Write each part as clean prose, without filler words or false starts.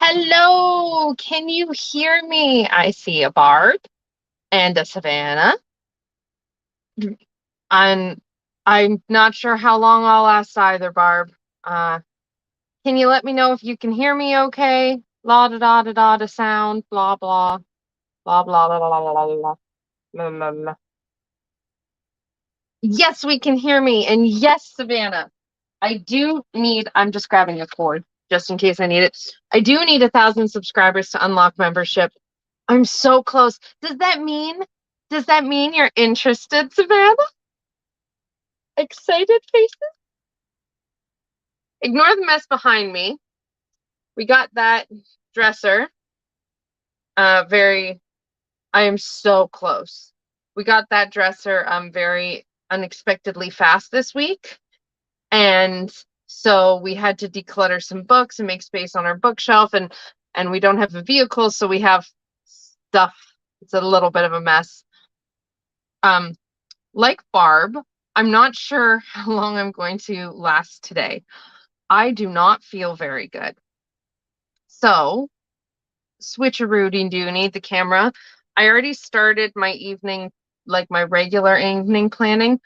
Hello, can you hear me? I see a Barb and a Savannah. I'm I'm not sure how long I'll last either, Barb. Uh, can you let me know if you can hear me okay? La da da da da da sound, blah blah blah blah blah blah blah blah blah blah blah blah. Yes, we can hear me, and yes, Savannah. I'm just grabbing a cord just in case I need it. I do need 1,000 subscribers to unlock membership. I'm so close. Does that mean you're interested, Savannah? Excited faces? Ignore the mess behind me. We got that dresser. Very I am so close. We got that dresser very unexpectedly fast this week. And so we had to declutter some books and make space on our bookshelf, and we don't have a vehicle, so we have stuff. It's a little bit of a mess. Um, like Barb, I'm not sure how long I'm going to last today. I do not feel very good. So, switcherooty do need the camera. I already started my evening, like my regular evening planning.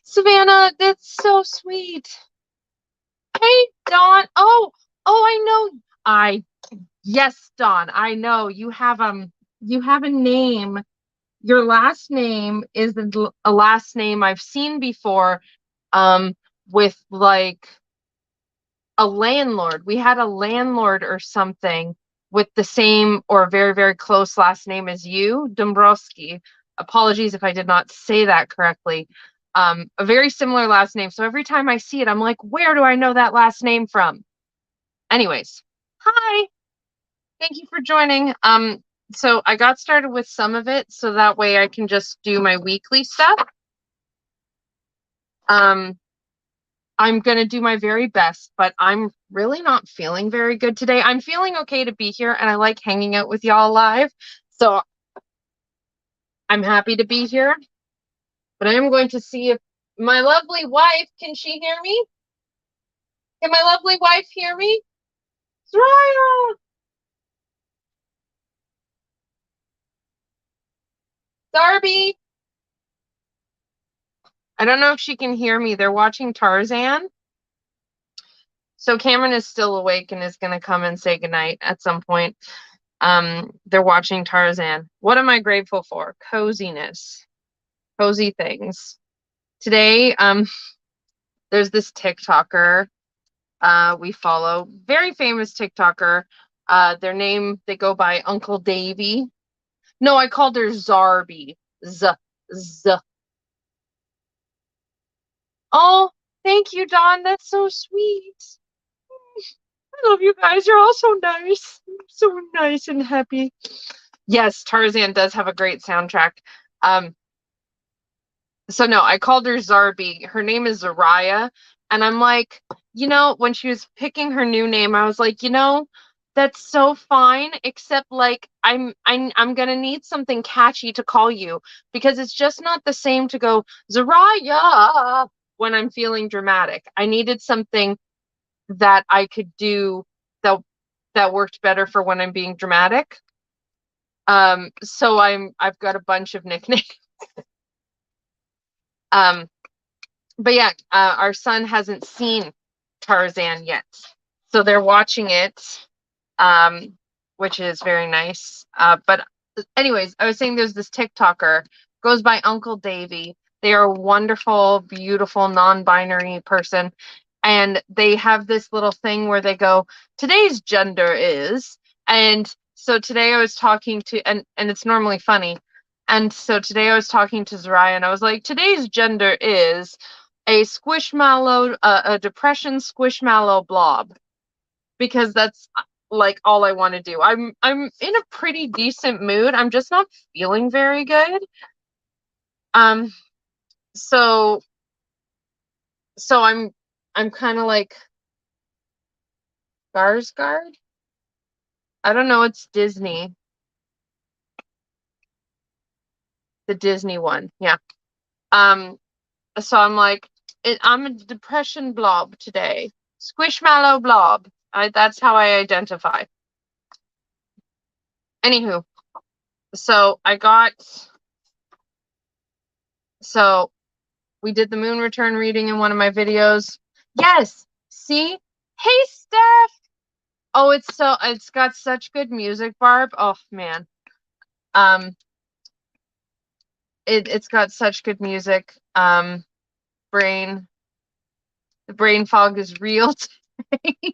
Savannah, that's so sweet. Hey, Dawn. I know. Yes, Dawn. I know you have a name. Your last name is a last name I've seen before, with like a landlord. We had a landlord or something with the same or very, very close last name as you, Dombrowski. Apologies if I did not say that correctly. A very similar last name. So every time I see it, I'm like, where do I know that last name from? Anyways, hi. Thank you for joining. So I got started with some of it so that way I can just do my weekly stuff. Um, I'm going to do my very best, but I'm really not feeling very good today. I'm feeling okay to be here and I like hanging out with y'all live. So I'm happy to be here, but I am going to see if my lovely wife, can she hear me? Can my lovely wife hear me? Soraya! Darby! I don't know if she can hear me. They're watching Tarzan. So Cameron is still awake and is going to come and say goodnight at some point. They're watching Tarzan. What am I grateful for? Coziness. Cozy things. Today, there's this TikToker we follow, very famous TikToker. They go by Uncle Davy. No, I called her Zarby. Z, Z. Oh, thank you, Dawn. That's so sweet. I love you guys. You're all so nice. So nice and happy. Yes, Tarzan does have a great soundtrack. Um, so no, I called her Zarby. Her name is Zaraya. And I'm like, when she was picking her new name, I was like, that's so fine, except like I'm gonna need something catchy to call you because it's just not the same to go Zaraya when I'm feeling dramatic. I needed something that I could do that that worked better for when I'm being dramatic. So I've got a bunch of nicknames. Um, but yeah, our son hasn't seen Tarzan yet, so they're watching it, um, which is very nice. But anyways, I was saying there's this TikToker goes by Uncle Davy. They are a wonderful, beautiful, non-binary person, and they have this little thing where they go, "Today's gender is," and so today I was talking to, and it's normally funny. And so today I was talking to Zariah and I was like, today's gender is a squishmallow, a depression squishmallow blob, because that's like all I want to do. I'm in a pretty decent mood. I'm just not feeling very good. Um, so so I'm kind of like Skarsgård. I don't know. It's Disney, the Disney one. Yeah. Um, so I'm like, I'm a depression blob today. Squishmallow blob. That's how I identify. Anywho, so we did the moon return reading in one of my videos. Yes. See? Hey, Steph. Oh, it's got such good music, Barb. Oh man. It's got such good music. The brain fog is real today.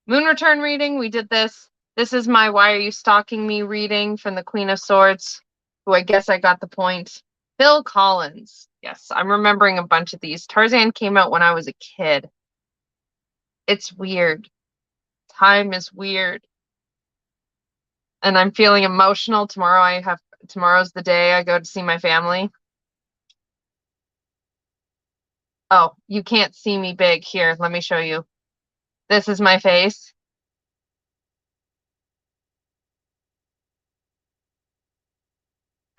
Moon return reading, we did this. This is my Why Are You Stalking Me reading from the Queen of Swords, who I guess I got the point. Phil Collins. Yes, I'm remembering a bunch of these. Tarzan came out when I was a kid. It's weird. Time is weird. And I'm feeling emotional. Tomorrow's the day I go to see my family. Oh, you can't see me big. Here, let me show you. This is my face.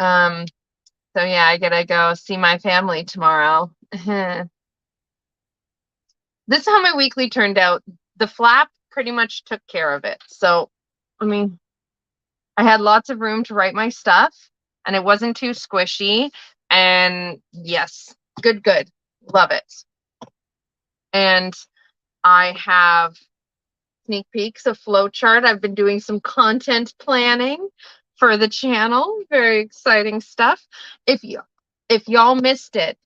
So yeah, I gotta go see my family tomorrow. This is how my weekly turned out. The flap pretty much took care of it. So, I mean, I had lots of room to write my stuff and it wasn't too squishy. And yes, good. Love it. And I have sneak peeks of flowchart. I've been doing some content planning for the channel. Very exciting stuff. If y'all missed it,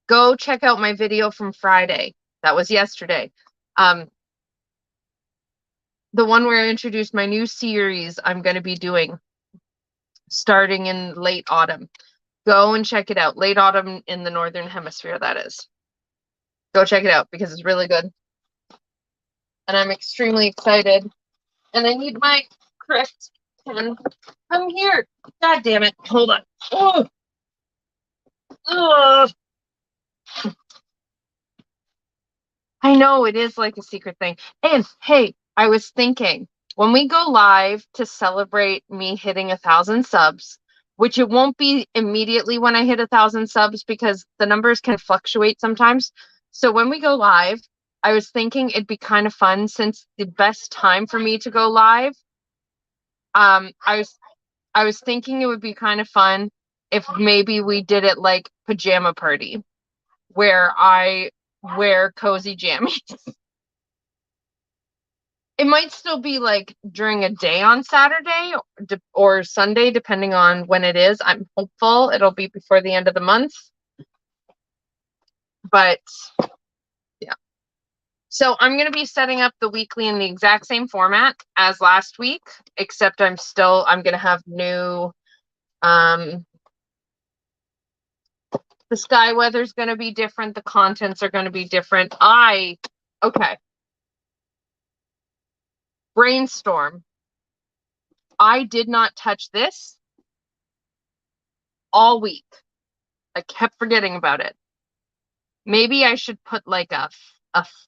go check out my video from Friday. That was yesterday. The one where I introduced my new series I'm going to be doing starting in late autumn. Go and check it out. Late autumn in the Northern Hemisphere, that is. Go check it out because it's really good. And I'm extremely excited. And I need my correct pen. Come here. God damn it. Hold on. Oh. Oh. I know it is like a secret thing. And hey, I was thinking when we go live to celebrate me hitting 1,000 subs, which it won't be immediately when I hit 1,000 subs because the numbers can fluctuate sometimes. So when we go live, I was thinking it'd be kind of fun since the best time for me to go live. I was thinking it would be kind of fun if maybe we did it like pajama party where I wear cozy jammies. It might still be like during a day on Saturday or Sunday, depending on when it is. I'm hopeful it'll be before the end of the month. But yeah. So I'm going to be setting up the weekly in the exact same format as last week, except I'm going to have new, the sky weather's going to be different. The contents are going to be different. Okay. Brainstorm. I did not touch this all week. I kept forgetting about it. Maybe I should put like a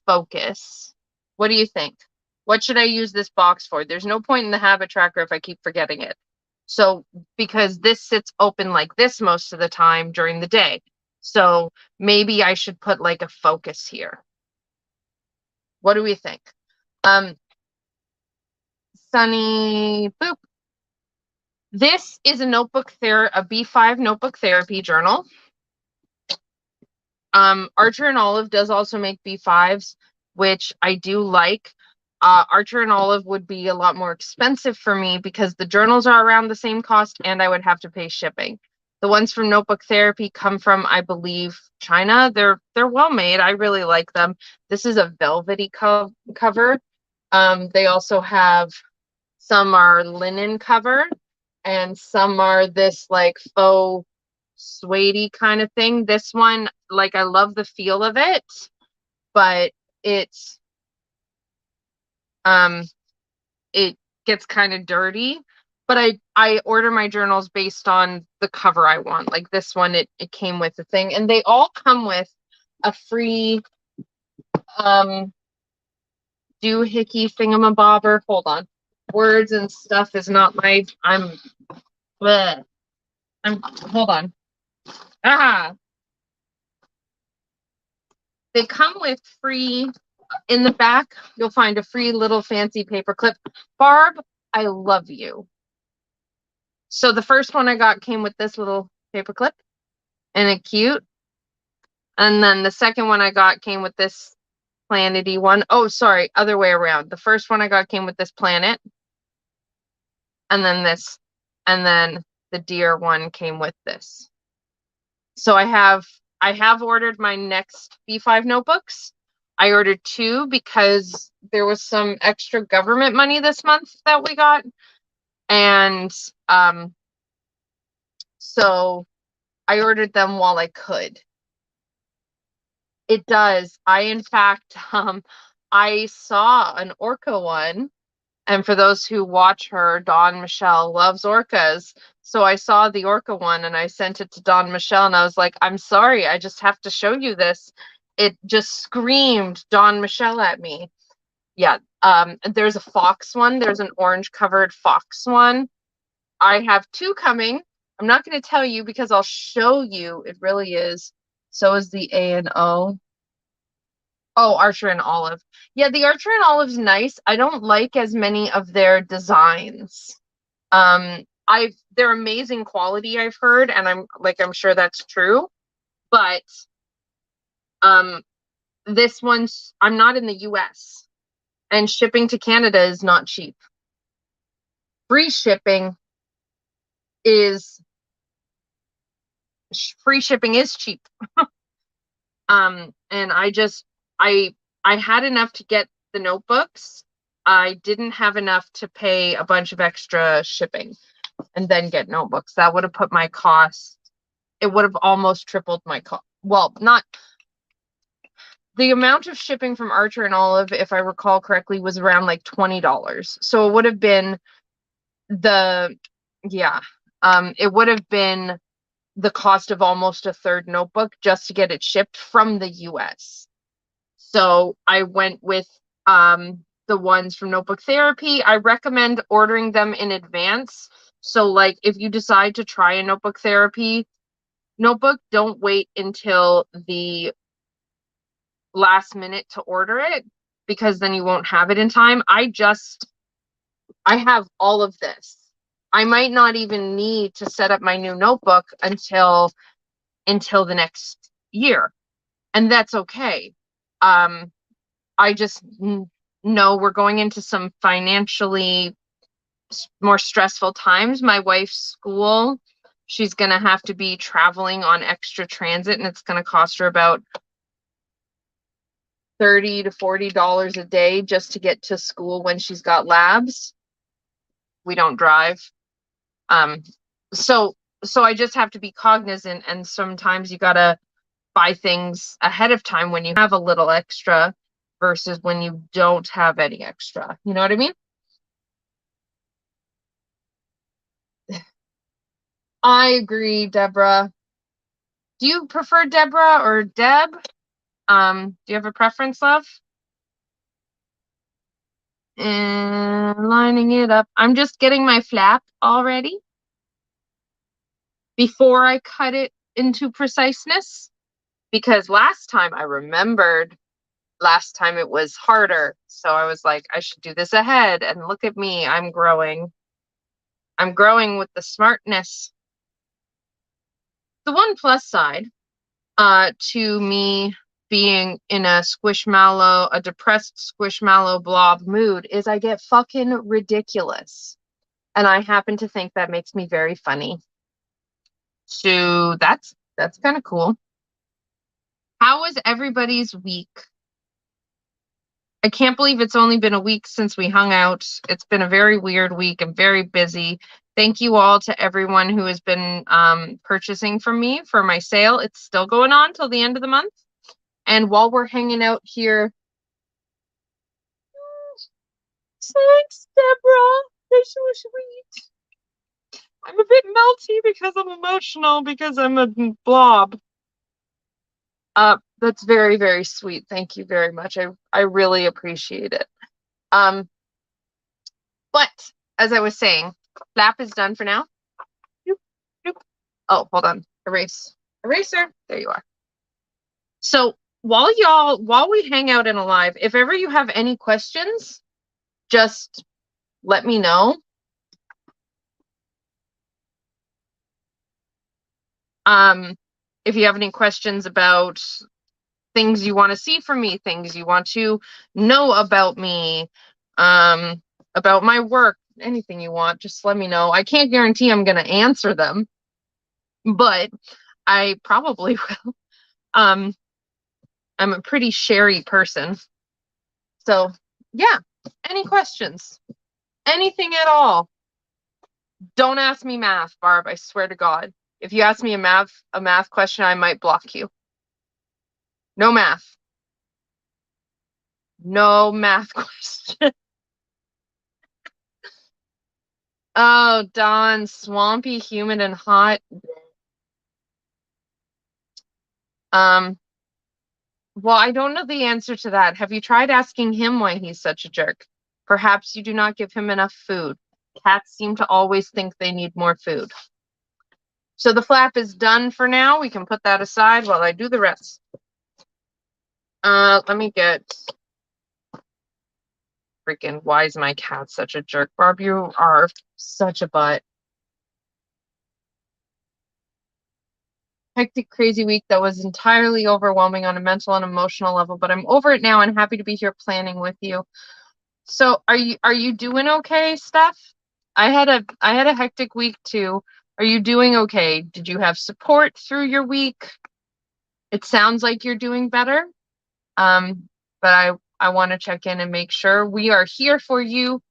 focus. What do you think? What should I use this box for? There's no point in the habit tracker if I keep forgetting it. So because this sits open like this most of the time during the day. So maybe I should put like a focus here. What do we think? Sunny boop. This is a a B5 notebook therapy journal. Archer and Olive does also make B5s, which I do like. Archer and Olive would be a lot more expensive for me because the journals are around the same cost and I would have to pay shipping. The ones from Notebook Therapy come from, I believe, China. They're well made. I really like them. This is a velvety cover. They also have, some are linen covered and some are this like faux suede kind of thing. This one, like, I love the feel of it, but it's it gets kind of dirty. But I order my journals based on the cover I want. Like this one, it came with the thing, and they all come with a free doohickey thingamabobber. Hold on. Words and stuff is not my bleh. Hold on. They come with free In the back, you'll find a free little fancy paper clip. Barb, I love you. So the first one I got came with this little paper clip. And it cute. And then the second one I got came with this planety one. Oh, sorry, other way around. The first one I got came with this planet. And then this, and then the deer one came with this. So I have ordered my next B5 notebooks. I ordered 2 because there was some extra government money this month that we got. And so I ordered them while I could. It does. In fact, I saw an orca one. And for those who watch her, Dawn Michelle loves orcas. So I saw the orca one and I sent it to Dawn Michelle and I was like, I'm sorry, I just have to show you this. It just screamed Dawn Michelle at me. Yeah. There's a fox one. There's an orange covered fox one. I have 2 coming. I'm not going to tell you because I'll show you. It really is. So is the A and O. Oh, Archer and Olive. Yeah, the Archer and Olive's nice. I don't like as many of their designs. They're amazing quality, I've heard, and I'm sure that's true. But this one's, I'm not in the US, and shipping to Canada is not cheap. Free shipping is cheap. And I had enough to get the notebooks. I didn't have enough to pay a bunch of extra shipping and then get notebooks. That would have put my cost, it would have almost tripled my cost. Well, not the amount of shipping from Archer and Olive, if I recall correctly, was around like $20. So it would have been it would have been the cost of almost a third notebook just to get it shipped from the US. So I went with the ones from Notebook Therapy. I recommend ordering them in advance. So like if you decide to try a Notebook Therapy notebook, don't wait until the last minute to order it because then you won't have it in time. I have all of this. I might not even need to set up my new notebook until the next year. And that's okay. I just know we're going into some financially more stressful times. My wife's school, she's going to have to be traveling on extra transit, and it's going to cost her about $30 to $40 a day just to get to school when she's got labs. We don't drive. So I just have to be cognizant, and sometimes you got to buy things ahead of time when you have a little extra versus when you don't have any extra. You know what I mean? I agree, Deborah. Do you prefer Deborah or Deb? Do you have a preference, love? And lining it up. I'm just getting my flap already before I cut it into preciseness. Because last time it was harder. So I was like, I should do this ahead. And look at me, I'm growing. I'm growing with the smartness. The one plus side to me being in a depressed squishmallow blob mood is I get fucking ridiculous. And I happen to think that makes me very funny. So that's kind of cool. How was everybody's week? I can't believe it's only been a week since we hung out. It's been a very weird week. I'm very busy. Thank you all to everyone who has been purchasing from me for my sale. It's still going on till the end of the month. And while we're hanging out here, thanks, Deborah. You're so sweet. I'm a bit melty because I'm emotional because I'm a blob. That's very, very sweet. Thank you very much. I really appreciate it. But as I was saying, flap is done for now. Oh, hold on. Eraser. There you are. So while we hang out in a live, if ever you have any questions, just let me know. If you have any questions about things you want to see from me, things you want to know about me, about my work, anything you want, just let me know. I can't guarantee I'm going to answer them, but I probably will. I'm a pretty sharey person. So, yeah, any questions? Anything at all? Don't ask me math, Barb. I swear to God. If you ask me a math question, I might block you. No math. No math question. Oh, Dawn, swampy, humid, and hot. Well, I don't know the answer to that. Have you tried asking him why he's such a jerk? Perhaps you do not give him enough food. Cats seem to always think they need more food. So the flap is done for now. We can put that aside while I do the rest. Let me get... Freaking, why is my cat such a jerk? Barb, you are such a butt. Hectic, crazy week that was entirely overwhelming on a mental and emotional level, but I'm over it now and happy to be here planning with you. So are you doing okay, Steph? I had a hectic week too. Are you doing okay? Did you have support through your week? It sounds like you're doing better. But I want to check in and make sure we are here for you.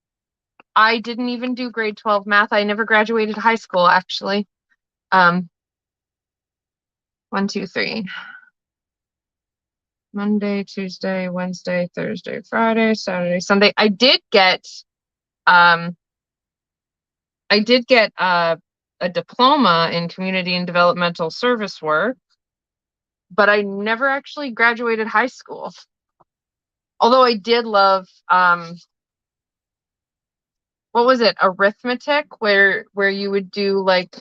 I didn't even do grade 12 math. I never graduated high school, actually. 1, 2, 3. Monday, Tuesday, Wednesday, Thursday, Friday, Saturday, Sunday. I did get a diploma in community and developmental service work, but I never actually graduated high school. Although I did love what was it? Arithmetic, where you would do like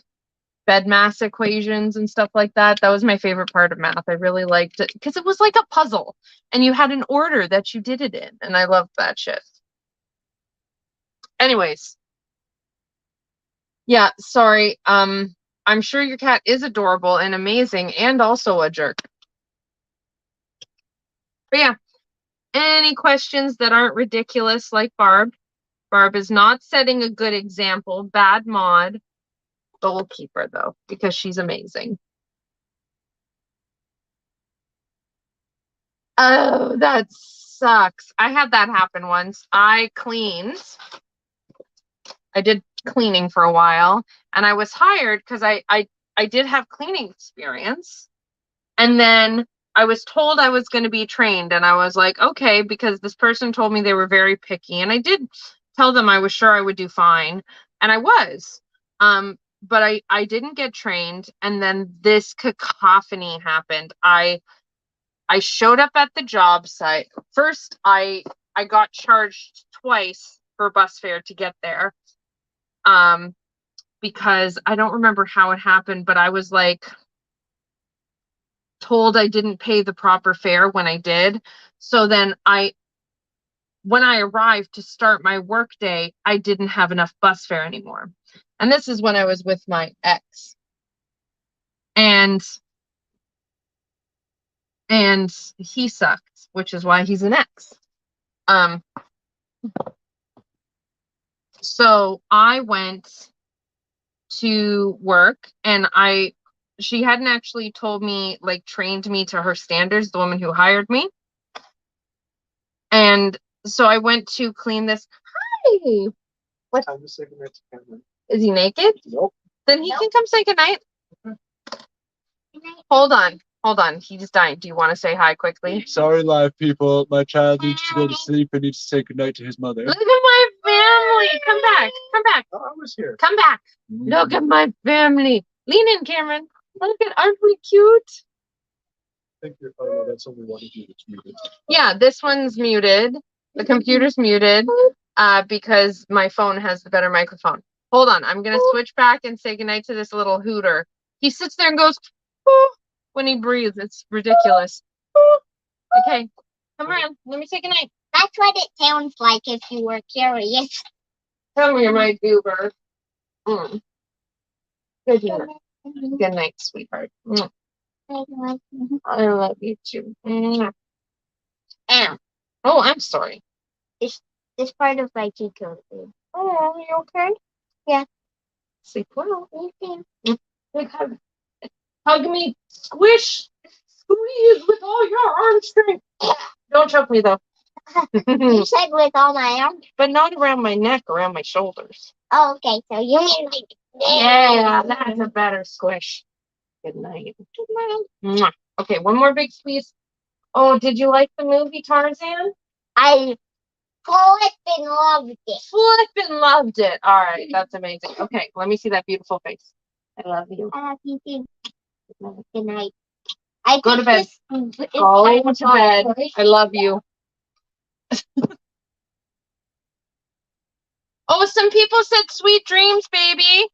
BEDMAS equations and stuff like that. That was my favorite part of math. I really liked it because it was like a puzzle and you had an order that you did it in, and I loved that shit. Anyways, yeah, sorry. I'm sure your cat is adorable and amazing and also a jerk. But yeah, any questions that aren't ridiculous like Barb? Barb is not setting a good example. Bad mod. But we'll keep her though, because she's amazing. Oh, that sucks. I had that happen once. I did cleaning for a while, and I was hired because I did have cleaning experience. And then I was told I was going to be trained, and I was like, okay, because this person told me they were very picky, and I did tell them I was sure I would do fine, and I was. But I didn't get trained, and then this cacophony happened. I showed up at the job site. First, I got charged twice for bus fare to get there. Because I don't remember how it happened, but I was like told I didn't pay the proper fare when I did. So then when I arrived to start my work day, I didn't have enough bus fare anymore. And this is when I was with my ex. And he sucked, which is why he's an ex. So I went to work, and she hadn't actually told me, like, trained me to her standards, the woman who hired me. And so I went to clean this. Hi. What? I'm just saying goodnight to Cameron. Is he naked? Nope. Then he can come say goodnight. Hold on. He's dying. Do you want to say hi quickly? Sorry, live people. My child needs to go to sleep and needs to say goodnight to his mother. Look at my family. Come back. Oh, I was here. Come back. Look at my family. Lean in, Cameron. Look at, aren't we cute? I think no, that's only one of you that's muted. Yeah, this one's muted. The computer's muted because my phone has the better microphone. Hold on. I'm going to switch back and say goodnight to this little hooter. He sits there and goes, oh, when he breathes. It's ridiculous. Okay, come around. Let me say goodnight. That's what it sounds like if you were curious. Come here, my goober. Good night. Good night, sweetheart. I love you too. Ow. Oh, I'm sorry. It's part of my cheat code. Oh, are you okay? Yeah. Sleep well. Big hug. Hug me. Squish. Squeeze with all your arm strength. Don't choke me, though. You said with all my arms? But not around my neck, around my shoulders. Oh, okay. So you mean like... Yeah, that's a better squish. Good night. Good night. Mwah. Okay, one more big squeeze. Oh, did you like the movie Tarzan? I flippin' loved it. Flippin' loved it. All right, that's amazing. Okay, let me see that beautiful face. I love you. I love you too. Good night. Go to bed. Go to bed. I love you. Oh, some people said sweet dreams, baby.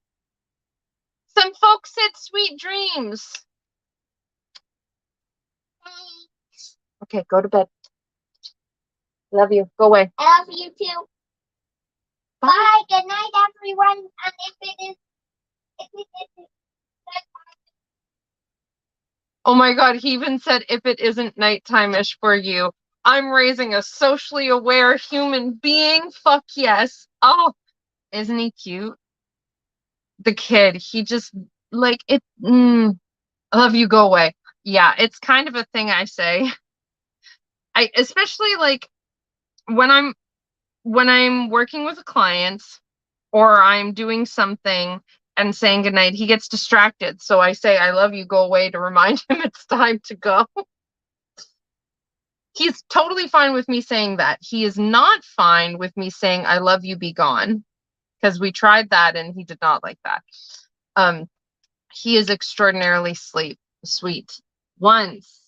Some folks said sweet dreams. Okay, go to bed. Love you. Go away. I love you too. Bye. Good night, everyone. And if it is, Oh my God, he even said if it isn't nighttime-ish for you. I'm raising a socially aware human being. Fuck yes. Oh, isn't he cute? The kid, he just like it. I love you. Go away. Yeah, it's kind of a thing I say. I especially like when I'm working with a client or I'm doing something and saying goodnight, he gets distracted. So I say, I love you, go away to remind him it's time to go. He's totally fine with me saying that. He is not fine with me saying, I love you, be gone. Because we tried that and he did not like that. He is extraordinarily sweet. Once,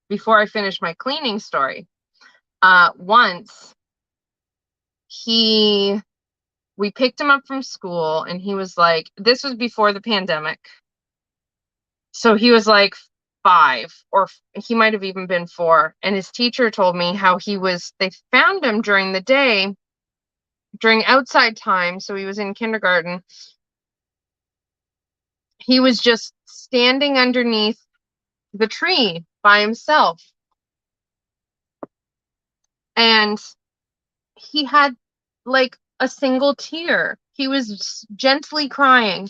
before I finish my cleaning story, once we picked him up from school and he was like, this was before the pandemic. So he was like 5, or he might have even been 4. And his teacher told me how they found him during the day, during outside time. So he was in kindergarten. He was just standing underneath the tree by himself. And he had like a single tear. He was gently crying.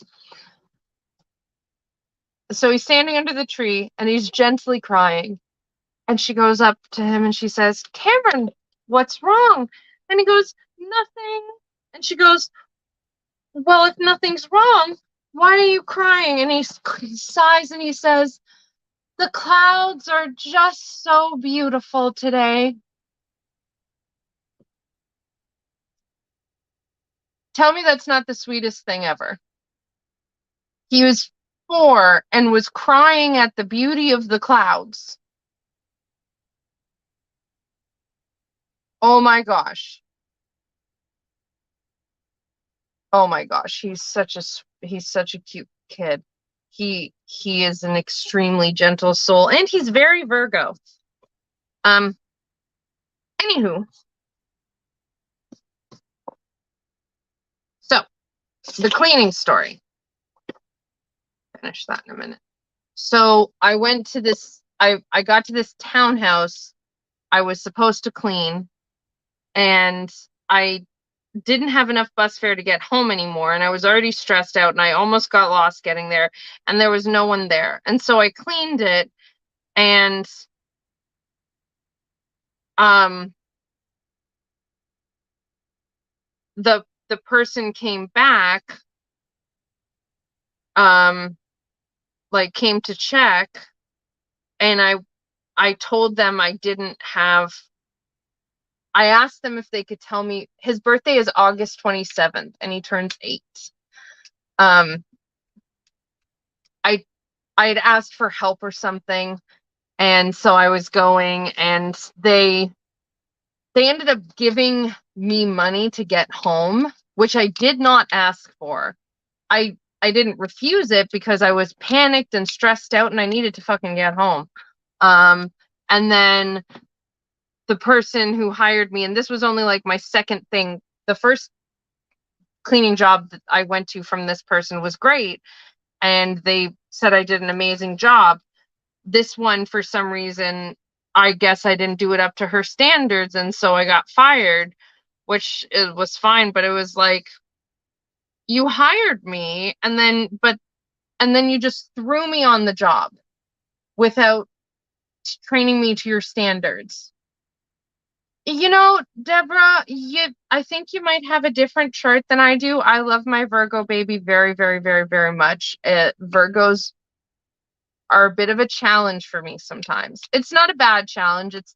So he's standing under the tree and he's gently crying. And she goes up to him and she says, Cameron, what's wrong? And he goes, nothing. And she goes, well, if nothing's wrong, why are you crying? And he sighs and he says, the clouds are just so beautiful today. Tell me that's not the sweetest thing ever. He was 4 and was crying at the beauty of the clouds. Oh my gosh. Oh my gosh, he's such a cute kid. He is an extremely gentle soul and he's very Virgo. Anywho. So, the cleaning story. Finish that in a minute. So, I went to this I got to this townhouse I was supposed to clean and I didn't have enough bus fare to get home anymore and I was already stressed out and I almost got lost getting there and there was no one there. And so I cleaned it and the person came back like came to check and I told them I asked them if they could tell me his birthday is August 27th and he turns 8. I had asked for help or something, and so I was going, and they ended up giving me money to get home, which I did not ask for. I didn't refuse it because I was panicked and stressed out, and I needed to fucking get home. And then the person who hired me, and this was only like my second thing, the first cleaning job that I went to from this person was great, and they said I did an amazing job. This one, for some reason, I guess I didn't do it up to her standards, and so I got fired, which it was fine, but it was like, you hired me, and then you just threw me on the job without training me to your standards. You know, Deborah, I think you might have a different chart than I do. I love my Virgo baby very, very, very, very much. Virgos are a bit of a challenge for me sometimes. It's not a bad challenge. It's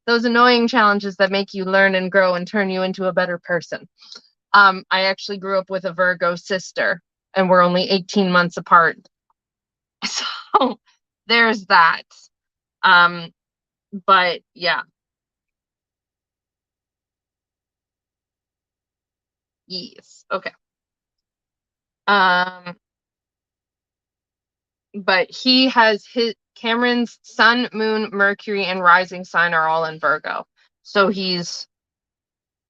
those annoying challenges that make you learn and grow and turn you into a better person. I actually grew up with a Virgo sister, and we're only 18 months apart. So there's that. But yeah. Yes. Okay. But he has Cameron's sun, moon, Mercury, and rising sign are all in Virgo. So he's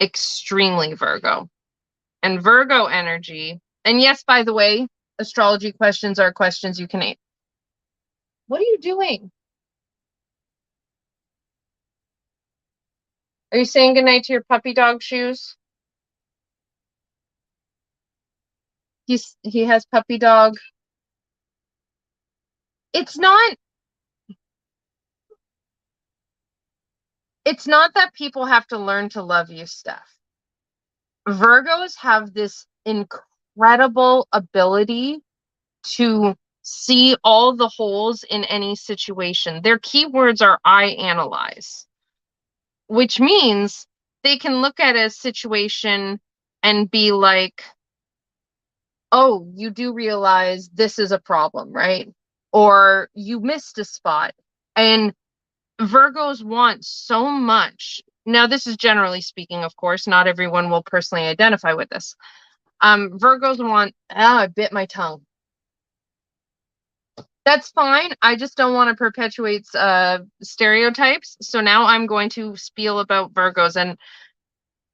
extremely Virgo. And Virgo energy. And yes, by the way, astrology questions are questions you can answer. What are you doing? Are you saying goodnight to your puppy dog shoes? He has puppy dog. It's not that people have to learn to love you, Steph. Virgos have this incredible ability to see all the holes in any situation. Their keywords are I analyze, which means they can look at a situation and be like, oh, you do realize this is a problem, right? Or you missed a spot. And Virgos want so much. Now, this is generally speaking, of course, not everyone will personally identify with this. Virgos want, I bit my tongue. That's fine. I just don't want to perpetuate stereotypes. So now I'm going to spiel about Virgos and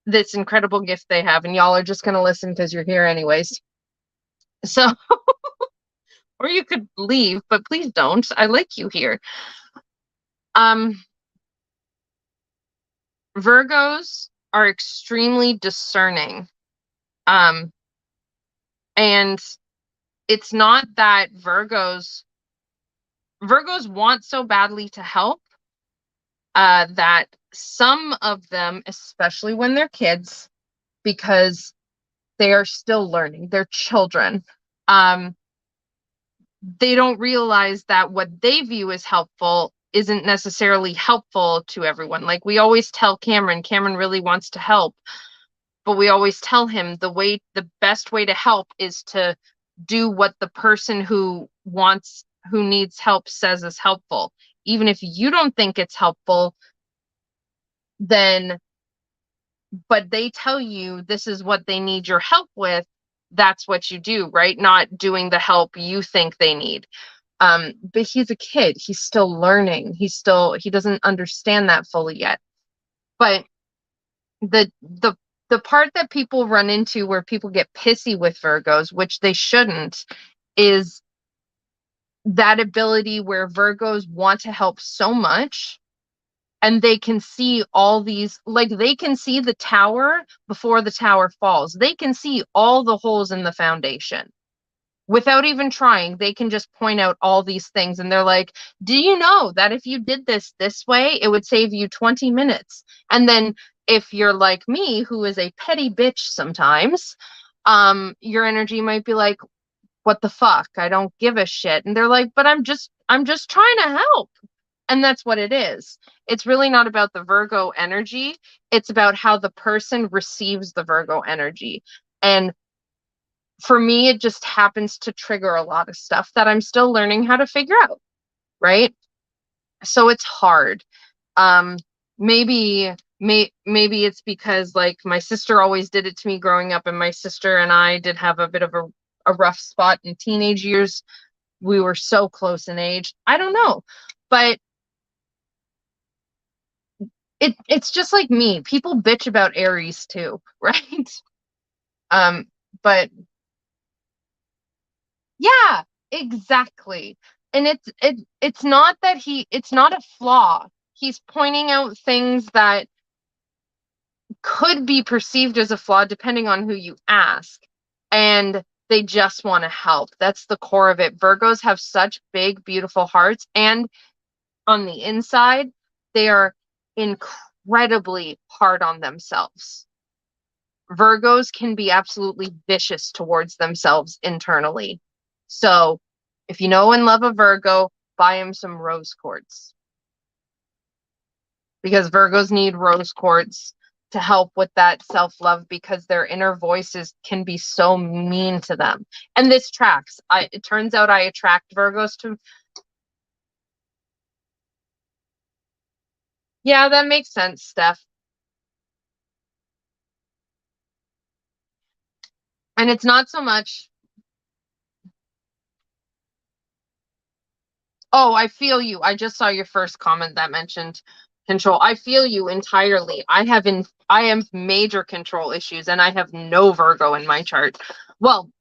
this incredible gift they have. And y'all are just going to listen because you're here anyways. So, or you could leave, but please don't. I like you here. Virgos are extremely discerning. And it's not that Virgos want so badly to help that some of them, especially when they're kids, because they are still learning, they're children, they don't realize that what they view as helpful isn't necessarily helpful to everyone. Like we always tell Cameron really wants to help, but we always tell him the best way to help is to do what the person who needs help says is helpful. Even if you don't think it's helpful, but they tell you this is what they need your help with, that's what you do, right? Not doing the help you think they need. But he's a kid. He's still learning. He doesn't understand that fully yet. But the part that people run into where people get pissy with Virgos, which they shouldn't, is that ability where Virgos want to help so much and they can see all these, like they can see the tower before the tower falls. They can see all the holes in the foundation without even trying. They can just point out all these things and they're like, do you know that if you did this way, it would save you 20 minutes? And then if you're like me, who is a petty bitch sometimes, your energy might be like, what the fuck? I don't give a shit. And they're like, but I'm just trying to help. And that's what it is. It's really not about the Virgo energy. It's about how the person receives the Virgo energy. And for me, it just happens to trigger a lot of stuff that I'm still learning how to figure out. Right. So it's hard. Maybe it's because like my sister always did it to me growing up, and my sister and I did have a bit of a rough spot in teenage years. We were so close in age. I don't know. But it's just like me. People bitch about Aries too, right? But yeah, exactly. And it's not that it's not a flaw. He's pointing out things that could be perceived as a flaw depending on who you ask. And they just want to help. That's the core of it. Virgos have such big, beautiful hearts. And on the inside, they are incredibly hard on themselves. Virgos can be absolutely vicious towards themselves internally. So if you know and love a Virgo, buy him some rose quartz. Because Virgos need rose quartz to help with that self-love, because their inner voices can be so mean to them. And this tracks. It turns out I attract Virgos to... Yeah, that makes sense, Steph. And it's not so much... Oh, I feel you. I just saw your first comment that mentioned control. I feel you entirely. I have major control issues, and I have no Virgo in my chart. Well,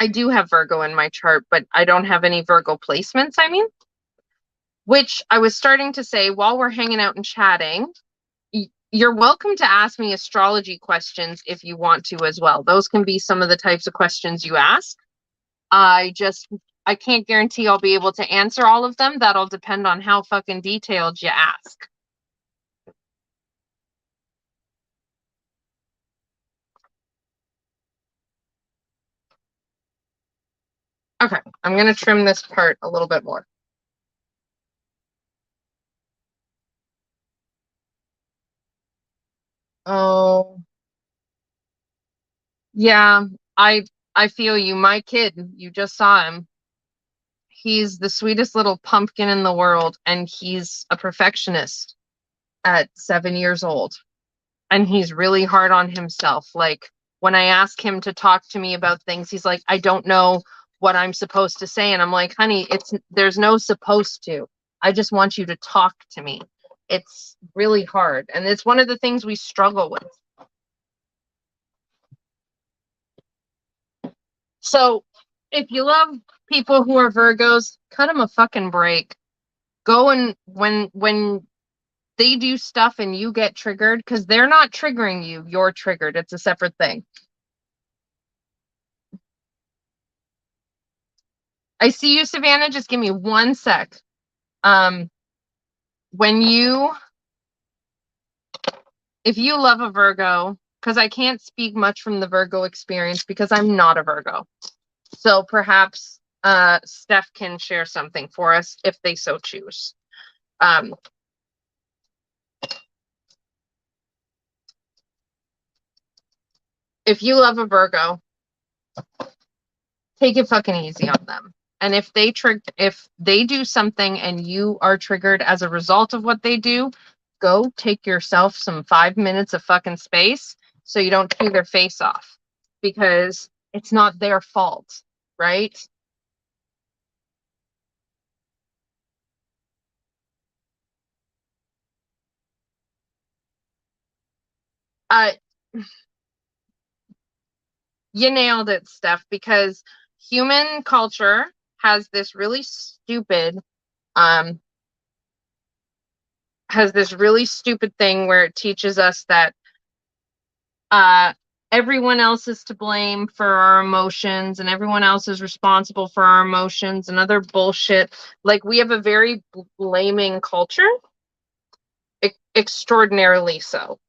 I do have Virgo in my chart, but I don't have any Virgo placements, I mean. Which I was starting to say while we're hanging out and chatting, you're welcome to ask me astrology questions if you want to as well. Those can be some of the types of questions you ask. I can't guarantee I'll be able to answer all of them. That'll depend on how fucking detailed you ask. Okay, I'm going to trim this part a little bit more. Oh, yeah, I feel you. My kid, you just saw him. He's the sweetest little pumpkin in the world, and he's a perfectionist at 7 years old. And he's really hard on himself. Like, when I ask him to talk to me about things, he's like, I don't know what I'm supposed to say. And I'm like, honey, there's no supposed to. I just want you to talk to me. It's really hard. And it's one of the things we struggle with. So if you love people who are Virgos, cut them a fucking break. Go and when they do stuff and you get triggered, because they're not triggering you, you're triggered. It's a separate thing. I see you, Savannah. Just give me 1 sec. If you love a Virgo, because I can't speak much from the Virgo experience because I'm not a Virgo. So perhaps Steph can share something for us if they so choose. If you love a Virgo, take it fucking easy on them. And if they do something and you are triggered as a result of what they do, go take yourself some 5 minutes of fucking space so you don't chew their face off, because it's not their fault, right? You nailed it, Steph, because human culture has this really stupid thing where it teaches us that everyone else is to blame for our emotions and everyone else is responsible for our emotions and other bullshit. Like, we have a very blaming culture, extraordinarily so.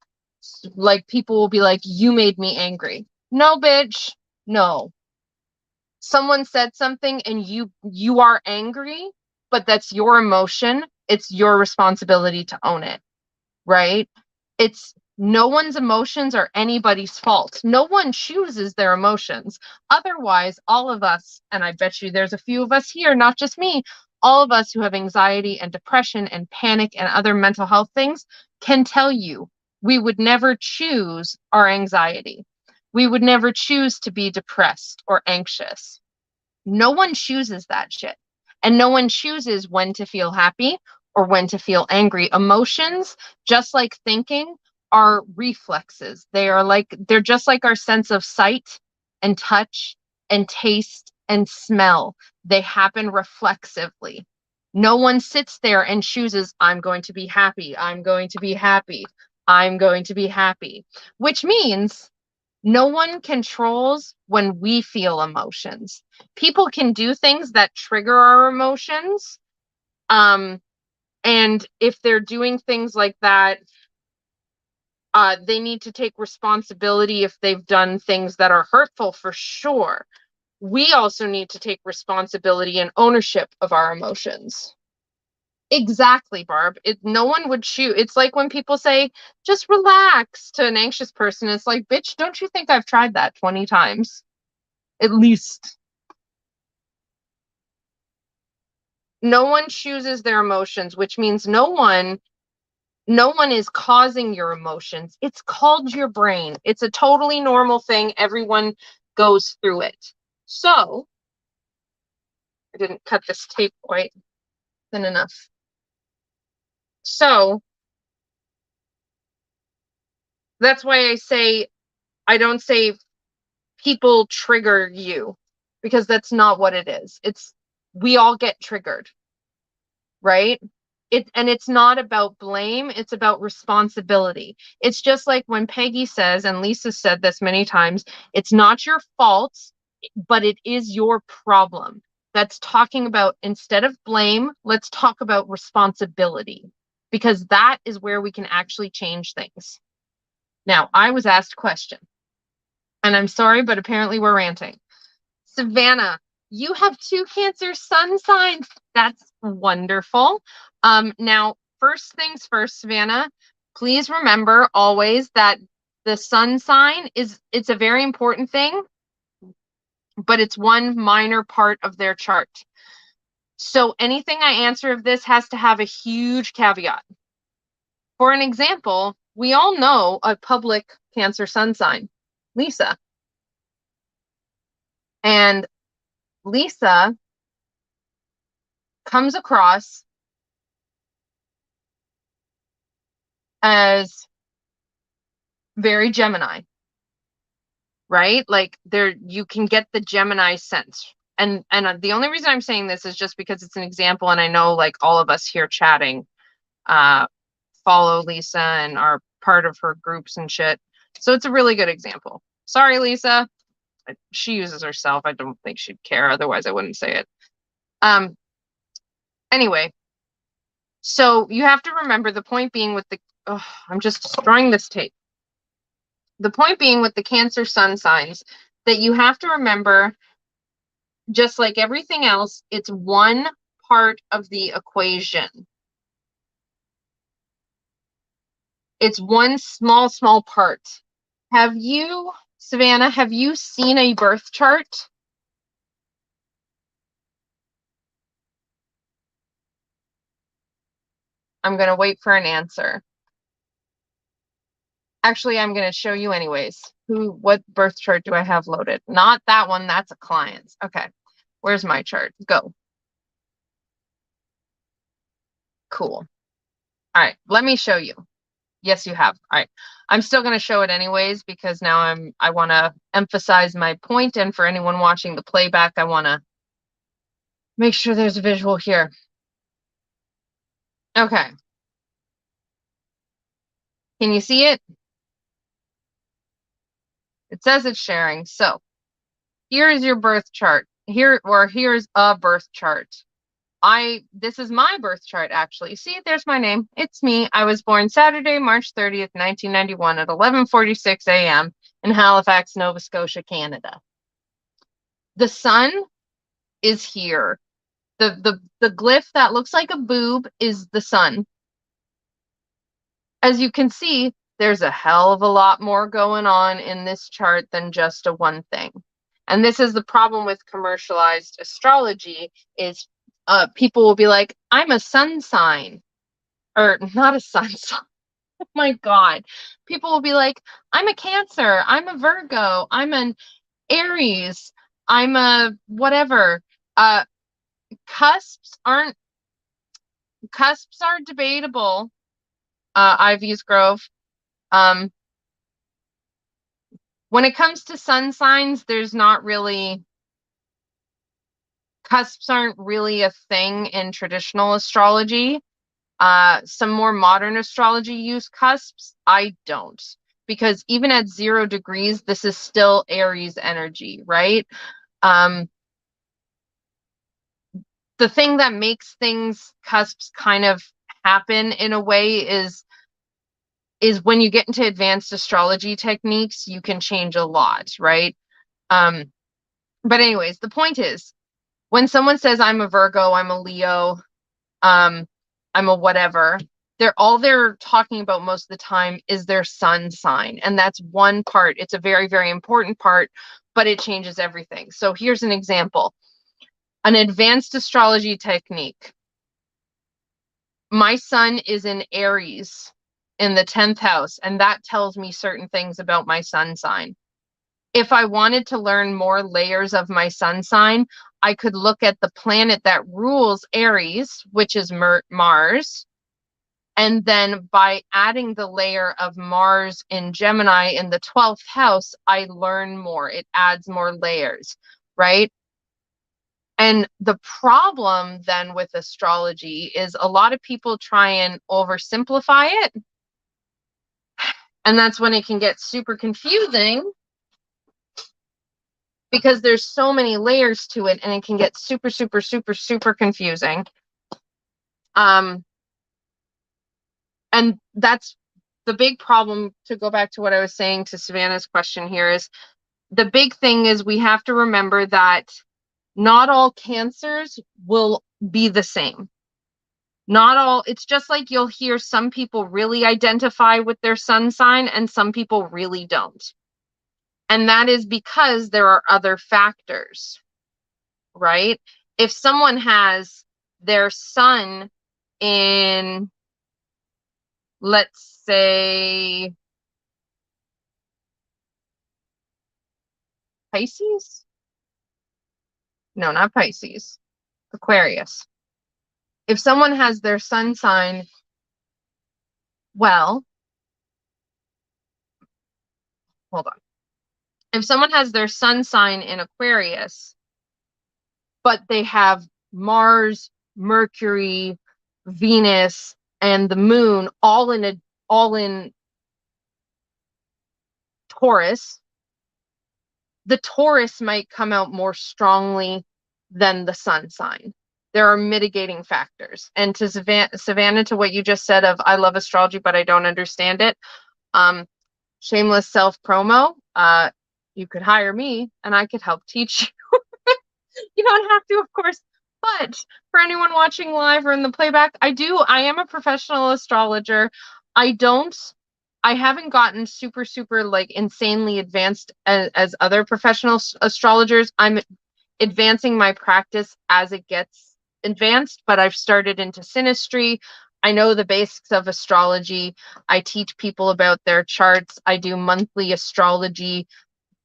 Like, people will be like, you made me angry. No, bitch. No. Someone said something and you are angry, but that's your emotion. It's your responsibility to own it, right? It's no one's emotions are anybody's fault. No one chooses their emotions. Otherwise, all of us, and I bet you there's a few of us here, not just me, all of us who have anxiety and depression and panic and other mental health things can tell you we would never choose our anxiety. We would never choose to be depressed or anxious. No one chooses that shit. And no one chooses when to feel happy or when to feel angry. Emotions, just like thinking, are reflexes. They're just like our sense of sight and touch and taste and smell. They happen reflexively. No one sits there and chooses, I'm going to be happy, I'm going to be happy, I'm going to be happy, which means no one controls when we feel emotions. People can do things that trigger our emotions. And if they're doing things like that, they need to take responsibility if they've done things that are hurtful, for sure. We also need to take responsibility and ownership of our emotions. Exactly, Barb. No one would shoot. It's like when people say, just relax to an anxious person. It's like, bitch, don't you think I've tried that 20 times? At least. No one chooses their emotions, which means no one is causing your emotions. It's called your brain. It's a totally normal thing. Everyone goes through it. So, I didn't cut this tape quite thin enough. So, that's why I don't say people trigger you, because that's not what it is. We all get triggered, right? It's not about blame, it's about responsibility. It's just like when Peggy says, and Lisa said this many times, it's not your fault, but it is your problem. That's talking about, instead of blame, let's talk about responsibility, because that is where we can actually change things. Now, I was asked a question, and I'm sorry, but apparently we're ranting. Savannah, you have 2 Cancer sun signs. That's wonderful. Now, first things first, Savannah, please remember always that the sun sign it's a very important thing, but it's one minor part of their chart. So anything I answer of this has to have a huge caveat. For an example, we all know a public Cancer sun sign, Lisa. And Lisa comes across as very Gemini, right? Like you can get the Gemini sense. And the only reason I'm saying this is just because it's an example, and I know like all of us here chatting follow Lisa and are part of her groups and shit. So it's a really good example. Sorry, Lisa. She uses herself. I don't think she'd care. Otherwise, I wouldn't say it. Anyway, so you have to remember the point being with I'm just destroying this tape. The point being with the Cancer sun signs that you have to remember, just like everything else, it's one part of the equation. It's one small part. Savannah, have you seen a birth chart? I'm going to wait for an answer. Actually, I'm going to show you anyways. What birth chart do I have loaded? Not that one. That's a client's. Okay. Where's my chart? Go. Cool. All right. Let me show you. Yes, you have. All right. I'm still going to show it anyways, because now I want to emphasize my point. And for anyone watching the playback, I want to make sure there's a visual here. Okay. Can you see it? It says it's sharing. So here is your birth chart. Here's a birth chart. This is my birth chart, actually. See, there's my name. It's me. I was born Saturday, March 30th, 1991 at 11:46 a.m. in Halifax, Nova Scotia, Canada. The sun is here. The glyph that looks like a boob is the sun. As you can see, there's a hell of a lot more going on in this chart than just a one thing. And this is the problem with commercialized astrology is people will be like, I'm a sun sign, or not a sun sign. Oh my God. People will be like, I'm a Cancer, I'm a Virgo, I'm an Aries, I'm a whatever. Cusps aren't cusps are debatable. Ivy's Grove. When it comes to sun signs, there's not really, cusps aren't really a thing in traditional astrology. Some more modern astrology use cusps. I don't, because even at 0 degrees, this is still Aries energy, right? The thing that makes things cusps kind of happen in a way is when you get into advanced astrology techniques, you can change a lot, right? But anyways, the point is, when someone says I'm a Virgo, I'm a Leo, I'm a whatever, they're talking about most of the time is their sun sign. And that's one part. It's a very, very important part, but it changes everything. So here's an example. An advanced astrology technique. My sun is in Aries in the 10th house, and that tells me certain things about my sun sign. If I wanted to learn more layers of my sun sign, I could look at the planet that rules Aries, which is Mars. And then by adding the layer of Mars in Gemini in the 12th house, I learn more. It adds more layers, right? And the problem then with astrology is a lot of people try and oversimplify it. And that's when it can get super confusing, because there's so many layers to it, and it can get super, super, super, super confusing. And that's the big problem. To go back to what I was saying to Savannah's question here, is the big thing is we have to remember that not all cancers will be the same. Not all, it's just like you'll hear some people really identify with their sun sign and some people really don't. And that is because there are other factors, right? If someone has their sun in, let's say, Pisces? No, not Pisces. Aquarius. If someone has their sun sign, well, hold on. If someone has their sun sign in Aquarius, but they have Mars, Mercury, Venus, and the moon all in Taurus, the Taurus might come out more strongly than the sun sign. There are mitigating factors. And to Savannah, to what you just said of I love astrology, but I don't understand it. Shameless self promo. You could hire me and I could help teach you. You don't have to, of course. But for anyone watching live or in the playback, I am a professional astrologer. I haven't gotten super, super like insanely advanced as other professional astrologers. I'm advancing my practice as it gets advanced, but I've started into synastry. I know the basics of astrology. I teach people about their charts. I do monthly astrology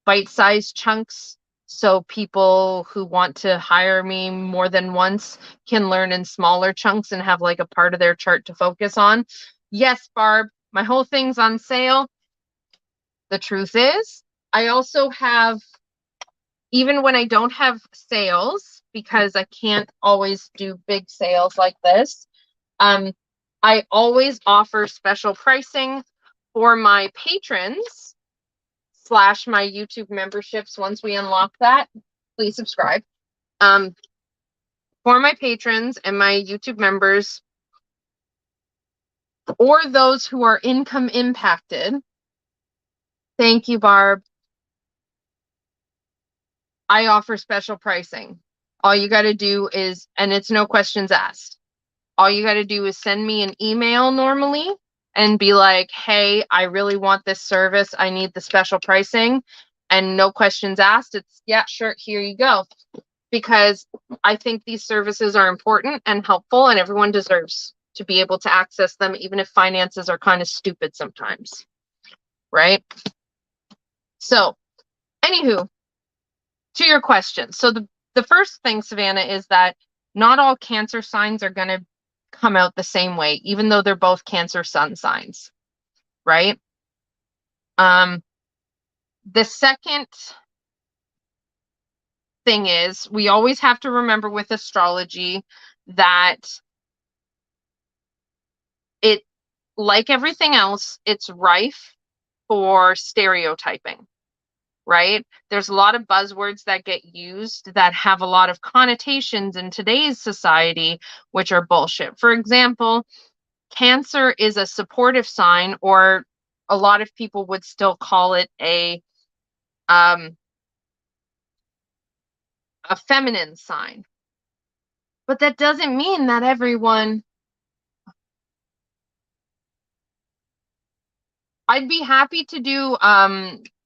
bite-sized chunks, so people who want to hire me more than once can learn in smaller chunks and have like a part of their chart to focus on. Yes, Barb, my whole thing's on sale. The truth is, I also have, even when I don't have sales, because I can't always do big sales like this, I always offer special pricing for my patrons / my YouTube memberships. Once we unlock that, please subscribe. For my patrons and my YouTube members, or those who are income impacted, thank you, Barb, I offer special pricing. All you got to do is, and it's no questions asked, all you got to do is send me an email normally and be like, hey, I really want this service. I need the special pricing. And no questions asked. It's, yeah, sure, here you go. Because I think these services are important and helpful, and everyone deserves to be able to access them, even if finances are kind of stupid sometimes, right? So, anywho, to your question. So the first thing, Savannah, is that not all Cancer signs are going to come out the same way, even though they're both Cancer sun signs, right? The second thing is, we always have to remember with astrology that it, like everything else, it's rife for stereotyping, right? There's a lot of buzzwords that get used that have a lot of connotations in today's society, which are bullshit. For example, Cancer is a supportive sign, or a lot of people would still call it a feminine sign. But that doesn't mean that everyone. I'd be happy to do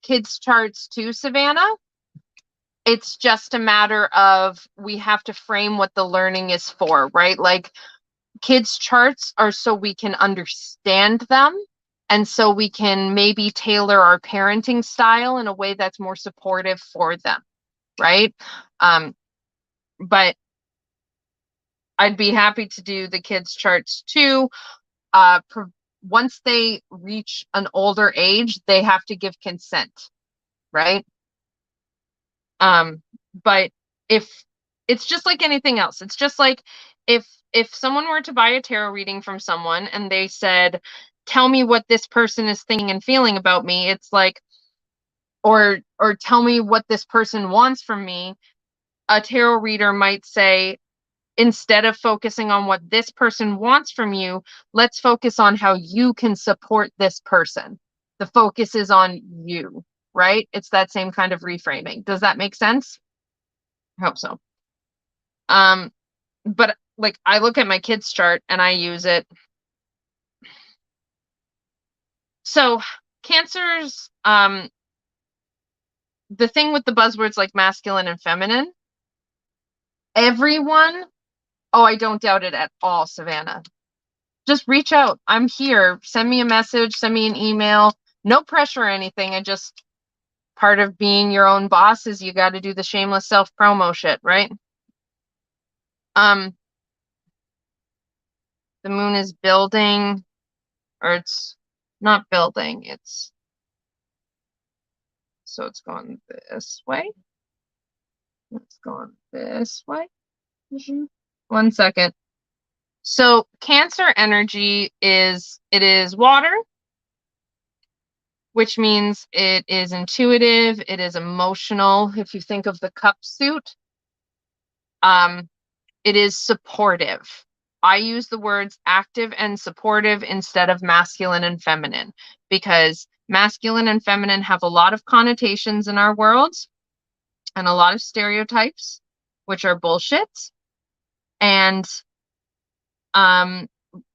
kids charts too, Savannah. It's just a matter of, we have to frame what the learning is for, right? Like, kids charts are so we can understand them, and so we can maybe tailor our parenting style in a way that's more supportive for them, right? But I'd be happy to do the kids charts too. Once they reach an older age, they have to give consent, right? But if it's just like anything else, it's just like if someone were to buy a tarot reading from someone and they said, tell me what this person is thinking and feeling about me, it's like, or tell me what this person wants from me, a tarot reader might say, instead of focusing on what this person wants from you, let's focus on how you can support this person. The focus is on you, right? It's that same kind of reframing. Does that make sense? I hope so. But like, I look at my kids' chart and I use it. So Cancers, the thing with the buzzwords like masculine and feminine, everyone, oh, I don't doubt it at all, Savannah. Just reach out. I'm here. Send me a message, send me an email. No pressure or anything. I just, part of being your own boss is you got to do the shameless self-promo shit, right? The moon is building, or it's not building, it's, so it's going this way. It's going this way. 1 second. So Cancer energy is, it is water, which means it is intuitive, it is emotional. If you think of the cup suit, it is supportive. I use the words active and supportive instead of masculine and feminine, because masculine and feminine have a lot of connotations in our worlds and a lot of stereotypes, which are bullshit. And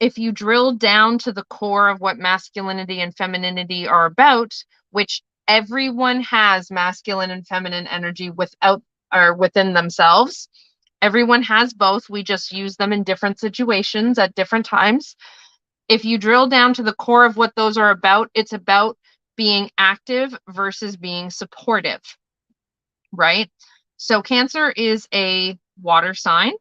if you drill down to the core of what masculinity and femininity are about, which everyone has masculine and feminine energy without or within themselves, everyone has both. We just use them in different situations at different times. If you drill down to the core of what those are about, it's about being active versus being supportive, right? So Cancer is a water sign.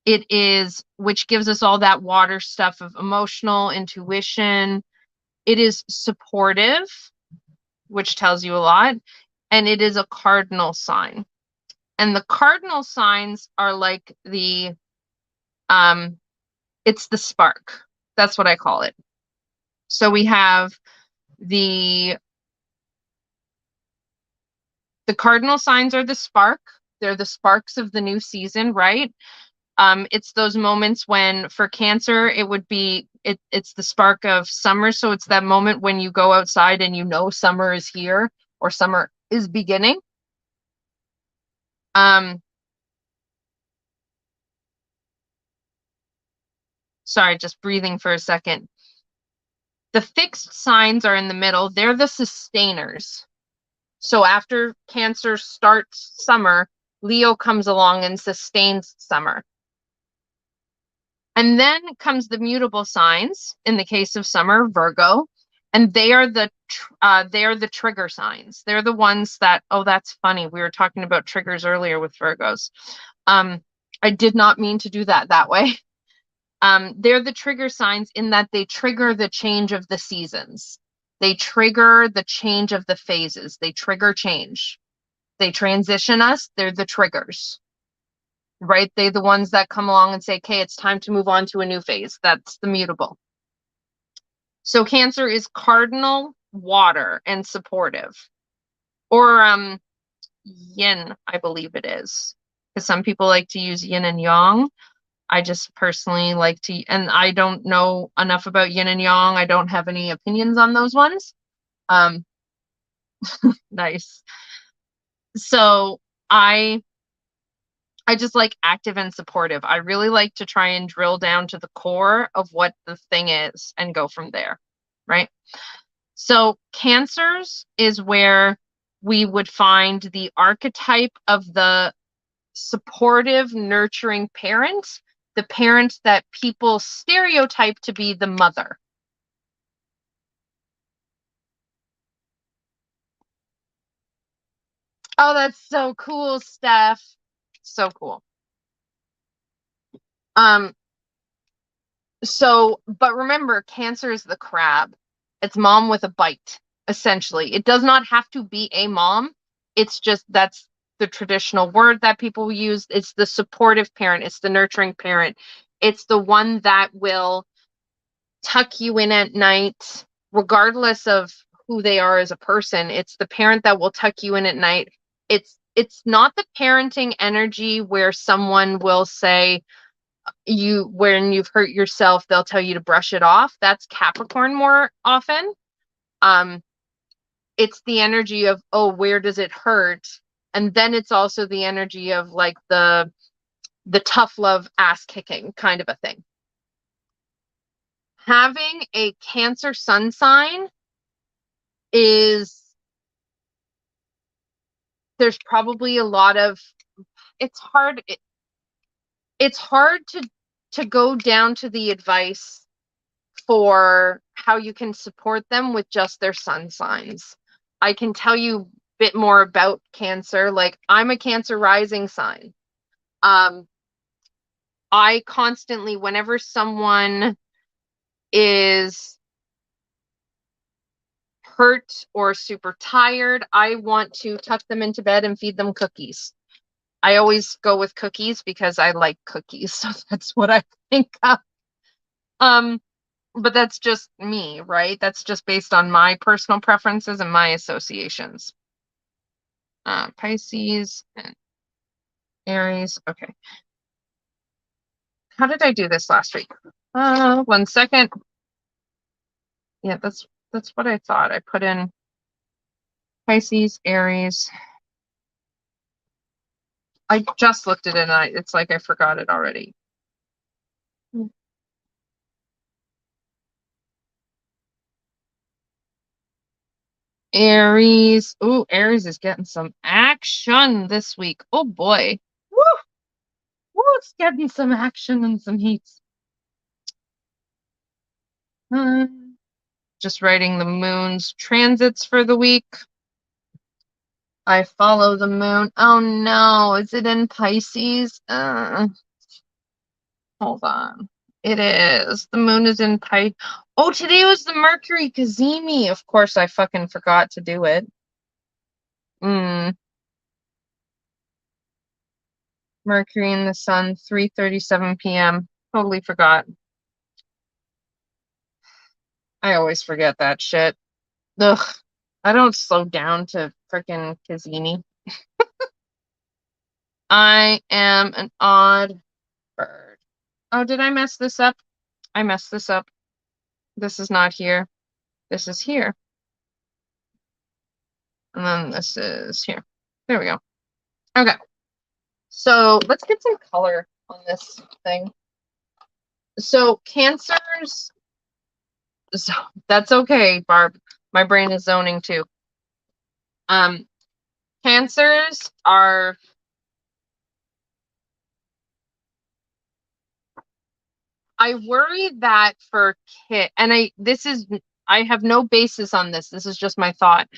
It is, which gives us all that water stuff of emotional intuition. It is supportive, which tells you a lot. And it is a cardinal sign. And the cardinal signs are like the, it's the spark. That's what I call it. So we have the cardinal signs are the spark. They're the sparks of the new season, right? It's those moments when, for Cancer, it would be, it's the spark of summer. So it's that moment when you go outside and you know summer is here or summer is beginning. Sorry, just breathing for a second. The fixed signs are in the middle. They're the sustainers. So after Cancer starts summer, Leo comes along and sustains summer. And then comes the mutable signs, in the case of summer, Virgo, and they are the trigger signs. They're the ones that, oh, that's funny. We were talking about triggers earlier with Virgos. I I did not mean to do that way. They're the trigger signs in that they trigger the change of the seasons. They trigger the change of the phases. They trigger change. They transition us. They're the triggers, right? They're the ones that come along and say, okay, it's time to move on to a new phase. That's the mutable. So Cancer is cardinal, water, and supportive. Or yin, I believe it is. Because some people like to use yin and yang. I just personally like to, and I don't know enough about yin and yang. I don't have any opinions on those ones. Nice. So I just like active and supportive. I really like to try and drill down to the core of what the thing is and go from there, right? So Cancers is where we would find the archetype of the supportive, nurturing parent, the parent that people stereotype to be the mother. Oh, that's so cool, Steph. So cool. So, but remember, Cancer is the crab. It's mom with a bite, essentially. It does not have to be a mom. It's just that's the traditional word that people use. It's the supportive parent. It's the nurturing parent. It's the one that will tuck you in at night, regardless of who they are as a person. It's the parent that will tuck you in at night. It's not the parenting energy where someone will say, when you've hurt yourself, they'll tell you to brush it off. That's Capricorn more often. It's the energy of, oh, where does it hurt? And then it's also the energy of like the tough love ass kicking kind of a thing. Having a Cancer sun sign there's probably a lot of, it's hard to go down to the advice for how you can support them with just their sun signs. I can tell you a bit more about Cancer. Like, I'm a Cancer rising sign. I constantly, whenever someone is hurt or super tired, I want to tuck them into bed and feed them cookies. I always go with cookies because I like cookies, so that's what I think of. But that's just me, right? That's just based on my personal preferences and my associations. Pisces and Aries. Okay. How did I do this last week? 1 second. Yeah, that's what I thought. I put in Pisces, Aries. I just looked at it and it's like I forgot it already. Aries. Ooh, Aries is getting some action this week. Oh boy. Woo! Woo, it's getting some action and some heat. Just writing the moon's transits for the week. I follow the moon. Oh no, is it in Pisces? Hold on. It is. The moon is in Pisces. Oh, today was the Mercury Kazemi. Of course, I fucking forgot to do it. Mercury and the Sun, 3:37 p.m. Totally forgot. I always forget that shit. Ugh. I don't slow down to freaking Kazemi. I am an odd bird. Oh, did I mess this up? I messed this up. This is not here. This is here. And then this is here. There we go. Okay. So let's get some color on this thing. So Cancers, so that's okay, Barb. My brain is zoning too. Cancers are, I worry that for kids, and I have no basis on this. This is just my thought.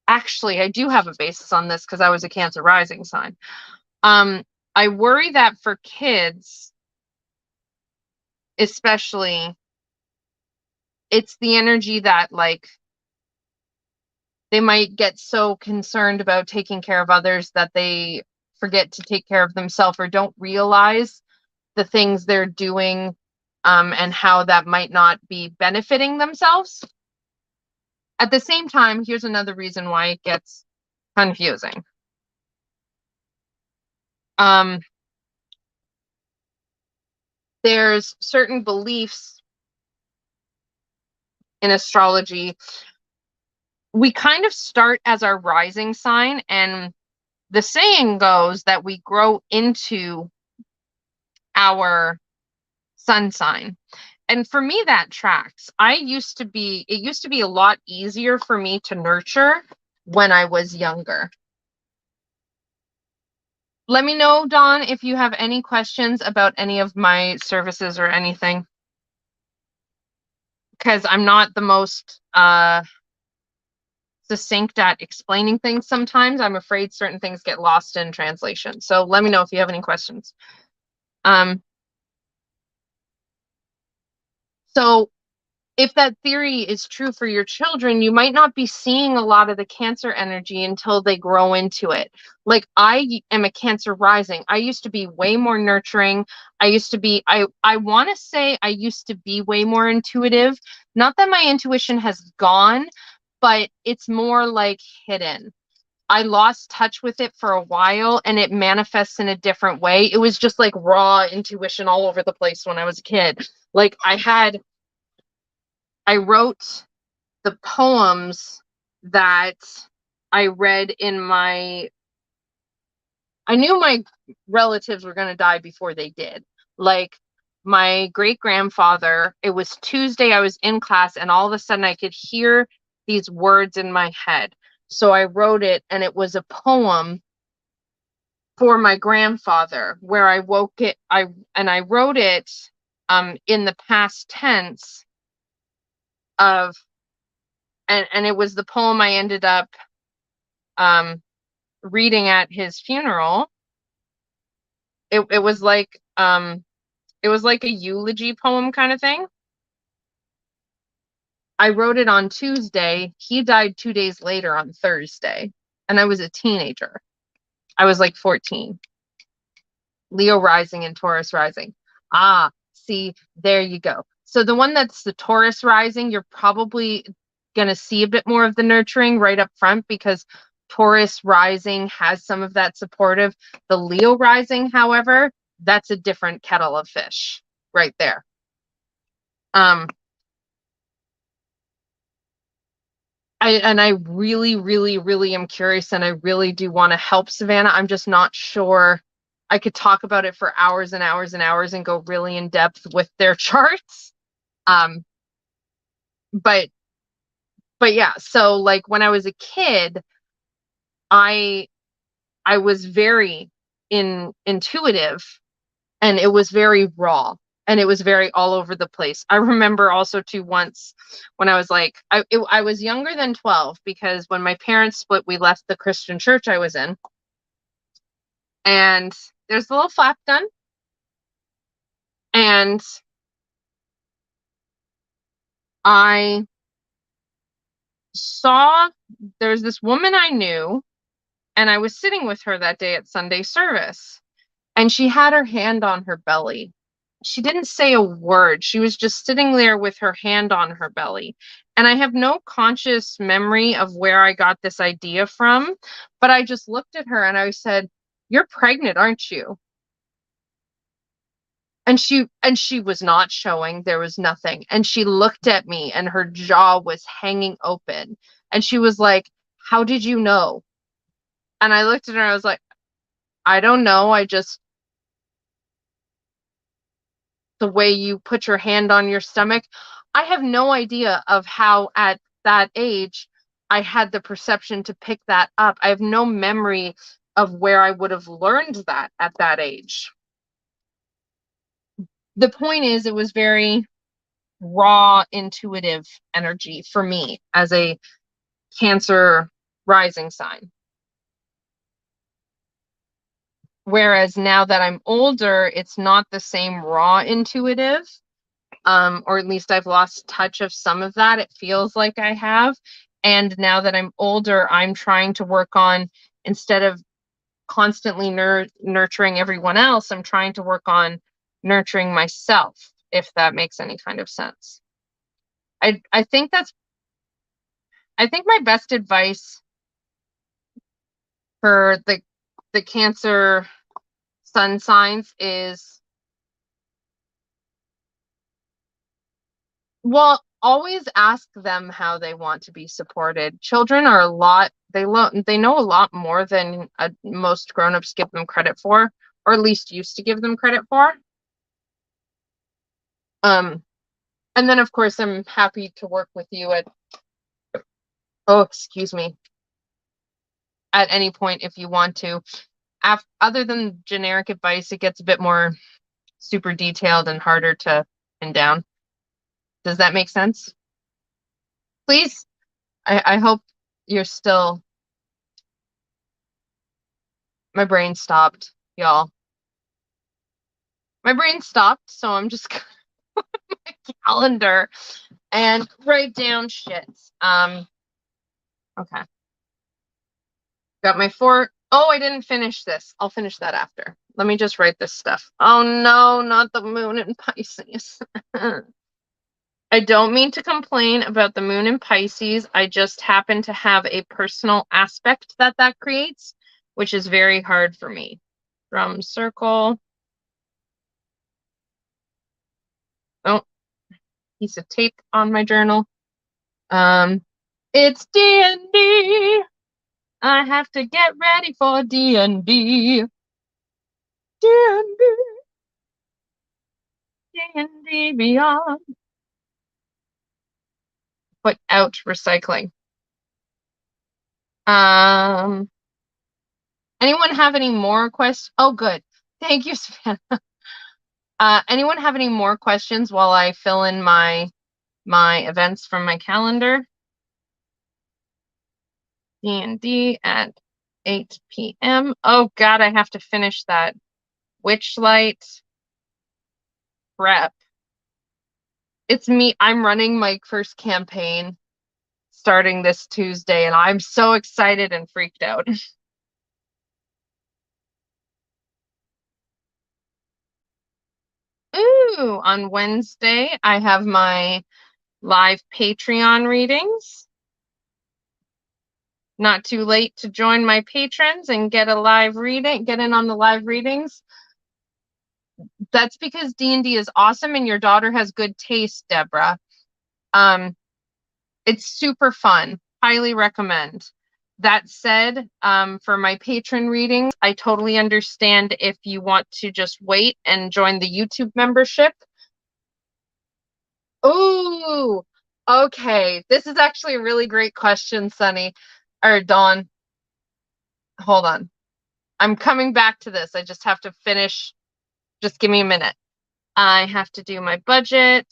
Actually, I do have a basis on this because I was a Cancer rising sign. I worry that for kids, especially, it's the energy that like they might get so concerned about taking care of others that they forget to take care of themselves or don't realize the things they're doing, and how that might not be benefiting themselves. At the same time, here's another reason why it gets confusing. There's certain beliefs in astrology. We kind of start as our rising sign, and the saying goes that we grow into our sun sign. And for me, that tracks. It used to be a lot easier for me to nurture when I was younger. Let me know, Dawn, if you have any questions about any of my services or anything, because I'm not the most succinct at explaining things sometimes. I'm afraid certain things get lost in translation. So let me know if you have any questions. So if that theory is true for your children, you might not be seeing a lot of the Cancer energy until they grow into it. Like I am a Cancer rising. I used to be way more nurturing. I want to say I used to be way more intuitive. Not that my intuition has gone, but it's more like hidden. I lost touch with it for a while and it manifests in a different way. It was just like raw intuition all over the place when I was a kid. Like I wrote the poems that I read I knew my relatives were going to die before they did. Like my great grandfather, it was Tuesday, I was in class, and all of a sudden I could hear these words in my head. So I wrote it, and it was a poem for my grandfather where I wrote it in the past tense of, and it was the poem I ended up reading at his funeral. It was like a eulogy poem kind of thing. I wrote it on Tuesday. He died 2 days later on Thursday, and I was a teenager. I was like 14. Leo rising and Taurus rising. Ah, see, there you go. So the one that's the Taurus rising, you're probably going to see a bit more of the nurturing right up front because Taurus rising has some of that supportive. The Leo rising, however, that's a different kettle of fish right there. I really, really, really am curious, and I really do want to help Savannah. I'm just not sure. I could talk about it for hours and hours and hours and go really in depth with their charts. But yeah, so like when I was a kid, I was very intuitive, and it was very raw, and it was very all over the place. I remember also too once when I was like I was younger than 12 because when my parents split, we left the Christian church I was in. And there's the little flap done. And I saw there's this woman I knew, and I was sitting with her that day at Sunday service, and she had her hand on her belly. She didn't say a word. She was just sitting there with her hand on her belly. And I have no conscious memory of where I got this idea from, but I just looked at her and I said, "You're pregnant, aren't you?" And she was not showing. There was nothing. And she looked at me and her jaw was hanging open. And she was like, "How did you know?" And I looked at her and I was like, "I don't know. The way you put your hand on your stomach." I have no idea of how at that age I had the perception to pick that up. I have no memory of where I would have learned that at that age. The point is, it was very raw, intuitive energy for me as a Cancer rising sign. Whereas now that I'm older, it's not the same raw intuitive, or at least I've lost touch of some of that. It feels like I have. And now that I'm older, I'm trying to work on, instead of constantly nurturing everyone else, I'm trying to work on nurturing myself, if that makes any kind of sense. I think my best advice for the Cancer sun signs is, well, always ask them how they want to be supported. Children are a lot, they know a lot more than most grown-ups give them credit for, or at least used to give them credit for. And then of course I'm happy to work with you at, oh, excuse me, at any point if you want to. Other than generic advice, it gets a bit more super detailed and harder to pin down. Does that make sense? Please? I hope you're still... My brain stopped, y'all. My brain stopped, so I'm just gonna go to my calendar and write down shit. Okay. Got my 4. Oh, I didn't finish this. I'll finish that after. Let me just write this stuff. Oh no, not the moon in Pisces. I don't mean to complain about the moon in Pisces. I just happen to have a personal aspect that creates, which is very hard for me. Drum circle. Oh, piece of tape on my journal. It's D&D. I have to get ready for D&D. D&D. D&D Beyond. Put out recycling. Anyone have any more questions? Oh, good. Thank you, Savannah. Anyone have any more questions while I fill in my events from my calendar? D&D at 8 p.m. Oh God, I have to finish that Witchlight prep. It's me. I'm running my first campaign starting this Tuesday, and I'm so excited and freaked out. Ooh, on Wednesday, I have my live Patreon readings. Not too late to join my patrons and get a live reading, get in on the live readings. That's because D&D is awesome and your daughter has good taste, Deborah. It's super fun. Highly recommend. That said, for my patron readings, I totally understand if you want to just wait and join the YouTube membership. Ooh, okay. This is actually a really great question, Sunny, or Dawn. Hold on. I'm coming back to this. I just have to finish. Just give me a minute. I have to do my budget.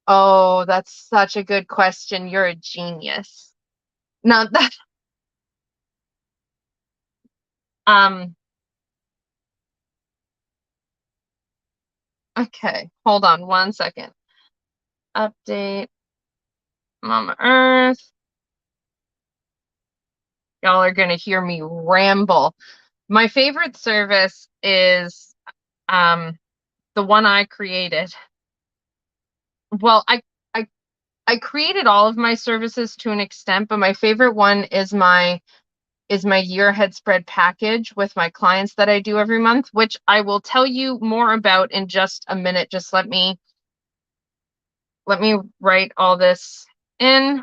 Oh, that's such a good question. You're a genius. No, that okay, hold on 1 second. Update Mama Earth. Y'all are gonna hear me ramble. My favorite service is the one I created. Well, I created all of my services to an extent, but my favorite one is my year ahead spread package with my clients that I do every month, which I will tell you more about in just a minute. Just let me write all this in,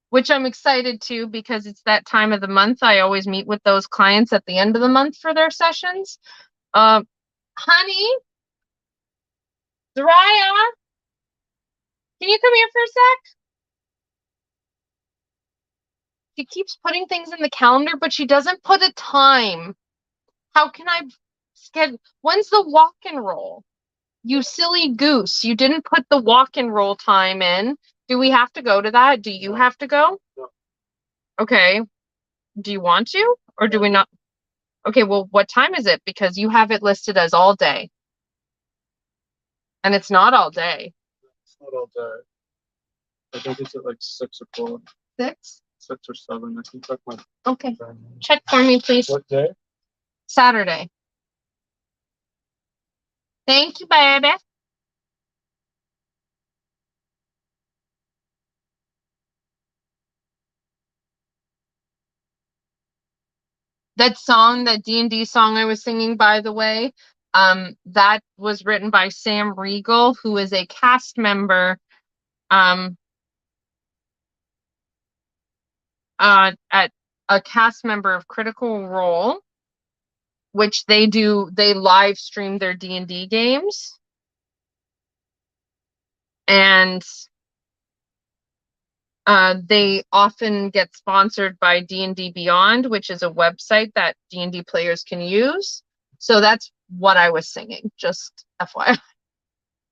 which I'm excited to because it's that time of the month. I always meet with those clients at the end of the month for their sessions. Honey, Zariah, can you come here for a sec? She keeps putting things in the calendar, but she doesn't put a time. How can I schedule? When's the walk and roll? You silly goose. You didn't put the walk and roll time in. Do we have to go to that? Do you have to go? No. Okay. Do you want to? Or do we not? Okay, well, what time is it? Because you have it listed as all day. And it's not all day. It's not all day. I think it's at like 6 o'clock. 6? 6 or 7. I can check my. Okay. Check for me, please. What day? Saturday. Thank you, baby. That song, that D&D song I was singing, by the way, that was written by Sam Riegel, who is a cast member at a cast member of Critical Role, which they live stream their D&D games. And they often get sponsored by D&D Beyond, which is a website that D&D players can use. So that's what I was singing, just FYI.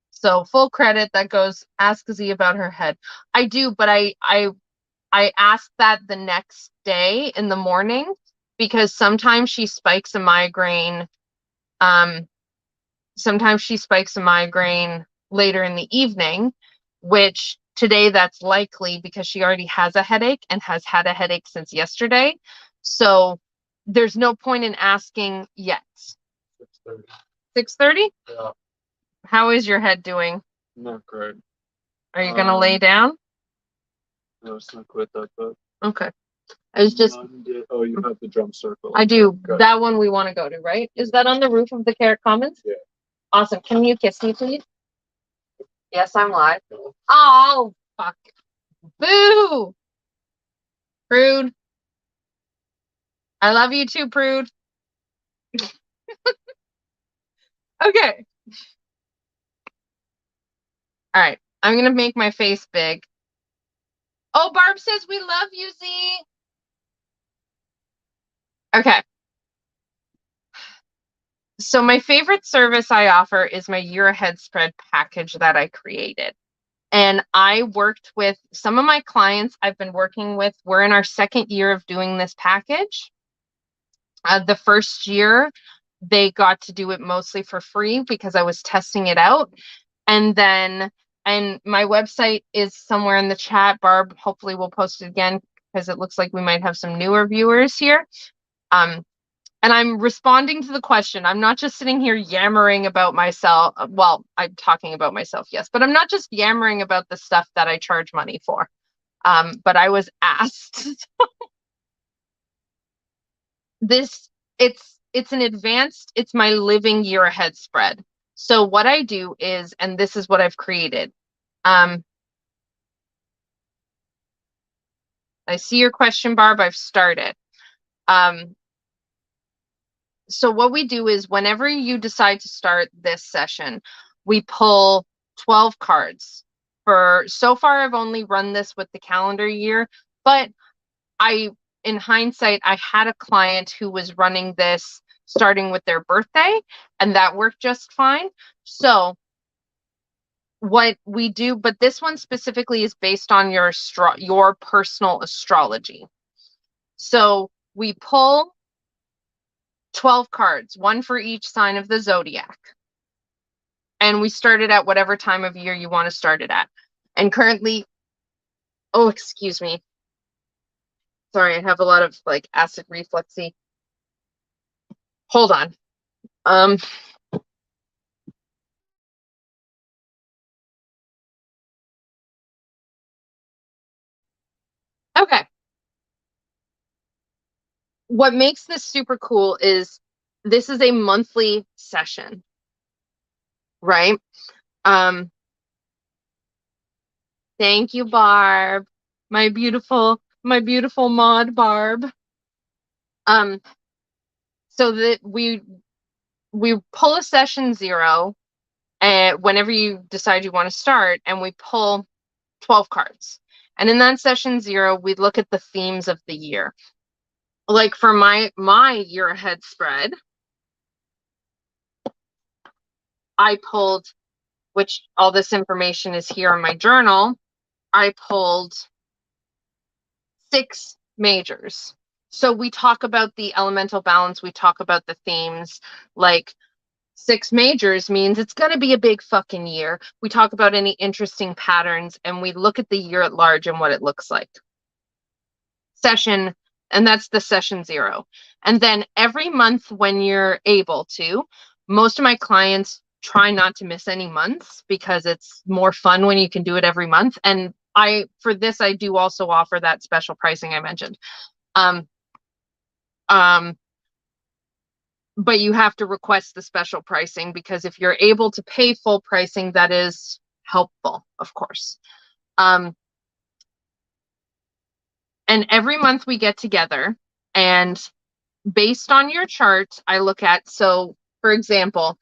So full credit, that goes, ask Z about her head. I do, but I asked that the next day in the morning because sometimes she spikes a migraine. Sometimes she spikes a migraine later in the evening, which today that's likely because she already has a headache and has had a headache since yesterday. So there's no point in asking yet. 6:30. 6:30? Yeah. How is your head doing? Not great. Are you gonna lay down? No, it's not quite that bad. Okay. I was just. Monday. Oh, you have the drum circle. I do. Good. That one we want to go to, right? Is that on the roof of the Carrot Commons? Yeah. Awesome. Can you kiss me, please? Yes, I'm live. Oh, fuck. Boo! Prude. I love you too, Prude. Okay. All right. I'm going to make my face big. Oh, Barb says we love you, Z. Okay. So my favorite service I offer is my year ahead spread package that I created. And I worked with some of my clients I've been working with. We're in our second year of doing this package. The first year, they got to do it mostly for free because I was testing it out. And my website is somewhere in the chat. Barb, hopefully we'll post it again because it looks like we might have some newer viewers here. And I'm responding to the question. I'm not just sitting here yammering about myself. Well, I'm talking about myself, yes, but I'm not just yammering about the stuff that I charge money for. But I was asked. It's an advanced, it's my living year ahead spread. So what I do is, and this is what I've created. I see your question, Barb. I've started. So what we do is whenever you decide to start this session, we pull 12 cards. So far, I've only run this with the calendar year, but in hindsight, I had a client who was running this starting with their birthday, and that worked just fine. So what we do, but this one specifically is based on your personal astrology. So we pull 12 cards, one for each sign of the zodiac. And we start it at whatever time of year you want to start it at. And currently, oh, excuse me. Sorry, I have a lot of like acid refluxy. Hold on. Okay. What makes this super cool is this is a monthly session, right? Thank you, Barb. My beautiful mod, Barb. So that we pull a session 0 and whenever you decide you want to start, and we pull 12 cards. And in that session 0, we look at the themes of the year. Like for my year ahead spread, I pulled, which all this information is here in my journal, I pulled 6 majors. So we talk about the elemental balance, we talk about the themes, like 6 majors means it's going to be a big fucking year. We talk about any interesting patterns, and we look at the year at large and what it looks like. Session, and that's the session 0. And then every month when you're able to, most of my clients try not to miss any months because it's more fun when you can do it every month. And for this, I do also offer that special pricing I mentioned. But you have to request the special pricing, because if you're able to pay full pricing, that is helpful, of course. And every month we get together, and based on your chart, I look at, so for example,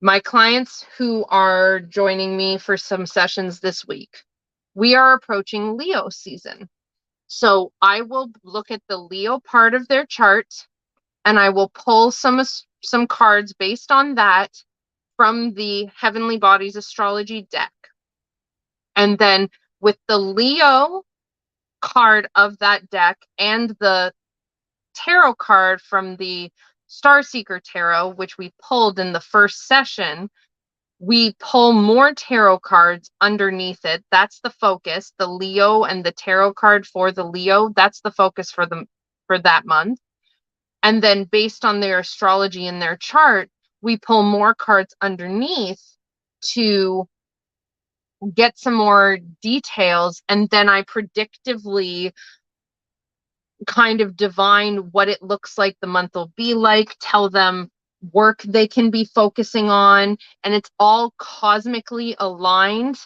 my clients who are joining me for some sessions this week, we are approaching Leo season. So I will look at the Leo part of their chart, and I will pull some cards based on that from the Heavenly Bodies Astrology deck. And then with the Leo card of that deck and the tarot card from the Starseeker Tarot, which we pulled in the first session, we pull more tarot cards underneath it. That's the focus. The Leo and the tarot card for the Leo, that's the focus for that month. And then based on their astrology in their chart, we pull more cards underneath to get some more details. And then I predictively kind of divine what it looks like the month will be like, tell them work they can be focusing on, and it's all cosmically aligned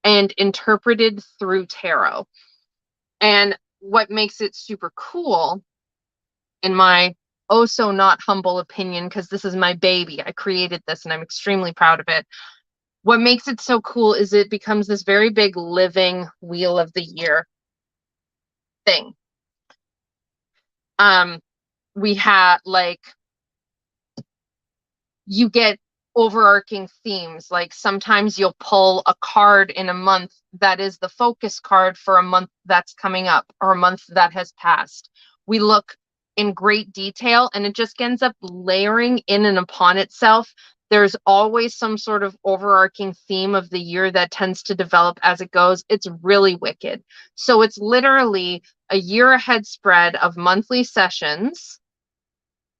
and interpreted through tarot. And what makes it super cool, in my oh so not humble opinion, because this is my baby, I created this and I'm extremely proud of it. What makes it so cool is it becomes this very big living wheel of the year thing. We have, like, you get overarching themes. Like sometimes you'll pull a card in a month that is the focus card for a month that's coming up or a month that has passed. We look in great detail, and it just ends up layering in and upon itself. There's always some sort of overarching theme of the year that tends to develop as it goes. It's really wicked. So it's literally a year ahead spread of monthly sessions,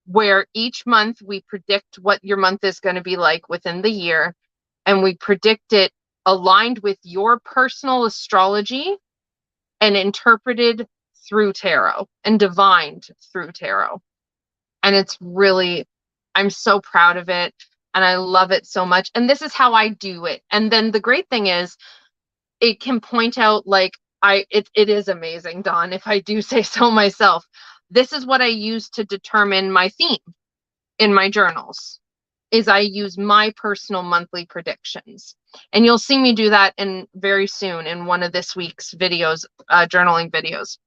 where each month we predict what your month is going to be like within the year, and we predict it aligned with your personal astrology and interpreted through tarot and divined through tarot. And it's really, I'm so proud of it and I love it so much. And this is how I do it. And then the great thing is it can point out, like, it is amazing, Dawn, if I do say so myself. This is what I use to determine my theme in my journals, is I use my personal monthly predictions. And you'll see me do that very soon in one of this week's videos, journaling videos.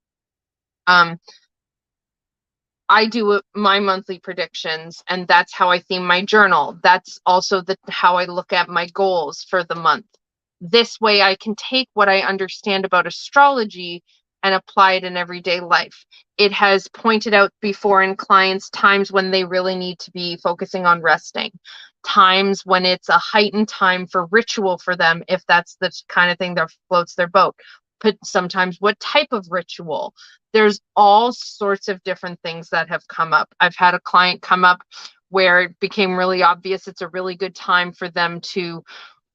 I do my monthly predictions, and that's how I theme my journal. That's also how I look at my goals for the month. This way I can take what I understand about astrology and apply it in everyday life. It has pointed out before in clients times when they really need to be focusing on resting, times when it's a heightened time for ritual for them, if that's the kind of thing that floats their boat. But sometimes what type of ritual. There's all sorts of different things that have come up. I've had a client come up where it became really obvious it's a really good time for them to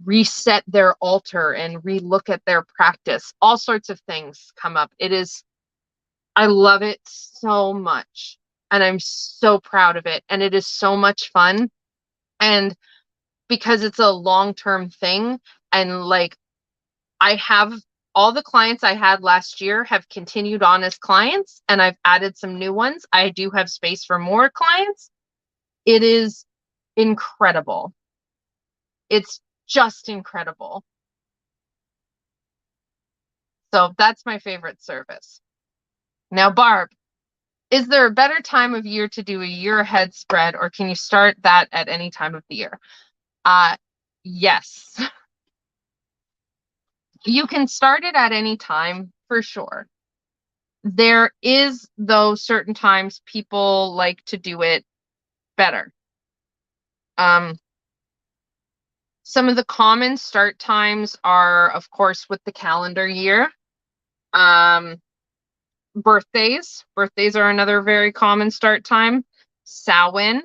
reset their altar and relook at their practice. All sorts of things come up. I love it so much, and I'm so proud of it, and it is so much fun. And because it's a long-term thing, and like, I have all the clients I had last year have continued on as clients, and I've added some new ones. I do have space for more clients. It is incredible. It's just incredible. So that's my favorite service. Now, Barb, is there a better time of year to do a year ahead spread, or can you start that at any time of the year? Yes. You can start it at any time, for sure. There is, though, certain times people like to do it better. Some of the common start times are, of course, with the calendar year. Birthdays. Birthdays are another very common start time. Samhain.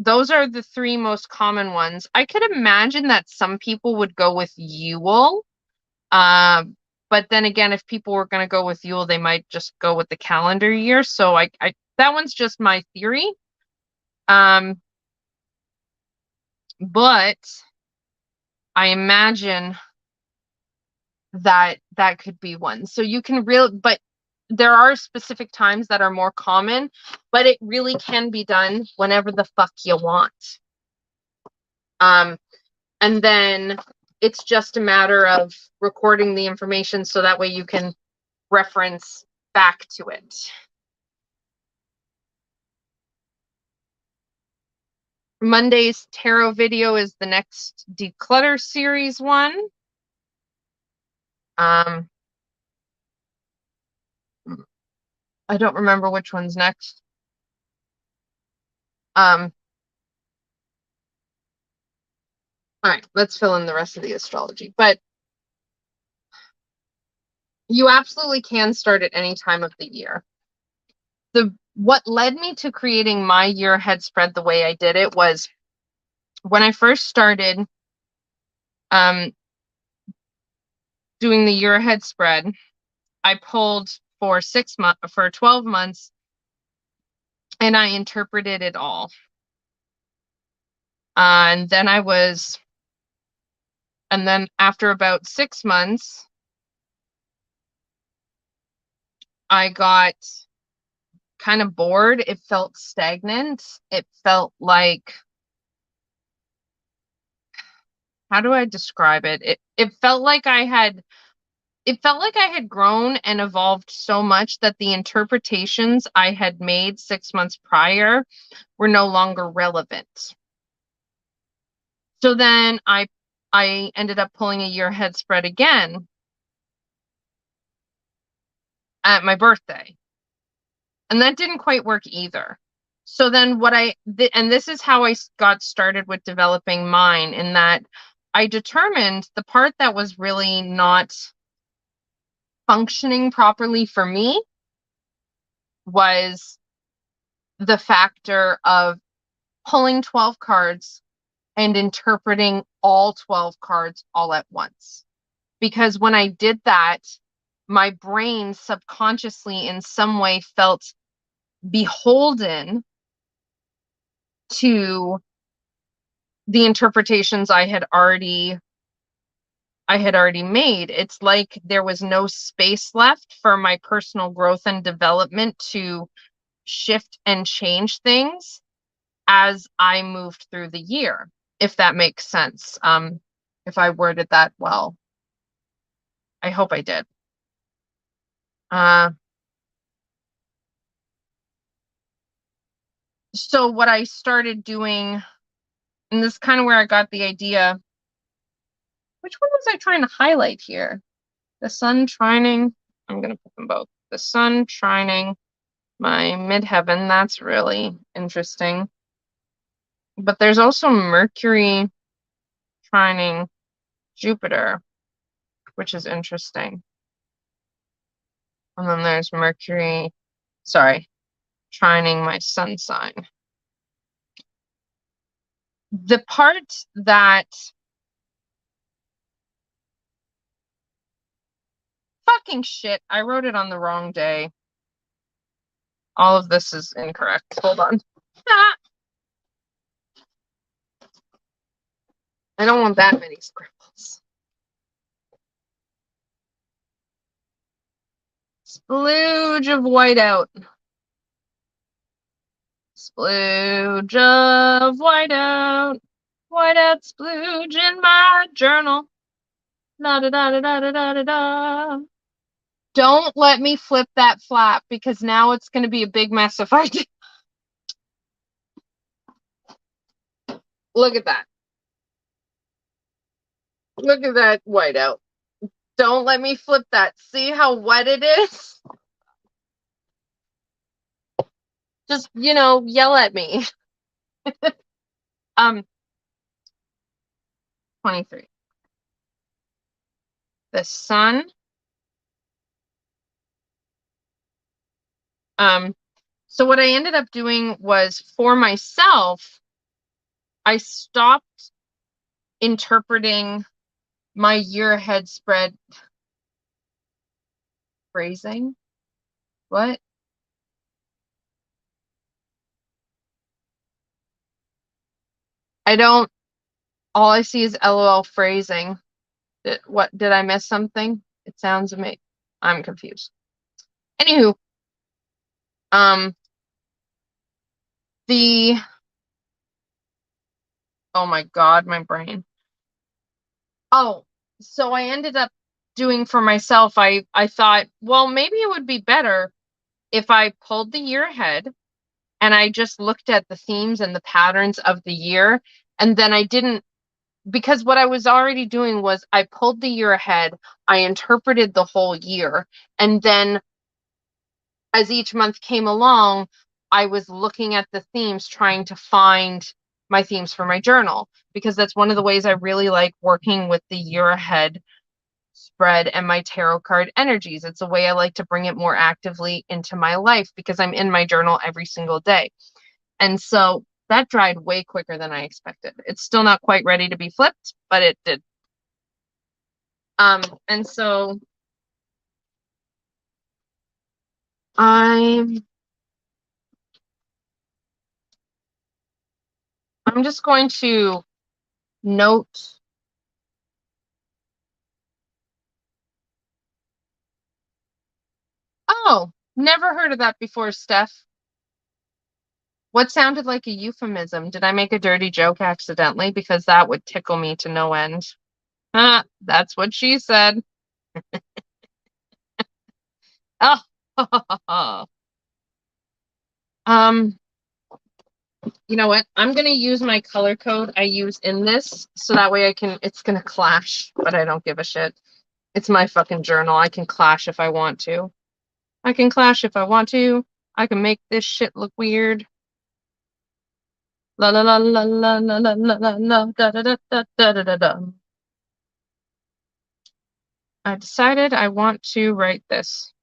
Those are the three most common ones. I could imagine that some people would go with Yule. But then again, if people were going to go with Yule, they might just go with the calendar year. So that one's just my theory. But I imagine that could be one. So you can but there are specific times that are more common, but it really can be done whenever the fuck you want. And then it's just a matter of recording the information so that way you can reference back to it. Monday's tarot video is the next declutter series one. I don't remember which one's next. All right, let's fill in the rest of the astrology. But you absolutely can start at any time of the year. What led me to creating my year ahead spread the way I did it was when I first started doing the year ahead spread, I pulled for 12 months, and I interpreted it all. And then after about 6 months, I got kind of bored. It felt stagnant. It felt like, how do I describe it? It felt like I had grown and evolved so much that the interpretations I had made 6 months prior were no longer relevant. So then I ended up pulling a year ahead spread again at my birthday. And that didn't quite work either. So then and this is how I got started with developing mine, in that I determined the part that was really not functioning properly for me was the factor of pulling 12 cards and interpreting all 12 cards all at once. Because when I did that, my brain subconsciously in some way felt beholden to the interpretations I had already made. It's like there was no space left for my personal growth and development to shift and change things as I moved through the year, if that makes sense. If I worded that well, I hope I did. So what I started doing, and this is kind of where I got the idea. Which one was I trying to highlight here? The sun trining. I'm going to put them both. The sun trining my midheaven. That's really interesting. But there's also Mercury trining Jupiter, which is interesting. And then there's Mercury, trining my sun sign. The part that fucking shit, I wrote it on the wrong day. All of this is incorrect. Hold on. I don't want that many scribbles. Splooge of whiteout. Splooge of whiteout. Whiteout splooge in my journal. Da da da da da da da da. Don't let me flip that flap, because now it's going to be a big mess if I do. Look at that. Look at that whiteout. Don't let me flip that. See how wet it is? Just, yell at me. 23. The sun. So what I ended up doing was, for myself, I stopped interpreting my year ahead spread. Phrasing? What? All I see is LOL phrasing. Did I miss something? It sounds amazing. I'm confused. Anywho, oh my God, my brain. Oh, so I ended up doing for myself, I thought, well, maybe it would be better if I pulled the year ahead and I just looked at the themes and the patterns of the year. And then I didn't, because what I was already doing was I pulled the year ahead, I interpreted the whole year, and then as each month came along, I was looking at the themes, trying to find my themes for my journal, because that's one of the ways I really like working with the year ahead spread and my tarot card energies. It's a way I like to bring it more actively into my life because I'm in my journal every single day. And so that dried way quicker than I expected. It's still not quite ready to be flipped, but it did. And so I'm just going to note. Oh, never heard of that before, Steph. What sounded like a euphemism? Did I make a dirty joke accidentally? Because that would tickle me to no end. That's what she said. Oh, you know what? I'm gonna use my color code I use in this, so that way it's gonna clash, but I don't give a shit. It's my fucking journal. I can clash if I want to. I can clash if I want to. I can make this shit look weird. La la la la la la la la la la da da da da da da da da. I decided I want to write this.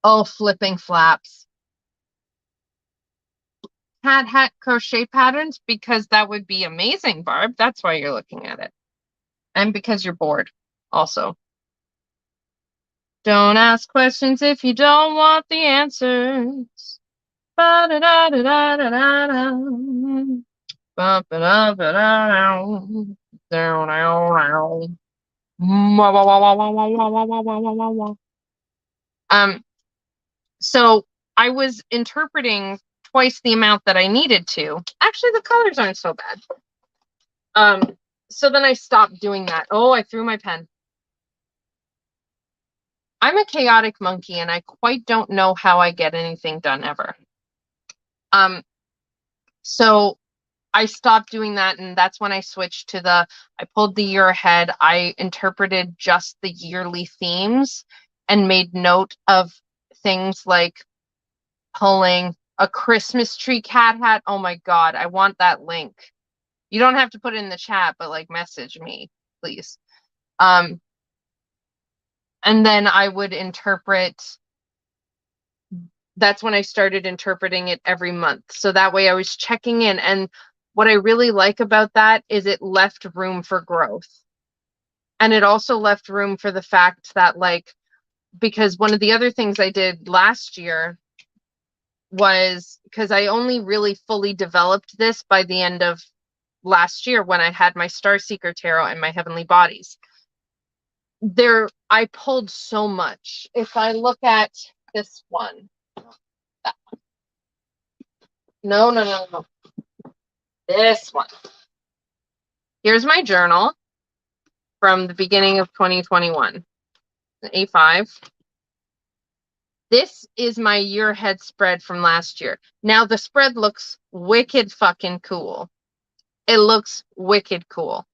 Oh, flipping flaps. Cat hat crochet patterns, because that would be amazing, Barb. That's why you're looking at it. And because you're bored, also. Don't ask questions if you don't want the answers. So I was interpreting twice the amount that I needed to. Actually, the colors aren't so bad. So then I stopped doing that. Oh, I threw my pen. I'm a chaotic monkey, and I quite don't know how I get anything done ever. So I stopped doing that, and that's when I switched to I pulled the year ahead. I interpreted just the yearly themes and made note of things like pulling a Christmas tree cat hat. Oh my God, I want that link. You don't have to put it in the chat, but like message me, please. And then I would interpret. That's when I started interpreting it every month. So that way I was checking in. And what I really like about that is it left room for growth. And it also left room for the fact that, like, because one of the other things I did last year was, because I only really fully developed this by the end of last year when I had my Star Seeker Tarot and my Heavenly Bodies. I pulled so much. If I look at this one, that one. No. This one. Here's my journal from the beginning of 2021. A5. This is my year ahead spread from last year. Now the spread looks wicked fucking cool. It looks wicked cool.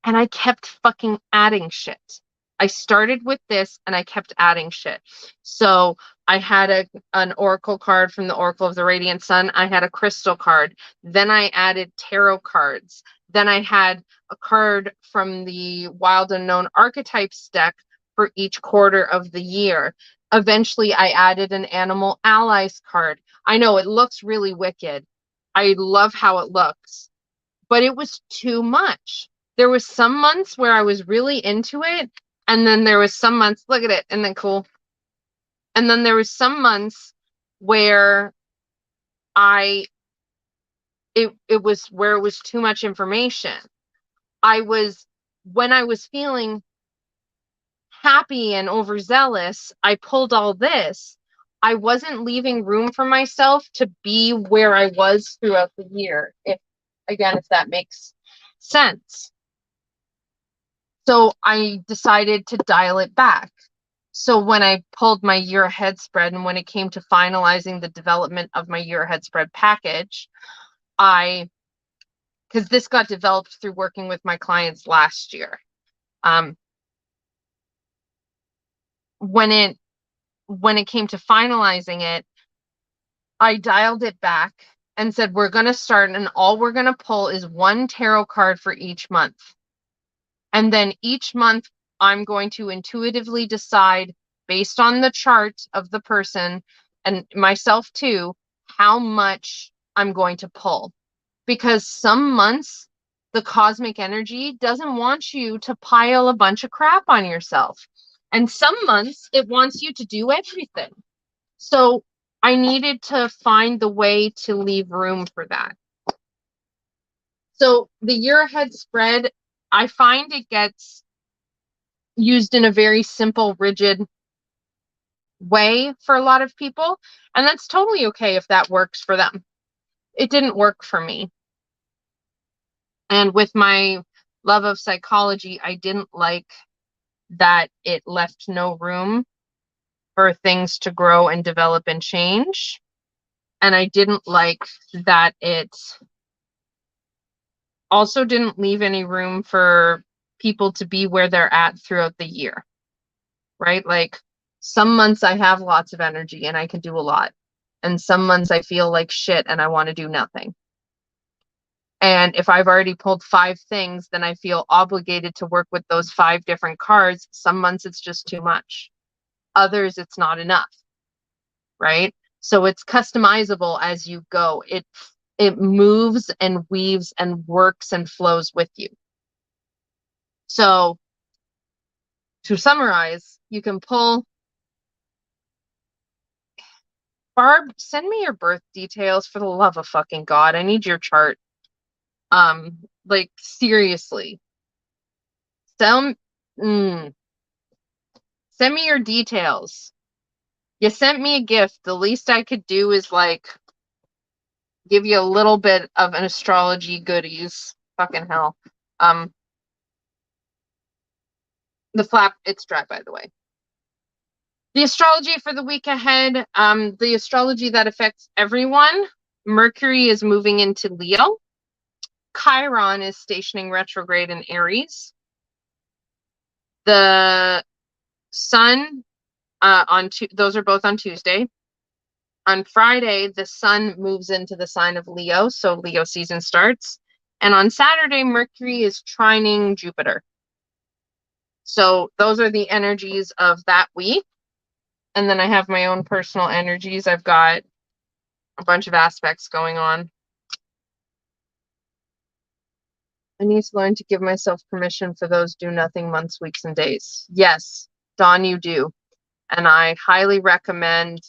And I kept fucking adding shit. I started with this and I kept adding shit. So I had an oracle card from the Oracle of the Radiant Sun. I had a crystal card. Then I added tarot cards. Then I had a card from the Wild Unknown Archetypes deck for each quarter of the year. Eventually, I added an Animal Allies card. I know it looks really wicked. I love how it looks, but it was too much. There was some months where I was really into it, and then there was some months, look at it, and then cool. And then there was some months where it was too much information. When I was feeling happy and overzealous, I pulled all this. I wasn't leaving room for myself to be where I was throughout the year. If that makes sense. So I decided to dial it back. So when I pulled my year ahead spread and when it came to finalizing the development of my year ahead spread package, because this got developed through working with my clients last year. When it came to finalizing it, I dialed it back and said, we're going to start and all we're going to pull is one tarot card for each month. And then each month I'm going to intuitively decide based on the chart of the person and myself too, how much I'm going to pull. Because some months the cosmic energy doesn't want you to pile a bunch of crap on yourself. And some months it wants you to do everything. So I needed to find the way to leave room for that. So the year ahead spread, I find it gets used in a very simple, rigid way for a lot of people. And that's totally okay if that works for them. It didn't work for me. And with my love of psychology, I didn't like that it left no room for things to grow and develop and change. And I didn't like that it also didn't leave any room for people to be where they're at throughout the year, right? Like some months I have lots of energy and I can do a lot. And some months I feel like shit and I want to do nothing. And if I've already pulled 5 things, then I feel obligated to work with those 5 different cards. Some months it's just too much. Others it's not enough, right? So it's customizable as you go. It moves and weaves and works and flows with you. So to summarize, you can pull. Barb, send me your birth details for the love of fucking God. I need your chart. Like seriously. Send me your details. You sent me a gift. The least I could do is like give you a little bit of an astrology goodies. Fucking hell. The flap, it's dry, by the way. The astrology for the week ahead, the astrology that affects everyone. Mercury is moving into Leo. Chiron is stationing retrograde in Aries. The sun those are both on Tuesday. On Friday, the sun moves into the sign of Leo, so Leo season starts. And on Saturday, Mercury is trining Jupiter. So those are the energies of that week. And then I have my own personal energies. I've got a bunch of aspects going on. I need to learn to give myself permission for those do nothing months, weeks, and days. Yes, Dawn, you do. And I highly recommend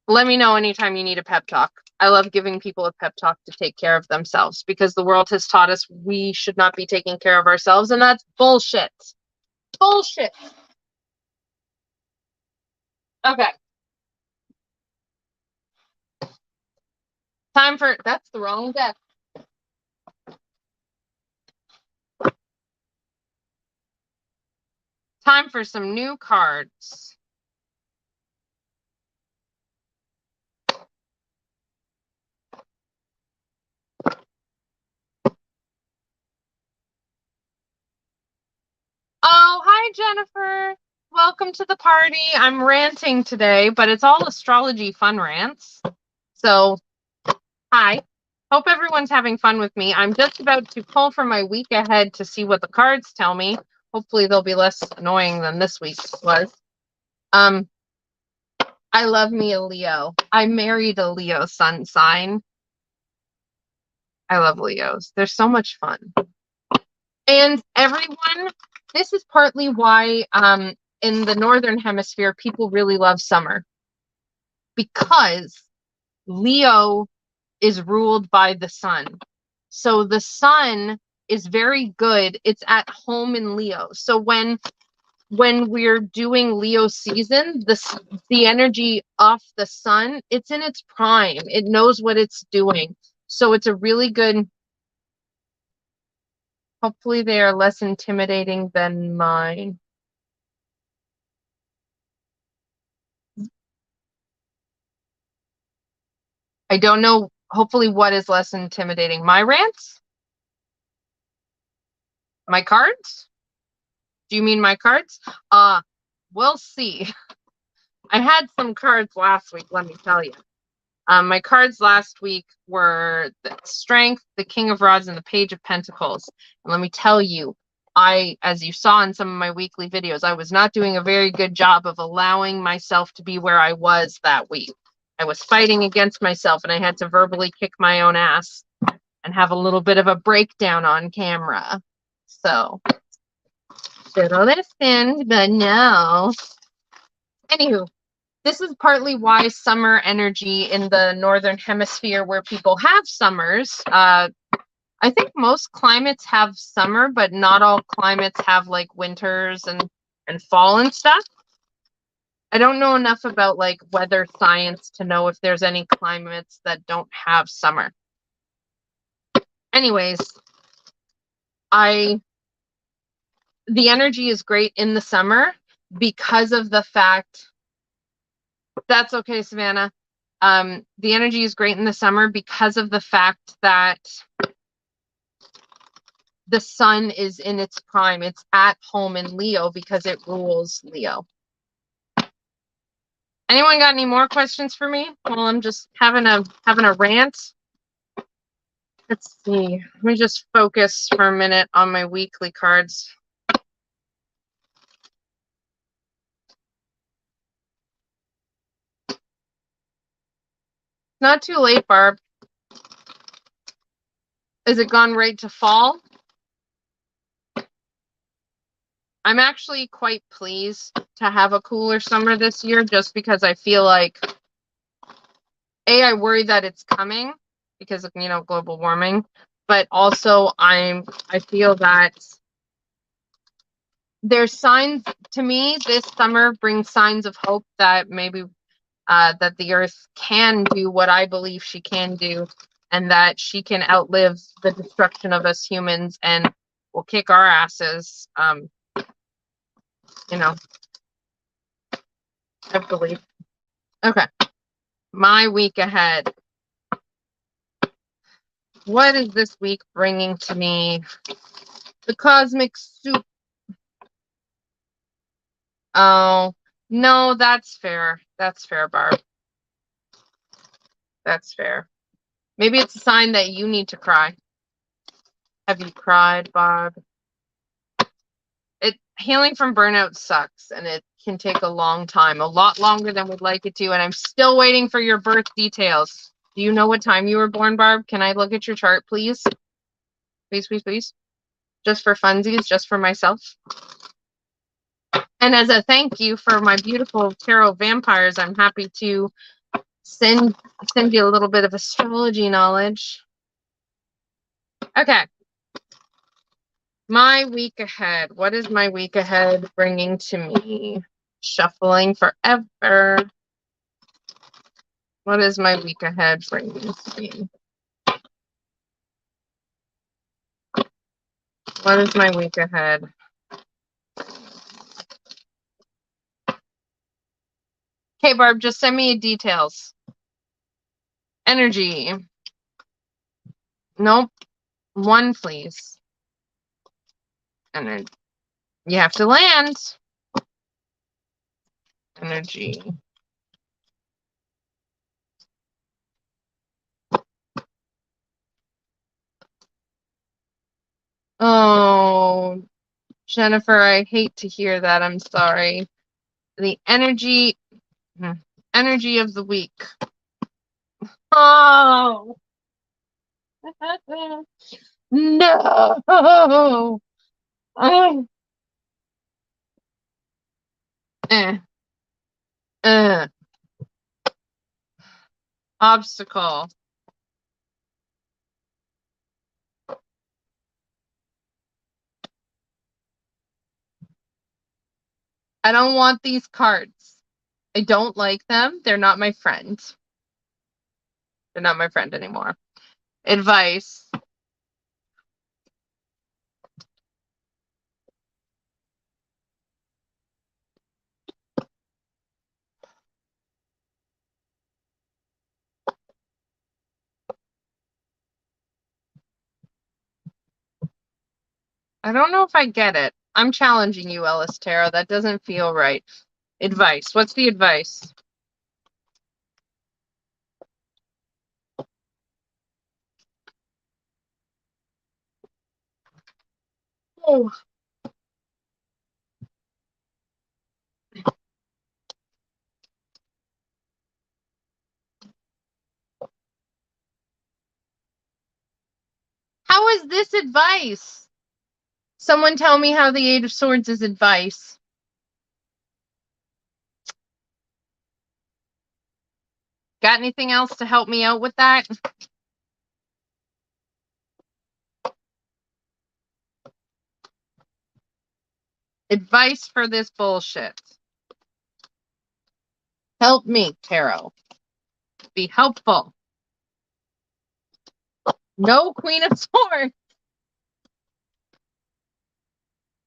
let me know anytime you need a pep talk. I love giving people a pep talk to take care of themselves because the world has taught us we should not be taking care of ourselves, and that's bullshit. Bullshit. Okay. That's the wrong deck. Time for some new cards. Hi, Jennifer. Welcome to the party. I'm ranting today, but it's all astrology fun rants. So, hi. Hope everyone's having fun with me. I'm just about to pull for my week ahead to see what the cards tell me. Hopefully they'll be less annoying than this week was. I love me a Leo. I married a Leo sun sign. I love Leos. They're so much fun. And everyone, this is partly why in the Northern Hemisphere, people really love summer. Because Leo is ruled by the sun. So the sun is very good. It's at home in Leo. So when we're doing Leo season, the energy off the sun, it's in its prime. It knows what it's doing. So it's a really good, hopefully they are less intimidating than mine. I don't know, hopefully what is less intimidating. My rants? My cards? Do you mean my cards? We'll see. I had some cards last week, let me tell you. My cards last week were the Strength, the King of Rods, and the Page of Pentacles. And let me tell you, as you saw in some of my weekly videos, I was not doing a very good job of allowing myself to be where I was that week. I was fighting against myself, and I had to verbally kick my own ass and have a little bit of a breakdown on camera. So, should have listened, but no. Anywho, this is partly why summer energy in the Northern Hemisphere where people have summers, I think most climates have summer, but not all climates have like winters and fall and stuff. I don't know enough about like weather science to know if there's any climates that don't have summer. Anyways, the energy is great in the summer because of the fact that's okay, Savannah. The energy is great in the summer because of the fact that the sun is in its prime. It's at home in Leo because it rules Leo. Anyone got any more questions for me? Well, I'm just having a rant. Let's see. Let me just focus for a minute on my weekly cards. Not too late, Barb. Is it gone right to fall? I'm actually quite pleased to have a cooler summer this year just because I feel like, I worry that it's coming because of, global warming, but also I feel that there's signs to me this summer brings signs of hope that maybe that the earth can do what I believe she can do and that she can outlive the destruction of us humans and will kick our asses. I believe. Okay. My week ahead. What is this week bringing to me? The cosmic soup. Oh, no, that's fair. That's fair, Barb. That's fair. Maybe it's a sign that you need to cry. Have you cried, Barb? Healing from burnout sucks, and it can take a long time, a lot longer than we'd like it to, and I'm still waiting for your birth details. Do you know what time you were born, Barb? Can I look at your chart, please? Please, please, please. Just for funsies, just for myself. And as a thank you for my beautiful tarot vampires, I'm happy to send you a little bit of astrology knowledge. Okay. My week ahead. What is my week ahead bringing to me? Shuffling forever. What is my week ahead bringing to me? What is my week ahead? Okay, Barb, just send me details. Energy. Nope. One, please. Energy. You have to land. Energy. Oh, Jennifer, I hate to hear that. I'm sorry. The energy of the week. Oh. No. Oh. Uh. Obstacle. I don't want these cards. I don't like them. They're not my friend. They're not my friend anymore. Advice. I don't know if I get it. I'm challenging you, Ellis Tarot. That doesn't feel right. Advice. What's the advice? Oh. How is this advice? Someone tell me how the Eight of Swords is advice. Got anything else to help me out with that? Advice for this bullshit. Help me, Tarot. Be helpful. No Queen of Swords.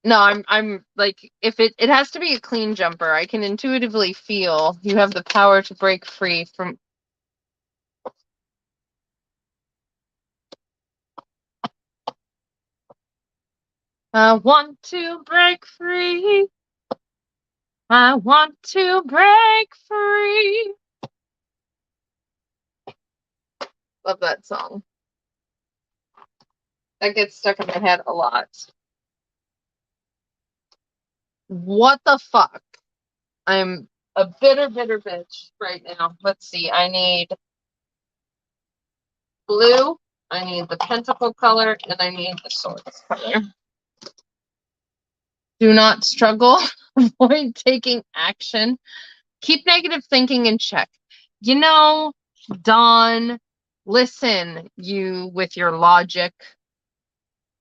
No, I'm like, if it has to be a clean jumper. I can intuitively feel you have the power to break free from. I want to break free. I want to break free. Love that song. That gets stuck in my head a lot. What the fuck? I'm a bitter bitch right now. Let's see. I need blue. I need the pentacle color, and I need the swords color. Do not struggle. Avoid taking action. Keep negative thinking in check. You know, Dawn, listen, you with your logic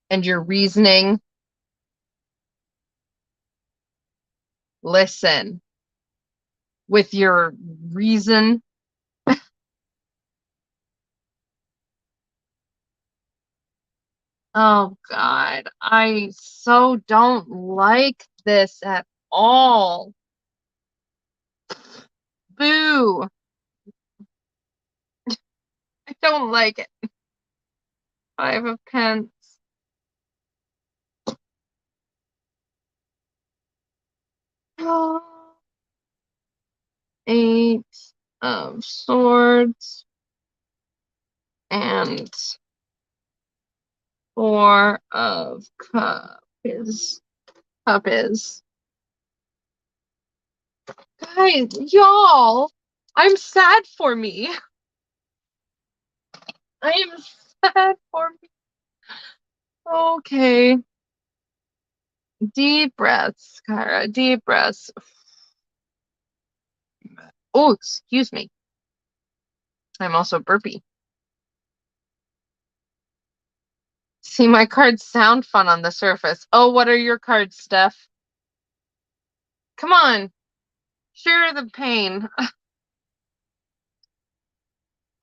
and your reasoning. Listen with your reason. Oh God, I so don't like this at all. Boo. I don't like it. 5 of Pence. Oh. 8 of Swords. And 4 of Cups. Guys, y'all, I'm sad for me. I am sad for me. Okay. Deep breaths, Kyra. Deep breaths. Oh, excuse me. I'm also burpy. See, my cards sound fun on the surface. Oh, what are your cards, Steph? Come on. Share the pain.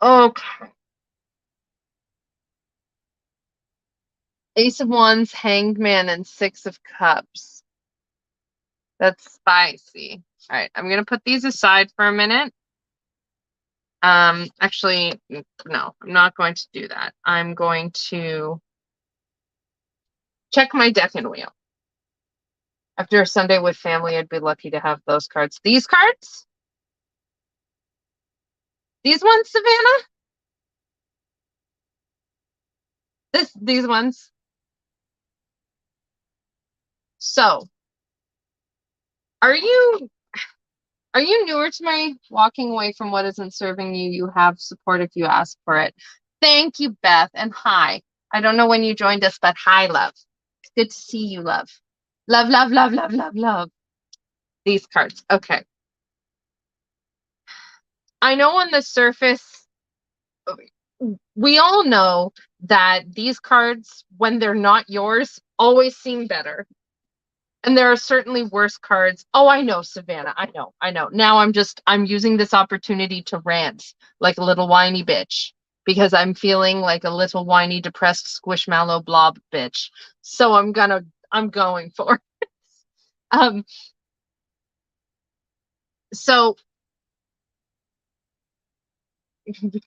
Okay. Ace of Wands, Hanged Man, and 6 of Cups. That's spicy. All right, I'm gonna put these aside for a minute. Actually, no, I'm not going to do that. I'm going to check my deck and wheel. After a Sunday with family, I'd be lucky to have those cards. These cards? These ones, Savannah? These ones. So, are you newer to my walking away from what isn't serving you? You have support if you ask for it. Thank you, Beth, and hi. I don't know when you joined us, but hi, love. It's good to see you, love. Love, love, love, love, love, love. These cards. Okay. I know on the surface, we all know that these cards, when they're not yours, always seem better. And there are certainly worse cards. Oh, I know, Savannah. I know. Now I'm using this opportunity to rant like a little whiny bitch because I'm feeling like a little whiny, depressed, squishmallow blob bitch. So I'm going for it. So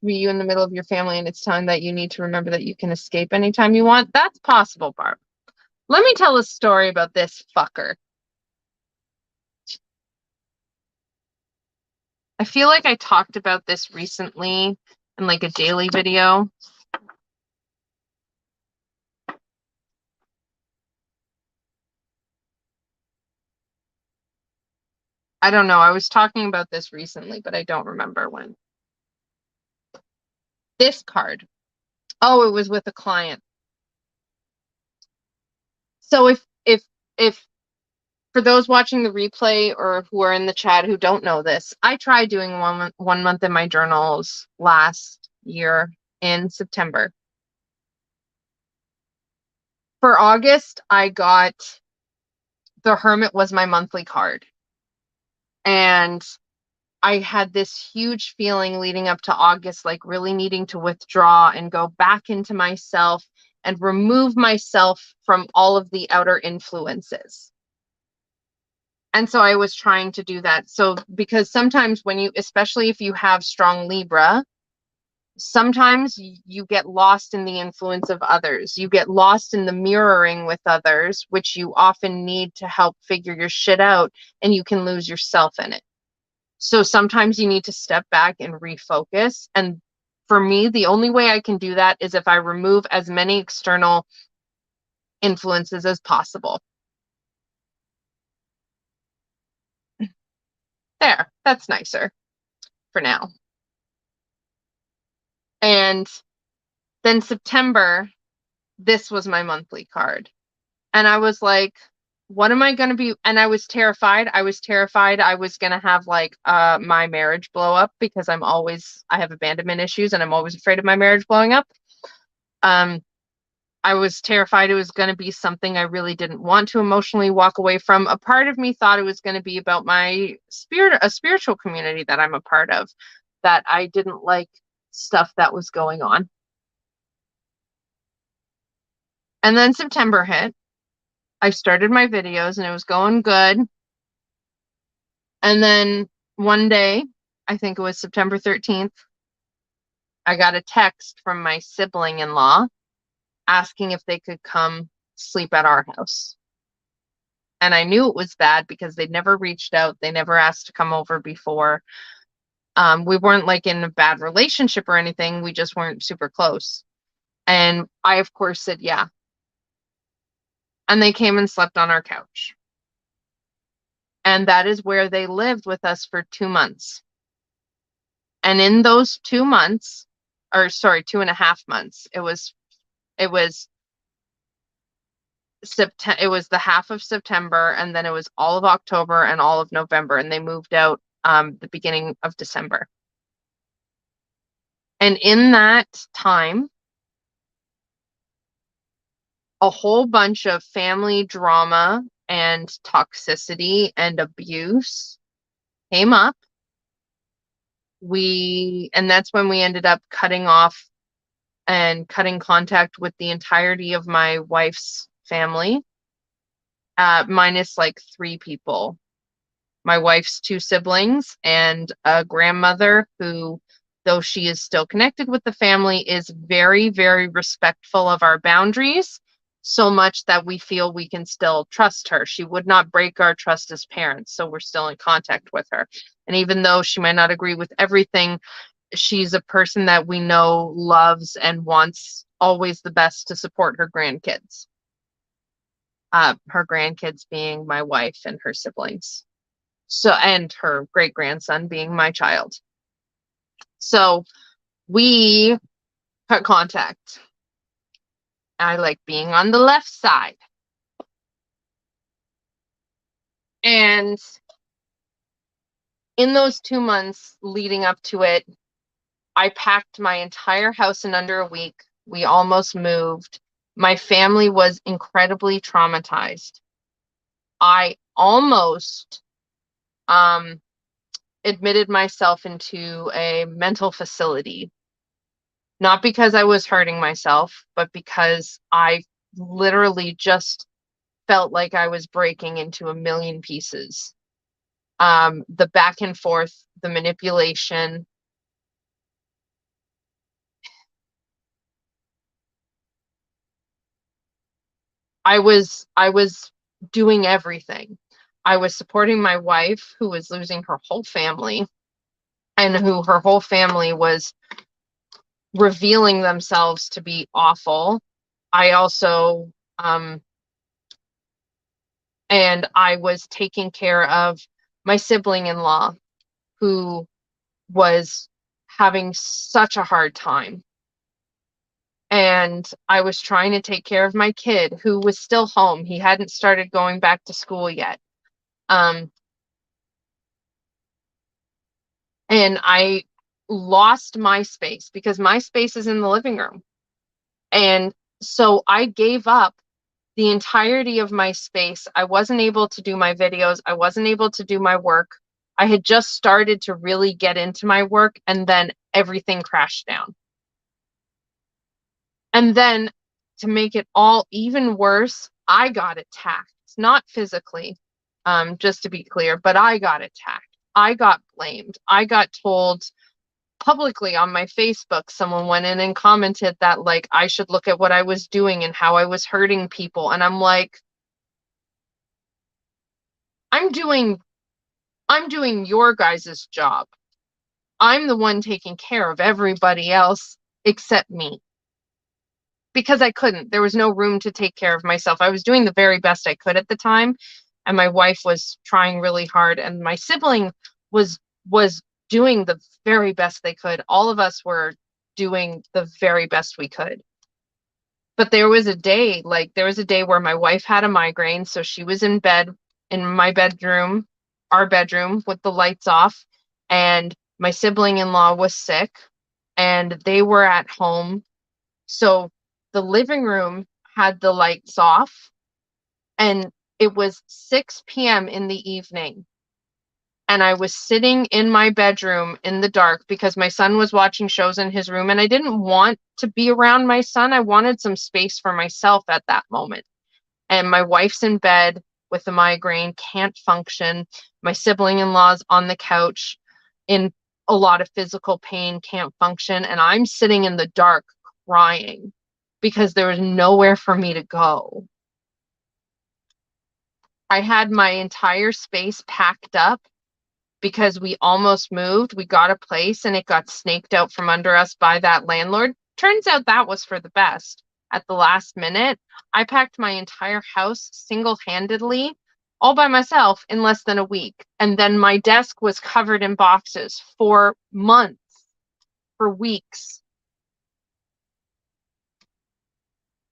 be you in the middle of your family and it's telling that you need to remember that you can escape anytime you want. That's possible, Barb. Let me tell a story about this fucker. I feel like I talked about this recently in like a daily video. I don't know. I was talking about this recently, but I don't remember when. This card. Oh, it was with a client. So if for those watching the replay or who are in the chat who don't know this, I tried doing one month in my journals last year in September. For August, I got the Hermit was my monthly card. And I had this huge feeling leading up to August, like really needing to withdraw and go back into myself and remove myself from all of the outer influences. And so I was trying to do that. So because sometimes when you, especially if you have strong Libra, sometimes you get lost in the influence of others. You get lost in the mirroring with others, which you often need to help figure your shit out, and you can lose yourself in it. So sometimes you need to step back and refocus. And for me, the only way I can do that is if I remove as many external influences as possible. There, that's nicer for now. And then September, this was my monthly card. And I was like, what am I going to be? And I was terrified. I was going to have like my marriage blow up because I have abandonment issues and I'm always afraid of my marriage blowing up. I was terrified it was going to be something I really didn't want to emotionally walk away from. A part of me thought it was going to be about a spiritual community that I'm a part of, that I didn't like stuff that was going on. And then September hit. I started my videos and it was going good. And then one day, I think it was September 13th, I got a text from my sibling-in-law asking if they could come sleep at our house. And I knew it was bad because they'd never reached out. They never asked to come over before. We weren't like in a bad relationship or anything. We just weren't super close. And I, of course, said yeah. And they came and slept on our couch. And that is where they lived with us for 2 months. And in those 2 months, or sorry, 2.5 months, it was September, it was the half of September, and then it was all of October and all of November, and they moved out the beginning of December. And in that time, a whole bunch of family drama and toxicity and abuse came up. And that's when we ended up cutting off and cutting contact with the entirety of my wife's family, minus like 3 people. My wife's 2 siblings and a grandmother who, though she is still connected with the family, is very, very respectful of our boundaries. so much that we feel we can still trust her. She would not break our trust as parents, so we're still in contact with her. And even though she might not agree with everything, she's a person that we know loves and wants always the best to support her grandkids. Her grandkids being my wife and her siblings. So, and her great grandson being my child. So we cut contact. I like being on the left side. And in those 2 months leading up to it, I packed my entire house in under a week. We almost moved. My family was incredibly traumatized. I almost admitted myself into a mental facility, not because I was hurting myself, but because I literally just felt like I was breaking into a million pieces. The back and forth, the manipulation. I was doing everything. I was supporting my wife, who was losing her whole family, and who her whole family was revealing themselves to be awful. I also and I was taking care of my sibling-in-law, who was having such a hard time. And I was trying to take care of my kid, who was still home. He hadn't started going back to school yet. And I lost my space because my space is in the living room. And so I gave up the entirety of my space. I wasn't able to do my videos. I wasn't able to do my work. I had just started to really get into my work, and then everything crashed down. And then to make it all even worse, I got attacked. Not physically, just to be clear, but I got attacked. I got blamed. I got told publicly on my Facebook, someone went in and commented that like I should look at what I was doing and how I was hurting people. And I'm like, I'm doing your guys' job. I'm the one taking care of everybody else except me. Because I couldn't. There was no room to take care of myself. I was doing the very best I could at the time, and my wife was trying really hard, and my sibling was doing the very best they could. All of us were doing the very best we could. But there was a day where my wife had a migraine, so she was in bed in my bedroom, our bedroom, with the lights off, and my sibling-in-law was sick, and they were at home. So the living room had the lights off, and it was 6 p.m. in the evening. And I was sitting in my bedroom in the dark because my son was watching shows in his room, and I didn't want to be around my son. I wanted some space for myself at that moment. And my wife's in bed with a migraine, can't function. My sibling-in-law's on the couch in a lot of physical pain, can't function. And I'm sitting in the dark crying because there was nowhere for me to go. I had my entire space packed up because we almost moved. We got a place and it got snaked out from under us by that landlord. Turns out that was for the best. At the last minute, I packed my entire house single-handedly, all by myself, in less than a week. And then my desk was covered in boxes for months, for weeks.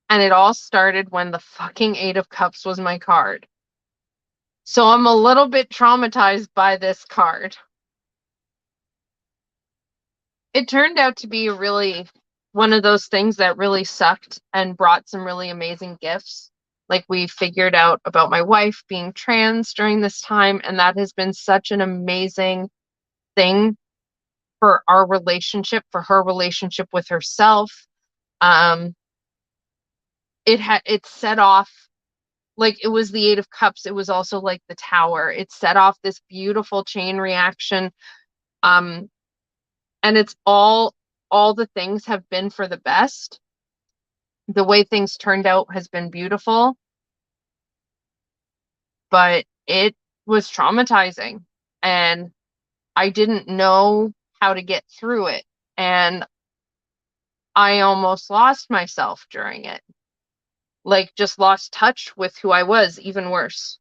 And it all started when the fucking Eight of Cups was my card. So I'm a little bit traumatized by this card. It turned out to be really one of those things that really sucked and brought some really amazing gifts. Like, we figured out about my wife being trans during this time, and that has been such an amazing thing for our relationship, for her relationship with herself. It set off, like, it was the Eight of Cups. It was also like the Tower. It set off this beautiful chain reaction. And it's all the things have been for the best. The way things turned out has been beautiful, but it was traumatizing, and I didn't know how to get through it. And I almost lost myself during it. Like, just lost touch with who I was, even worse.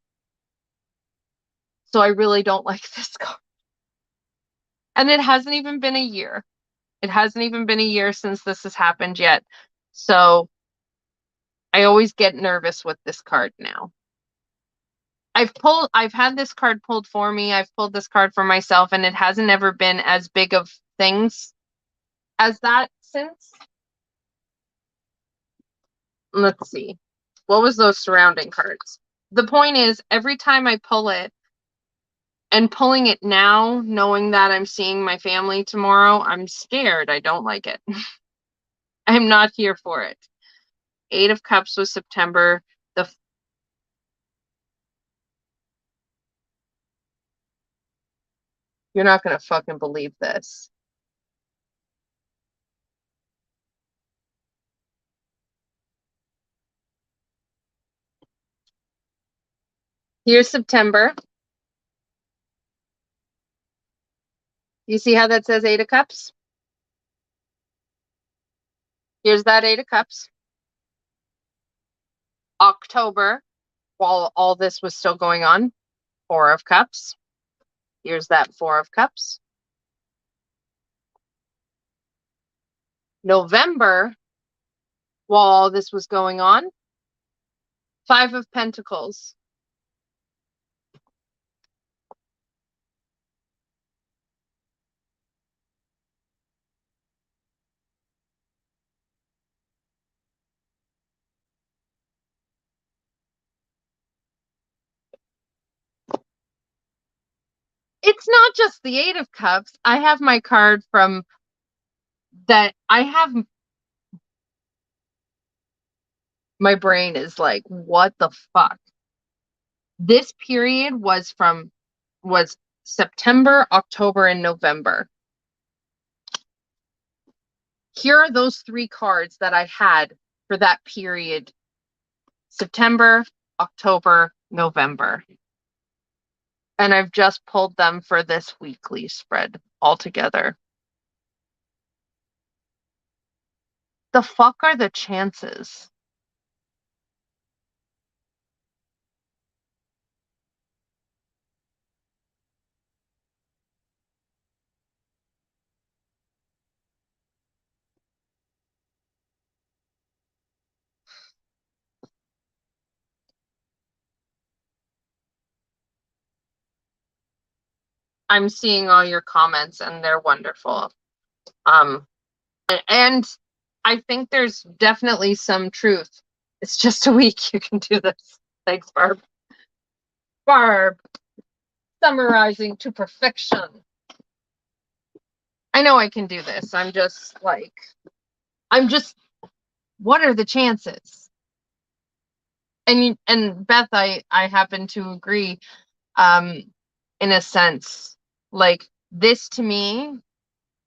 So I really don't like this card. And it hasn't even been a year. It hasn't even been a year since this has happened yet. So I always get nervous with this card now. I've had this card pulled for me. I've pulled this card for myself, and it hasn't ever been as big of things as that since. Let's see. What was those surrounding cards? The point is, every time I pull it, and pulling it now, knowing that I'm seeing my family tomorrow, I'm scared. I don't like it. I'm not here for it. 8 of Cups was September. You're not going to fucking believe this. Here's September. You see how that says 8 of Cups? Here's that 8 of Cups. October, while all this was still going on, 4 of Cups. Here's that 4 of Cups. November, while all this was going on, 5 of Pentacles. It's not just the 8 of Cups. I have my card from that. I have, my brain is like, what the fuck? This period was September, October, and November. Here are those 3 cards that I had for that period: September, October, November. And I've just pulled them for this weekly spread altogether. The fuck are the chances? I'm seeing all your comments, and they're wonderful. And I think there's definitely some truth. It's just a week. You can do this. Thanks, Barb. Barb, summarizing to perfection. I know I can do this. I'm just, what are the chances? And Beth, I happen to agree, in a sense. Like, this to me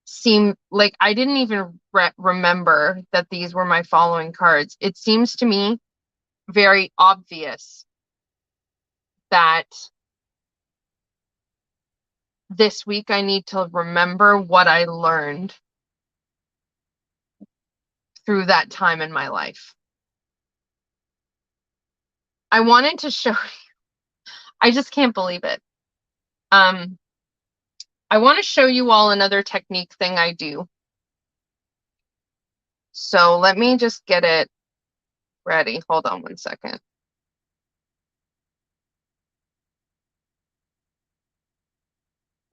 seemed like I didn't even remember that these were my following cards. It seems to me very obvious that this week I need to remember what I learned through that time in my life. I wanted to show you, I just can't believe it. I want to show you all another technique thing I do. So let me just get it ready. Hold on one second.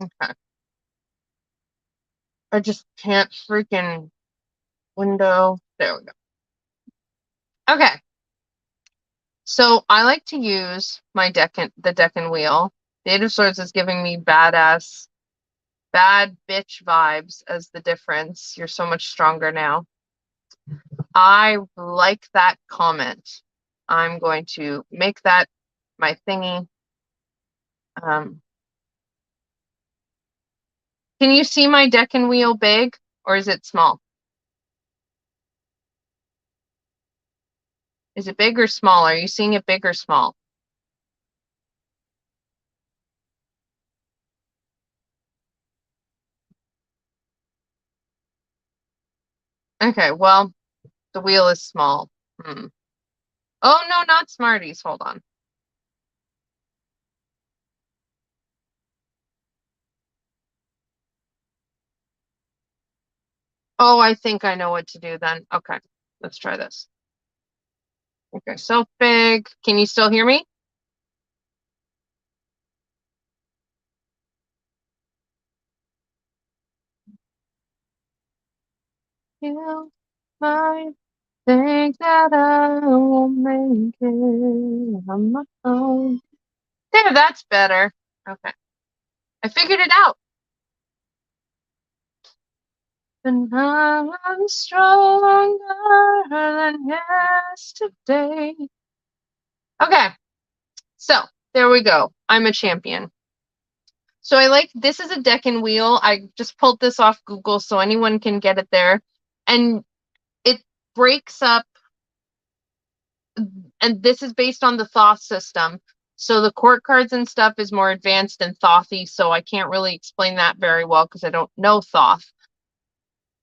Okay. I just can't freaking window. There we go. Okay. So I like to use my the Deccan wheel. The 8 of Swords is giving me badass, bad bitch vibes as the difference. You're so much stronger now. I like that comment. I'm going to make that my thingy. Can you see my Deccan wheel big, or is it small? Is it big or small? Are you seeing it big or small? Okay, well, the wheel is small. Hmm. Oh, no, not Smarties. Hold on. Oh, I think I know what to do then. Okay, let's try this. Okay, so big. Can you still hear me? You might think that I won't make it on my own. There, that's better. Okay, I figured it out. And now I'm stronger than yesterday. Okay, so there we go. I'm a champion. So I like, this is a deck and wheel. I just pulled this off Google so anyone can get it there. And it breaks up, and this is based on the Thoth system. So the court cards and stuff is more advanced than Thothy, so I can't really explain that very well because I don't know Thoth.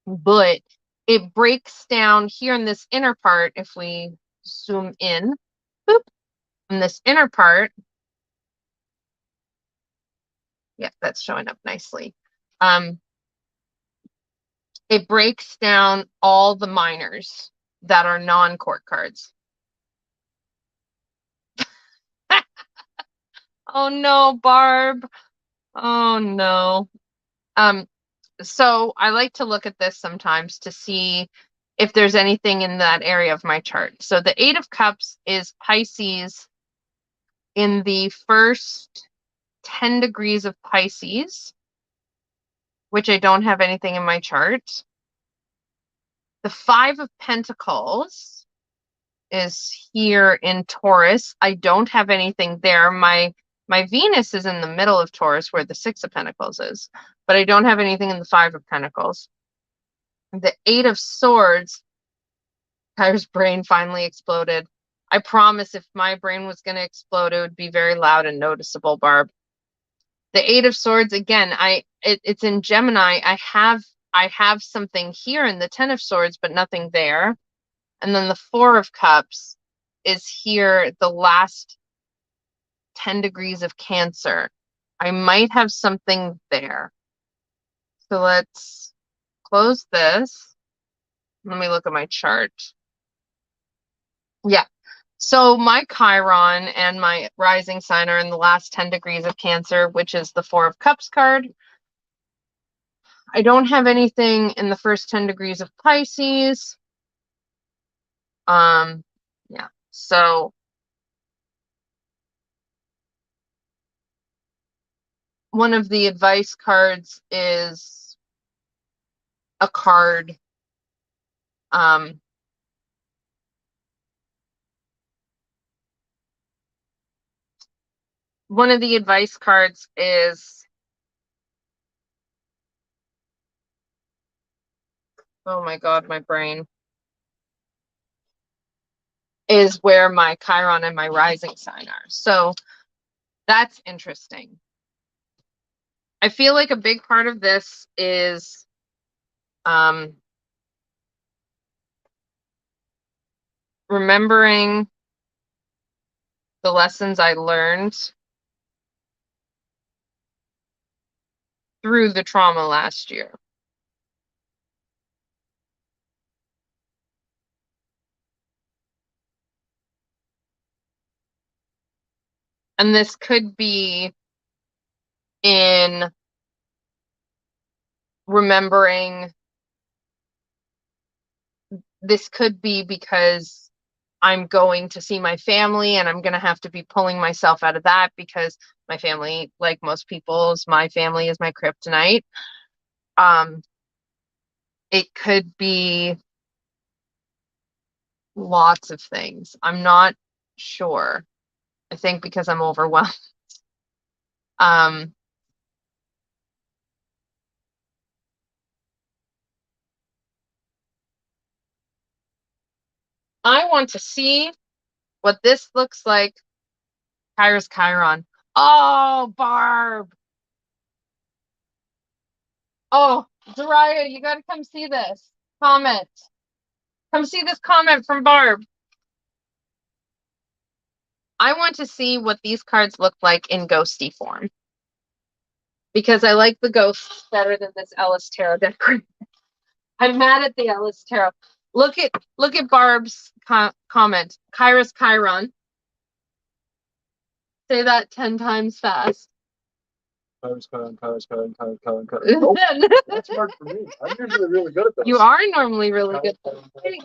But it breaks down here in this inner part, if we zoom in, boop, in this inner part. Yeah, that's showing up nicely. It breaks down all the minors that are non-court cards. Oh no, Barb. Oh no. So I like to look at this sometimes to see if there's anything in that area of my chart. So the Eight of Cups is Pisces in the first 10 degrees of Pisces, which I don't have anything in my chart. The Five of Pentacles is here in Taurus. I don't have anything there. My Venus is in the middle of Taurus where the Six of Pentacles is, but I don't have anything in the Five of Pentacles. The Eight of Swords, Kyra's brain finally exploded. I promise if my brain was going to explode, it would be very loud and noticeable, Barb. The Eight of Swords, again, it's in Gemini. I have something here in the Ten of Swords, but nothing there. And then the Four of Cups is here, the last 10 degrees of Cancer. I might have something there. So let's close this. Let me look at my chart. Yeah. So my Chiron and my rising sign are in the last 10 degrees of Cancer, which is the Four of Cups card. I don't have anything in the first 10 degrees of Pisces. Yeah. So one of the advice cards is a card. One of the advice cards is, oh my God, my brain, is where my Chiron and my rising sign are. So that's interesting. I feel like a big part of this is remembering the lessons I learned through the trauma last year. And this could be in remembering, this could be because I'm going to see my family and I'm going to have to be pulling myself out of that because my family, like most people's, my family is my kryptonite. It could be lots of things. I'm not sure. I think because I'm overwhelmed. I want to see what this looks like. Kairos Chiron. Oh, Barb. Oh, Daria, you gotta come see this. Comment. Come see this comment from Barb. I want to see what these cards look like in ghosty form. Because I like the ghosts better than this Ellis Tarot deck. I'm mad at the Ellis Tarot. Look at Barb's comment. Kairos Chiron. Say that 10 times fast. Kairos. Oh, that's hard for me. I'm usually really good at this. You are normally really good. I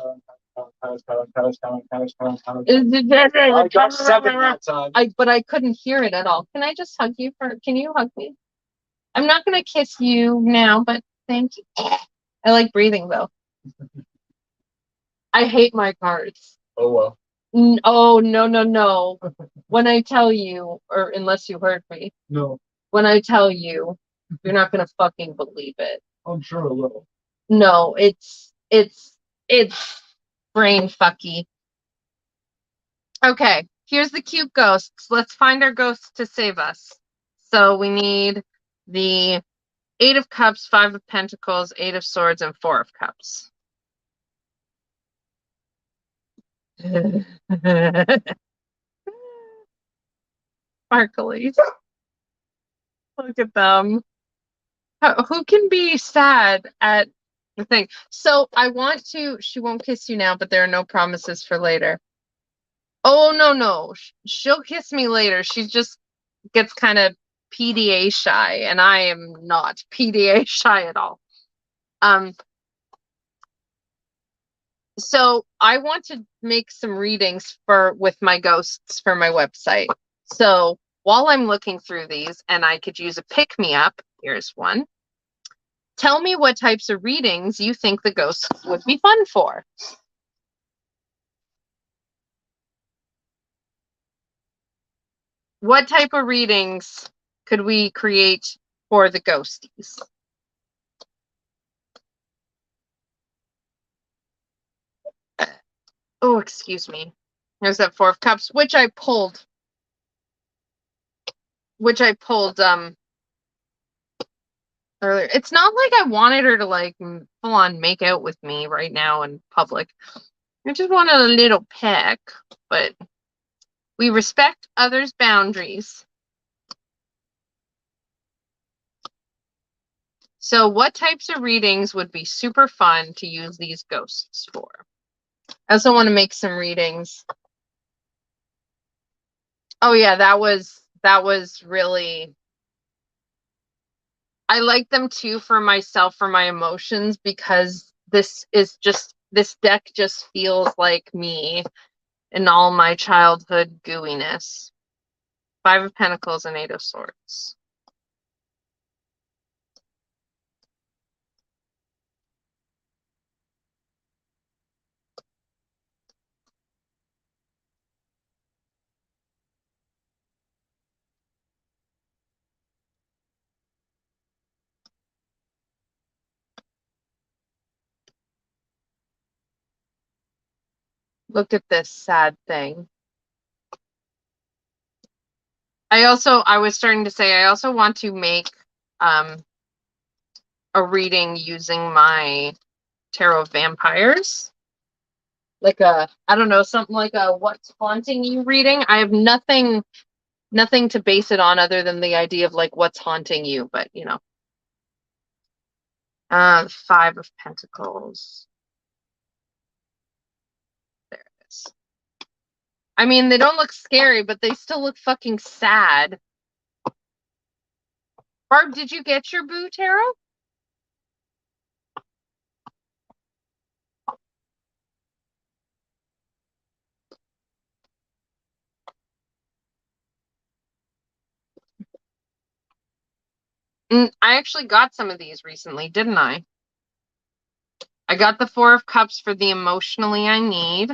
got 7 that time. But I couldn't hear it at all. Can I just hug you can you hug me? I'm not gonna kiss you now, but thank you. I like breathing though. I hate my cards. Oh well. Oh no. When I tell you, or unless you heard me. No. When I tell you, you're not gonna fucking believe it. I'm sure a little. No, it's brain fucky. Okay, here's the cute ghosts. Let's find our ghosts to save us. So we need the 8 of Cups, 5 of Pentacles, 8 of Swords, and 4 of Cups. Sparklies. Look at them. Who can be sad at the thing? So I want to, she won't kiss you now, but there are no promises for later. Oh, no. She'll kiss me later. She just gets kind of PDA shy, and I am not PDA shy at all. So I want to make some readings with my ghosts for my website. So while I'm looking through these, and I could use a pick-me-up, here's one. Tell me what types of readings you think the ghosts would be fun for. What type of readings could we create for the ghosties? Oh, excuse me. There's that 4 of Cups, which I pulled earlier. It's not like I wanted her to like full on make out with me right now in public. I just wanted a little peck, but we respect others' boundaries. So what types of readings would be super fun to use these ghosts for? I also want to make some readings. Oh yeah, that was really, I like them too for myself, for my emotions, because this deck just feels like me in all my childhood gooiness. 5 of Pentacles and 8 of Swords. Look at this sad thing. I was starting to say, I also want to make a reading using my Tarot of Vampires. Like I don't know, something like a What's Haunting You reading. I have nothing to base it on other than the idea of like what's haunting you, but you know. 5 of Pentacles. There it is. I mean, they don't look scary, but they still look fucking sad. Barb, did you get your Boo Tarot? I actually got some of these recently, didn't I? I got the 4 of Cups for the emotionally I need.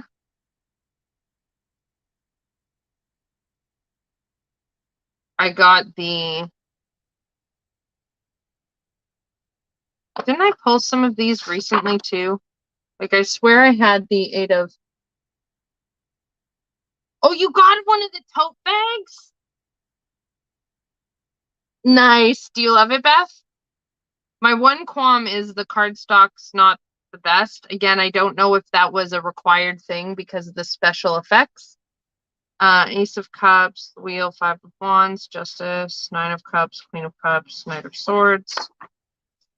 I got the... Didn't I pull some of these recently too? Like I swear I had the 8 of Oh, you got one of the tote bags? Nice. Do you love it, Beth? My one qualm is the cardstock's not the best. Again, I don't know if that was a required thing because of the special effects. Ace of Cups, Wheel, Five of Wands, Justice, Nine of Cups, Queen of Cups, Knight of Swords.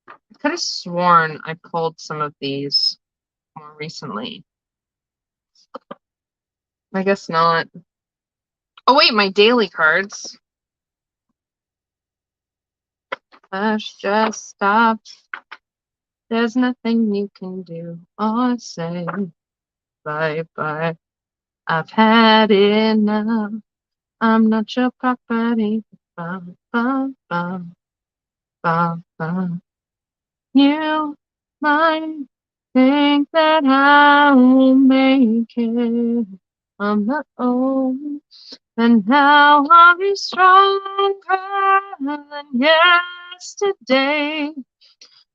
I could have sworn I pulled some of these more recently. I guess not. Oh wait, my daily cards. Let's just stop. There's nothing you can do or say. Bye-bye. I've had enough. I'm not your property. Bum, bum, bum, bum, bum. You might think that I will make it on my own. And now I'll be stronger than yesterday.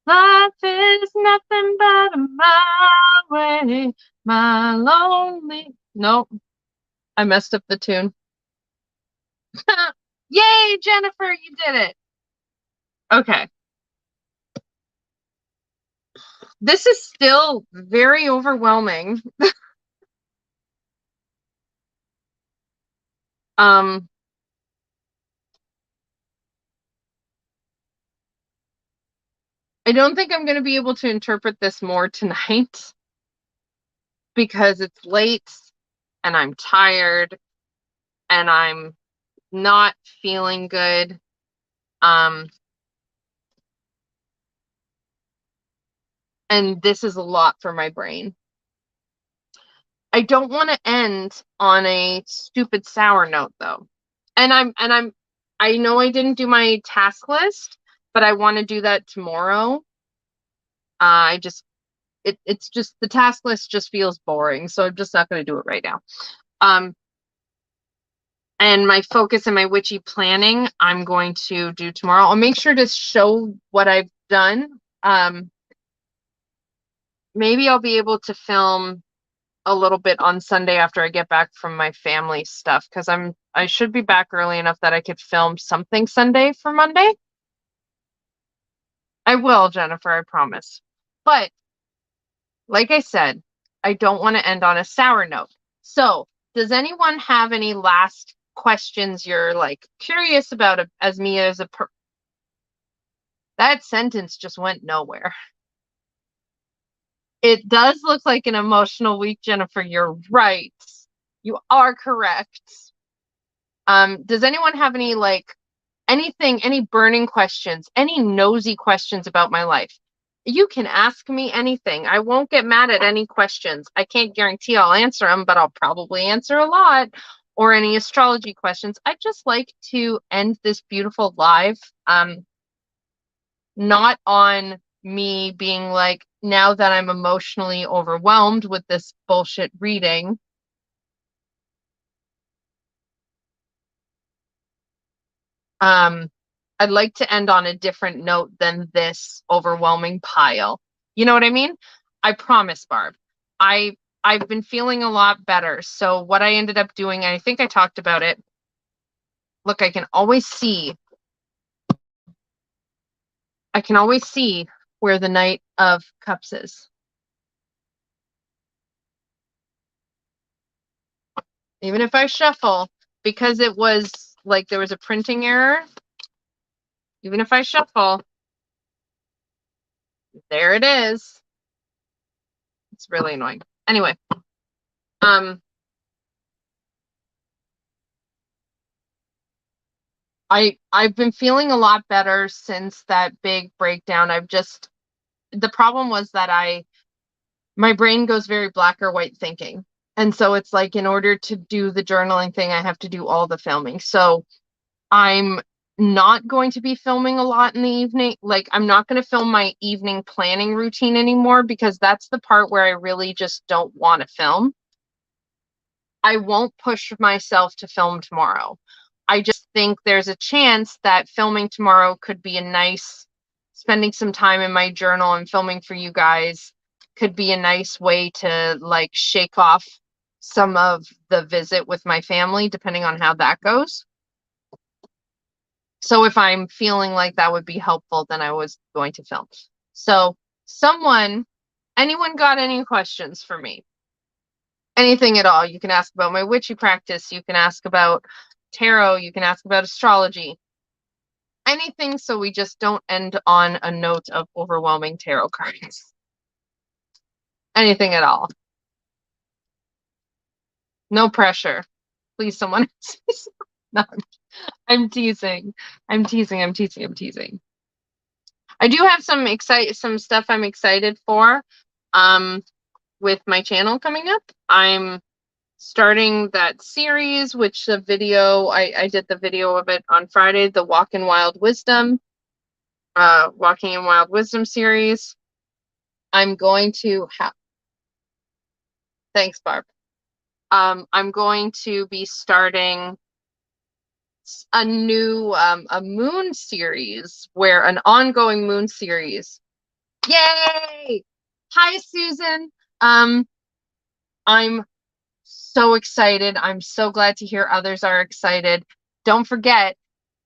Life is nothing but a mile away. My lonely. Nope, I messed up the tune. Yay, Jennifer, you did it. Okay. This is still very overwhelming. I don't think I'm going to be able to interpret this more tonight because it's late and I'm tired and I'm not feeling good. And this is a lot for my brain. I don't want to end on a stupid sour note though. And I know I didn't do my task list, but I want to do that tomorrow. It's just the task list just feels boring, so I'm just not going to do it right now. And my focus and my witchy planning, I'm going to do tomorrow. I'll make sure to show what I've done. Maybe I'll be able to film a little bit on Sunday after I get back from my family stuff, because I should be back early enough that I could film something Sunday for Monday. I will, Jennifer, I promise. But like I said, I don't want to end on a sour note. So, does anyone have any last questions you're like curious about as me as a that sentence just went nowhere. It does look like an emotional week, Jennifer. You're right. You are correct. Does anyone have any like anything, any burning questions, any nosy questions about my life? You can ask me anything. I won't get mad at any questions. I can't guarantee I'll answer them, but I'll probably answer a lot. Or any astrology questions. I'd just like to end this beautiful live. Not on me being like, now that I'm emotionally overwhelmed with this bullshit reading. I'd like to end on a different note than this overwhelming pile. You know what I mean? I promise, Barb. I've been feeling a lot better. So what I ended up doing, I think I talked about it. Look, I can always see where the Knight of Cups is. Even if I shuffle, because it was like there was a printing error, even if I shuffle, there it is. It's really annoying. Anyway, I've been feeling a lot better since that big breakdown. The problem was that my brain goes very black or white thinking. And so it's like, in order to do the journaling thing, I have to do all the filming. So I'm not going to be filming a lot in the evening. Like, I'm not going to film my evening planning routine anymore, because that's the part where I really just don't want to film. I won't push myself to film tomorrow. I just think there's a chance that filming tomorrow could be spending some time in my journal and filming for you guys could be a nice way to like shake off some of the visit with my family, depending on how that goes. So if I'm feeling like that would be helpful, then I was going to film. So anyone got any questions for me? Anything at all. You can ask about my witchy practice. You can ask about tarot. You can ask about astrology. Anything, so we just don't end on a note of overwhelming tarot cards. Anything at all. No pressure. Please, someone. No, I'm teasing. I'm teasing. I do have some stuff I'm excited for. With my channel coming up. I'm starting that series, which the video, I did the video of it on Friday, the Walking in Wild Wisdom series. I'm going to have, thanks, Barb. I'm going to be starting a new, a moon series, an ongoing moon series. Yay! Hi, Susan. I'm so excited. I'm so glad to hear others are excited. Don't forget,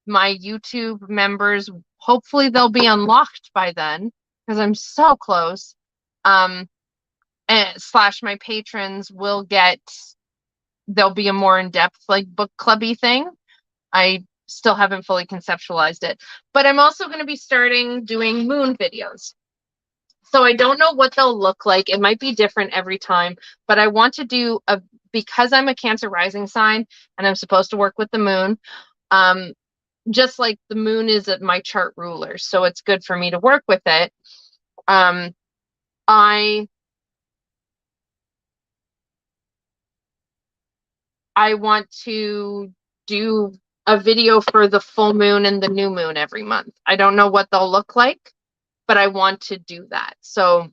my YouTube members, hopefully they'll be unlocked by then, because I'm so close. And / my patrons will there'll be a more in-depth like book clubby thing. I still haven't fully conceptualized it, but I'm also going to be starting doing moon videos. So I don't know what they'll look like. It might be different every time, but I want to do because I'm a Cancer rising sign and I'm supposed to work with the moon, just like the moon is my chart ruler. So it's good for me to work with it. I want to do a video for the full moon and the new moon every month. I don't know what they'll look like, but I want to do that. So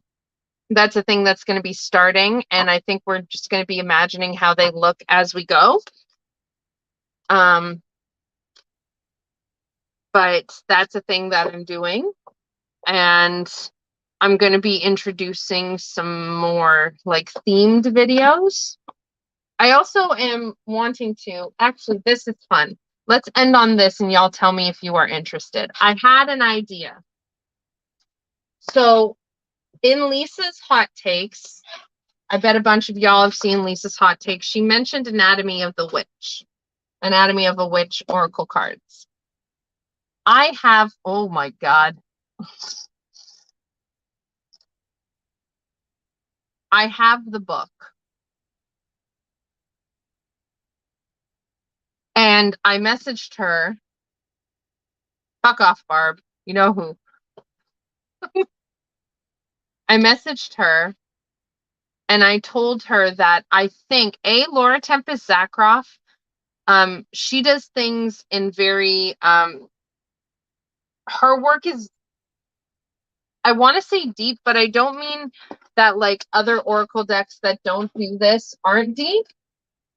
that's a thing that's going to be starting. And I think we're just going to be imagining how they look as we go. But that's a thing that I'm doing. And I'm going to be introducing some more like themed videos. I also am wanting to, actually, this is fun. Let's end on this and y'all tell me if you are interested. I had an idea. So in Lisa's hot takes, I bet a bunch of y'all have seen Lisa's hot takes. She mentioned Anatomy of a Witch Oracle cards. I have, oh my God. I have the book. And I messaged her. Fuck off, Barb. You know who. I messaged her and I told her that I think Laura Tempest Zakroff, she does things in very her work is, I want to say deep, but I don't mean that like other oracle decks that don't do this aren't deep.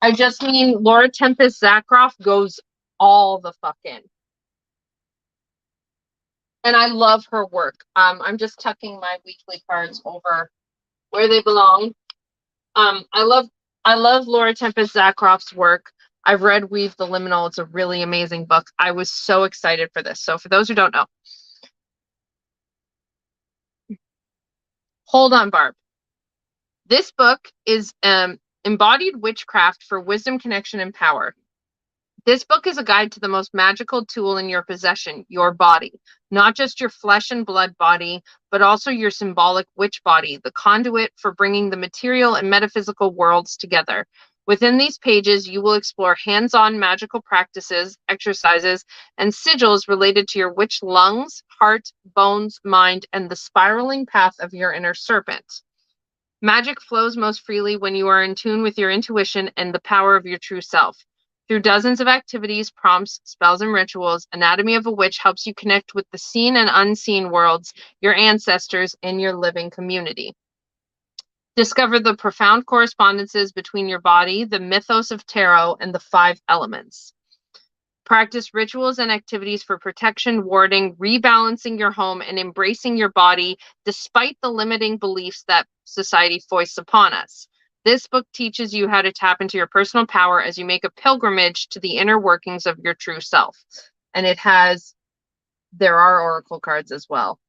I just mean Laura Tempest Zakroff goes all the fuck in. And I love her work. I'm just tucking my weekly cards over where they belong. I love Laura Tempest Zakroff's work. I've read Weave the Liminal. It's a really amazing book. I was so excited for this. So for those who don't know, hold on, Barb. This book is Embodied Witchcraft for Wisdom, Connection, and Power. This book is a guide to the most magical tool in your possession, your body. Not just your flesh and blood body, but also your symbolic witch body, the conduit for bringing the material and metaphysical worlds together. Within these pages, you will explore hands-on magical practices, exercises, and sigils related to your witch lungs, heart, bones, mind, and the spiraling path of your inner serpent. Magic flows most freely when you are in tune with your intuition and the power of your true self. Through dozens of activities, prompts, spells, and rituals, Anatomy of a Witch helps you connect with the seen and unseen worlds, your ancestors, and your living community. Discover the profound correspondences between your body, the mythos of tarot, and the 5 elements. Practice rituals and activities for protection, warding, rebalancing your home, and embracing your body despite the limiting beliefs that society foists upon us. This book teaches you how to tap into your personal power as you make a pilgrimage to the inner workings of your true self. And there are oracle cards as well.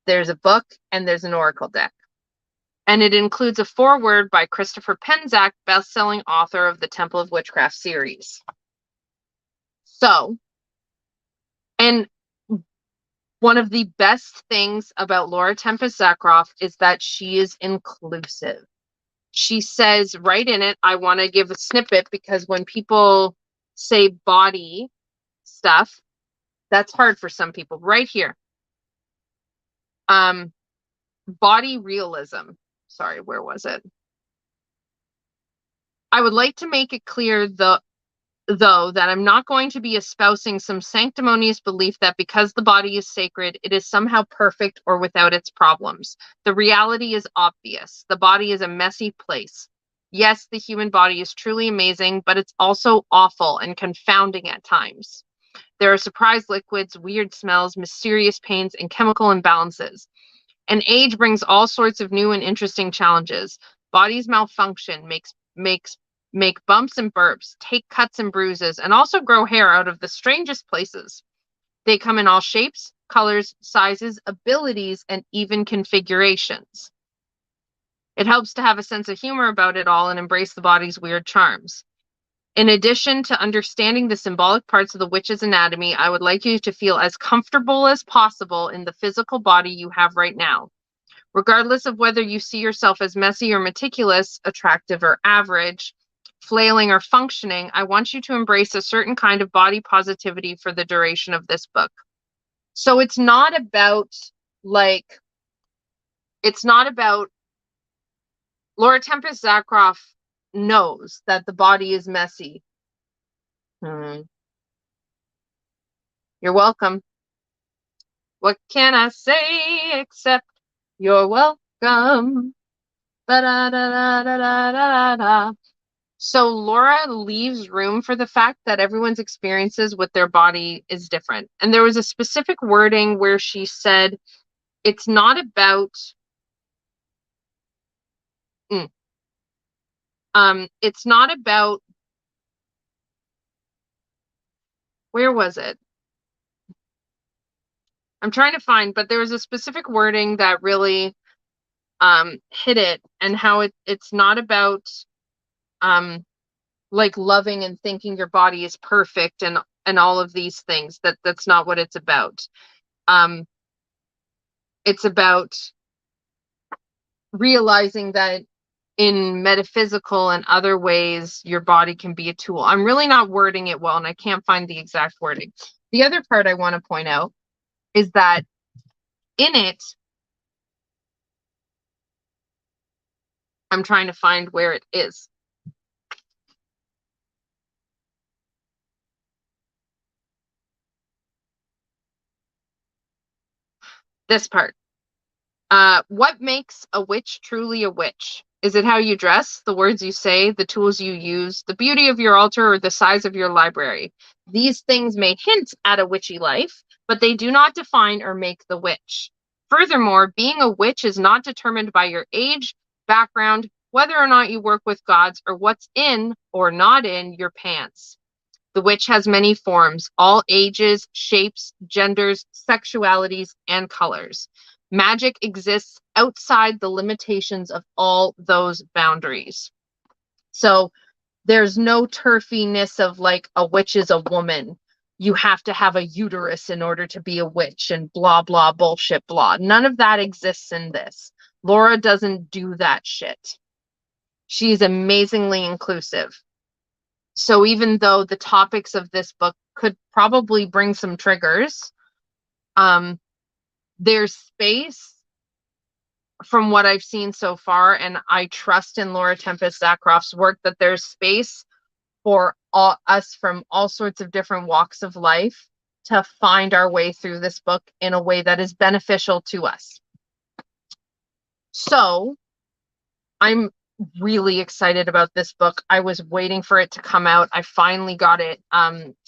There's a book and there's an oracle deck. And it includes a foreword by Christopher Penczak, best-selling author of the Temple of Witchcraft series. So, and one of the best things about Laura Tempest Zakroff is that she is inclusive. She says right in it, I want to give a snippet because when people say body stuff, that's hard for some people. Right here. Body realism. Sorry, where was it? I would like to make it clear, though, that I'm not going to be espousing some sanctimonious belief that because the body is sacred, it is somehow perfect or without its problems. The reality is obvious. The body is a messy place. Yes, the human body is truly amazing, but it's also awful and confounding at times. There are surprise liquids, weird smells, mysterious pains, and chemical imbalances. And age brings all sorts of new and interesting challenges. Bodies malfunction, make bumps and burps, take cuts and bruises, and also grow hair out of the strangest places. They come in all shapes, colors, sizes, abilities, and even configurations. It helps to have a sense of humor about it all and embrace the body's weird charms. In addition to understanding the symbolic parts of the witch's anatomy, I would like you to feel as comfortable as possible in the physical body you have right now. Regardless of whether you see yourself as messy or meticulous, attractive or average, flailing or functioning, I want you to embrace a certain kind of body positivity for the duration of this book. So it's not about Laura Tempest Zakroff knows that the body is messy. You're welcome. What can I say except you're welcome? Ba-da-da-da-da-da-da-da. So Laura leaves room for the fact that everyone's experiences with their body is different. And there was a specific wording where she said, it's not about, it's not about, where was it? I'm trying to find, but there was a specific wording that really hit it, and how it's not about like loving and thinking your body is perfect and all of these things. That's not what it's about. It's about realizing that in metaphysical and other ways, your body can be a tool. I'm really not wording it well, and I can't find the exact wording. The other part I want to point out is that in it, I'm trying to find where it is. This part. What makes a witch truly a witch? Is it how you dress, the words you say, the tools you use, the beauty of your altar, or the size of your library? These things may hint at a witchy life, but they do not define or make the witch. Furthermore, being a witch is not determined by your age, background, whether or not you work with gods, or what's in or not in your pants. The witch has many forms, all ages, shapes, genders, sexualities, and colors. Magic exists outside the limitations of all those boundaries. So there's no turfiness of like a witch is a woman. You have to have a uterus in order to be a witch and blah, blah, bullshit, blah. None of that exists in this. Laura doesn't do that shit. She's amazingly inclusive. So even though the topics of this book could probably bring some triggers, there's space from what I've seen so far, and I trust in Laura Tempest Zakroff's work that there's space for us from all sorts of different walks of life to find our way through this book in a way that is beneficial to us. So I'm really excited about this book. I was waiting for it to come out. I finally got it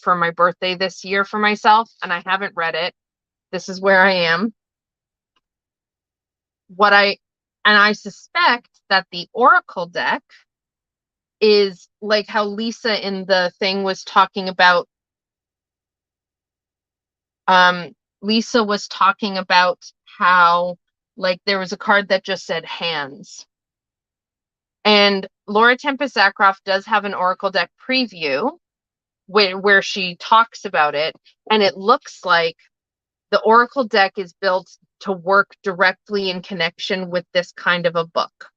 for my birthday this year for myself, and I haven't read it. This is where I am. I suspect that the Oracle deck is like how Lisa in the thing was talking about, Lisa was talking about how like there was a card that just said hands. And Laura Tempest Zackroff does have an Oracle deck preview where she talks about it, and it looks like the Oracle deck is built to work directly in connection with this kind of a book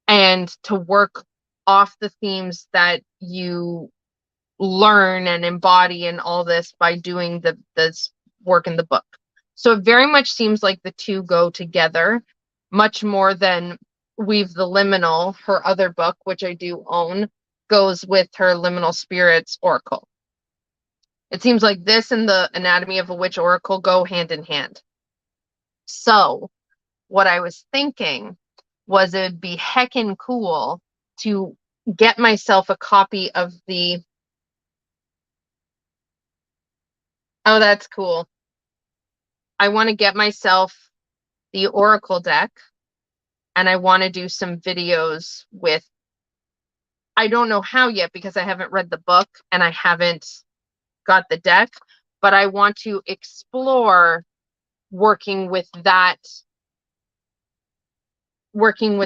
and to work off the themes that you learn and embody and all this by doing this work in the book. So it very much seems like the two go together much more than Weave the Liminal, her other book, which I do own, goes with her Liminal Spirits Oracle. It seems like this and the Anatomy of a Witch Oracle go hand in hand. So what I was thinking was it'd be heckin' cool to get myself a copy of the... Oh, that's cool. I want to get myself the Oracle deck, and I want to do some videos with... I don't know how yet because I haven't read the book and I haven't got the deck, but I want to explore working with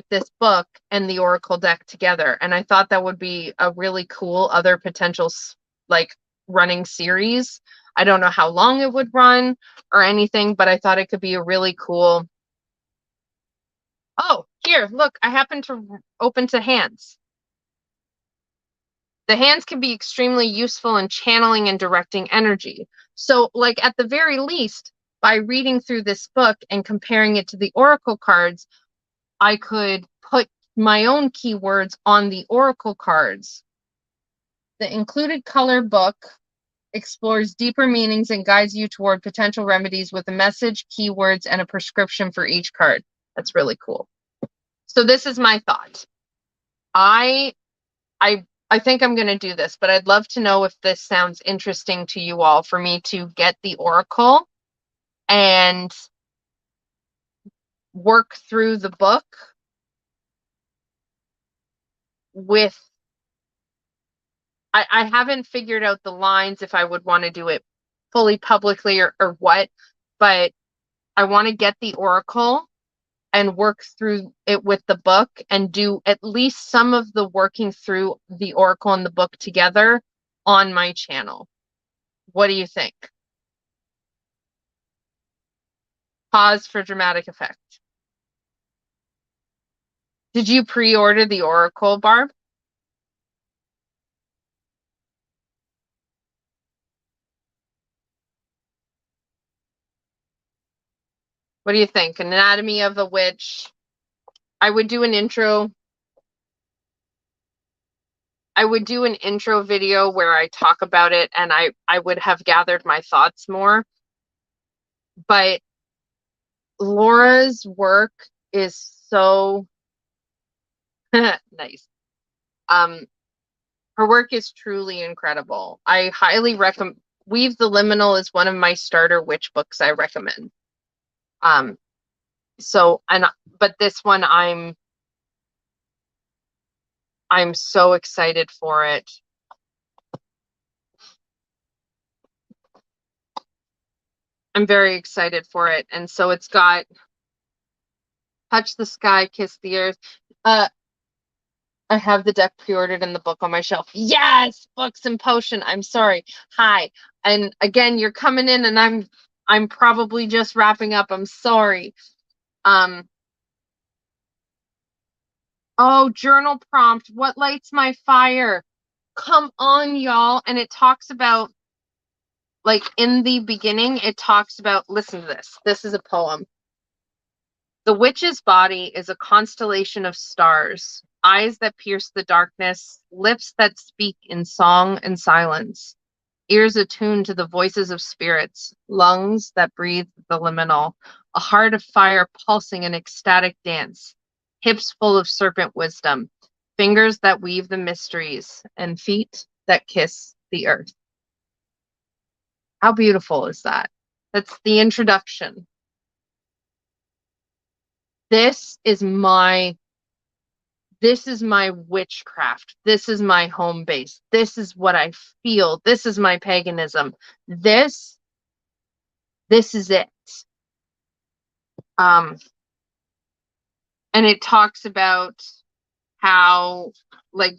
this book and the Oracle deck together. And I thought that would be a really cool other potential like running series. I don't know how long it would run or anything, but I thought it could be a really cool... Oh, here, look, I happen to open to hands. The hands can be extremely useful in channeling and directing energy. So, like, at the very least, by reading through this book and comparing it to the Oracle cards, I could put my own keywords on the Oracle cards. The included color book explores deeper meanings and guides you toward potential remedies with a message, keywords, and a prescription for each card. That's really cool. So this is my thought. I think I'm going to do this, but I'd love to know if this sounds interesting to you all, for me to get the Oracle and work through the book with... I haven't figured out the lines if I would want to do it fully publicly or what, but I want to get the Oracle and work through it with the book and do at least some of the working through the Oracle and the book together on my channel. What do you think? Pause for dramatic effect. Did you pre-order the Oracle, Barb? What do you think? Anatomy of a Witch. I would do an intro. I would do an intro video where I talk about it, and I would have gathered my thoughts more. But Laura's work is so nice. Her work is truly incredible. I highly recommend... Weave the Liminal is one of my starter witch books I recommend. But this one I'm so excited for it. I'm very excited for it. And so it's got Touch the Sky, Kiss the Earth. I have the deck pre-ordered and the book on my shelf. Yes, Books and Potion. I'm sorry. Hi. And again, you're coming in and I'm probably just wrapping up. I'm sorry. Oh, journal prompt. What lights my fire? Come on, y'all. And it talks about, like, in the beginning, it talks about, listen to this. This is a poem. The witch's body is a constellation of stars, eyes that pierce the darkness, lips that speak in song and silence, ears attuned to the voices of spirits, lungs that breathe the liminal, a heart of fire pulsing in ecstatic dance, hips full of serpent wisdom, fingers that weave the mysteries, and feet that kiss the earth. How beautiful is that? That's the introduction. This is my this is my witchcraft. This is my home base. This is what I feel. This is my paganism. This is it. And it talks about how, like,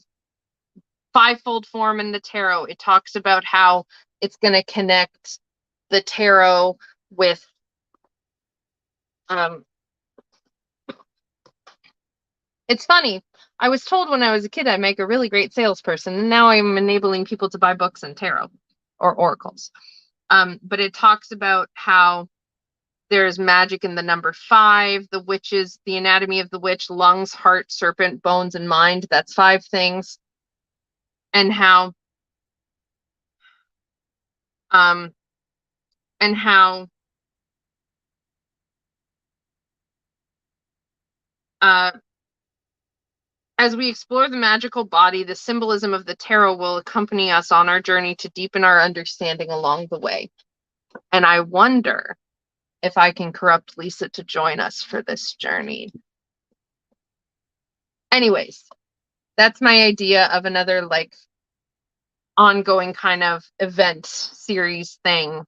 fivefold form in the tarot. It talks about how it's going to connect the tarot with it's funny. I was told when I was a kid I'd make a really great salesperson, and now I'm enabling people to buy books and tarot or oracles. But it talks about how there's magic in the number 5, the witches, the anatomy of the witch, lungs, heart, serpent, bones, and mind. That's 5 things. And how as we explore the magical body, the symbolism of the tarot will accompany us on our journey to deepen our understanding along the way. And I wonder if I can corrupt Lisa to join us for this journey. Anyways, that's my idea of another, like, ongoing kind of event series thing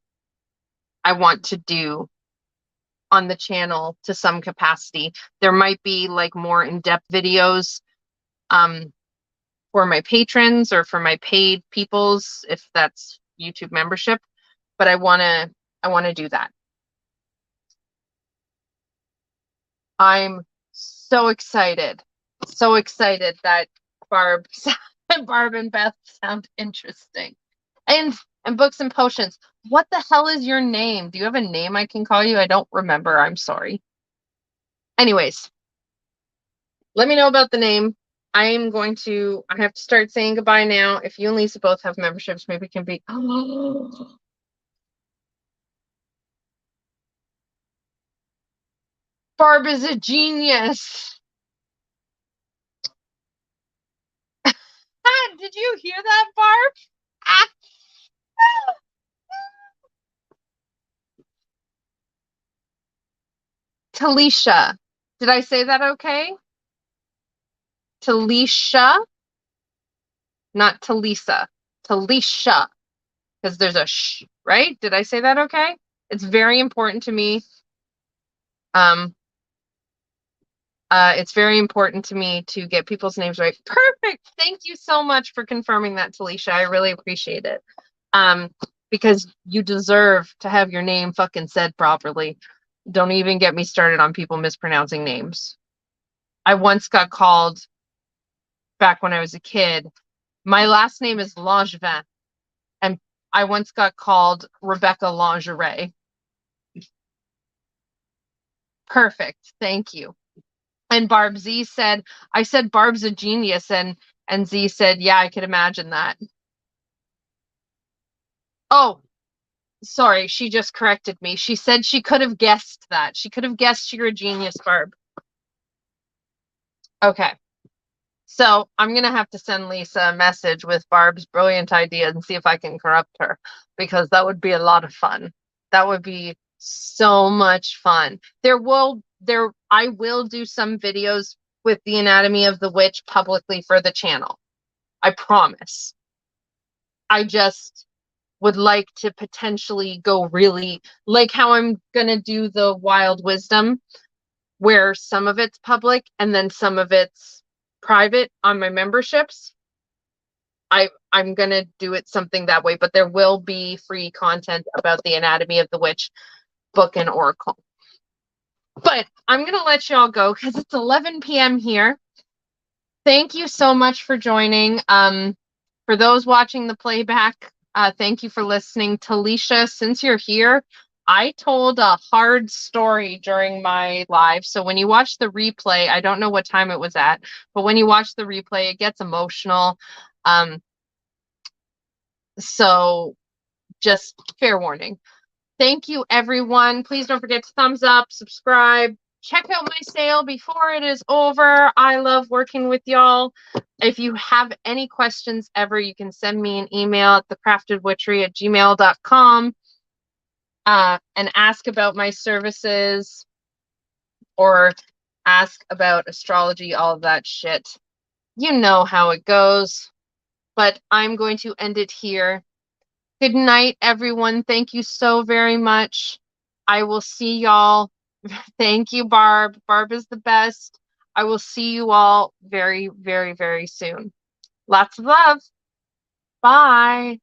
I want to do on the channel to some capacity. There might be like more in-depth videos for my patrons or for my paid peoples, if that's YouTube membership, but I want to do that. I'm so excited that Barb and Beth sound interesting. And books and potions. What the hell is your name? Do you have a name I can call you? I don't remember. I'm sorry. Anyways, let me know about the name. I have to start saying goodbye now. If you and Lisa both have memberships, maybe it can be. Oh. Barb is a genius. Did you hear that, Barb? Ah. Talisha. Did I say that okay? Talisha, not Talisa. Talisha, because there's a sh, right? Did I say that okay? It's very important to me. It's very important to me to get people's names right. Perfect. Thank you so much for confirming that, Talisha. I really appreciate it. Because you deserve to have your name fucking said properly. Don't even get me started on people mispronouncing names. I once got called, back when I was a kid, my last name is Langevin, and I once got called Rebecca Lingerie. Perfect. Thank you. And Barb Z said, I said Barb's a genius, and Z said, yeah, I could imagine that. Oh, sorry, she just corrected me. She said she could have guessed that. She could have guessed you're a genius, Barb. Okay. So I'm going to have to send Lisa a message with Barb's brilliant idea and see if I can corrupt her, because that would be a lot of fun. That would be so much fun. I will do some videos with the anatomy of the witch publicly for the channel. I promise. I just would like to potentially go really, like how I'm going to do the wild wisdom, where some of it's public and then some of it's private on my memberships. I'm going to do it something that way, but there will be free content about the anatomy of the witch book and oracle. But I'm going to let y'all go because it's 11 p.m. here. Thank you so much for joining. For those watching the playback, thank you for listening. Talisha, since you're here, I told a hard story during my live. So when you watch the replay, I don't know what time it was at, but when you watch the replay, it gets emotional. So just fair warning. Thank you, everyone. Please don't forget to thumbs up, subscribe, check out my sale before it is over. I love working with y'all. If you have any questions ever, you can send me an email at thecraftedwitchery@gmail.com and ask about my services, or ask about astrology, all of that shit. You know how it goes. But I'm going to end it here. Good night, everyone. Thank you so very much. I will see y'all. Thank you, Barb. Barb is the best. I will see you all very, very, very soon. Lots of love. Bye.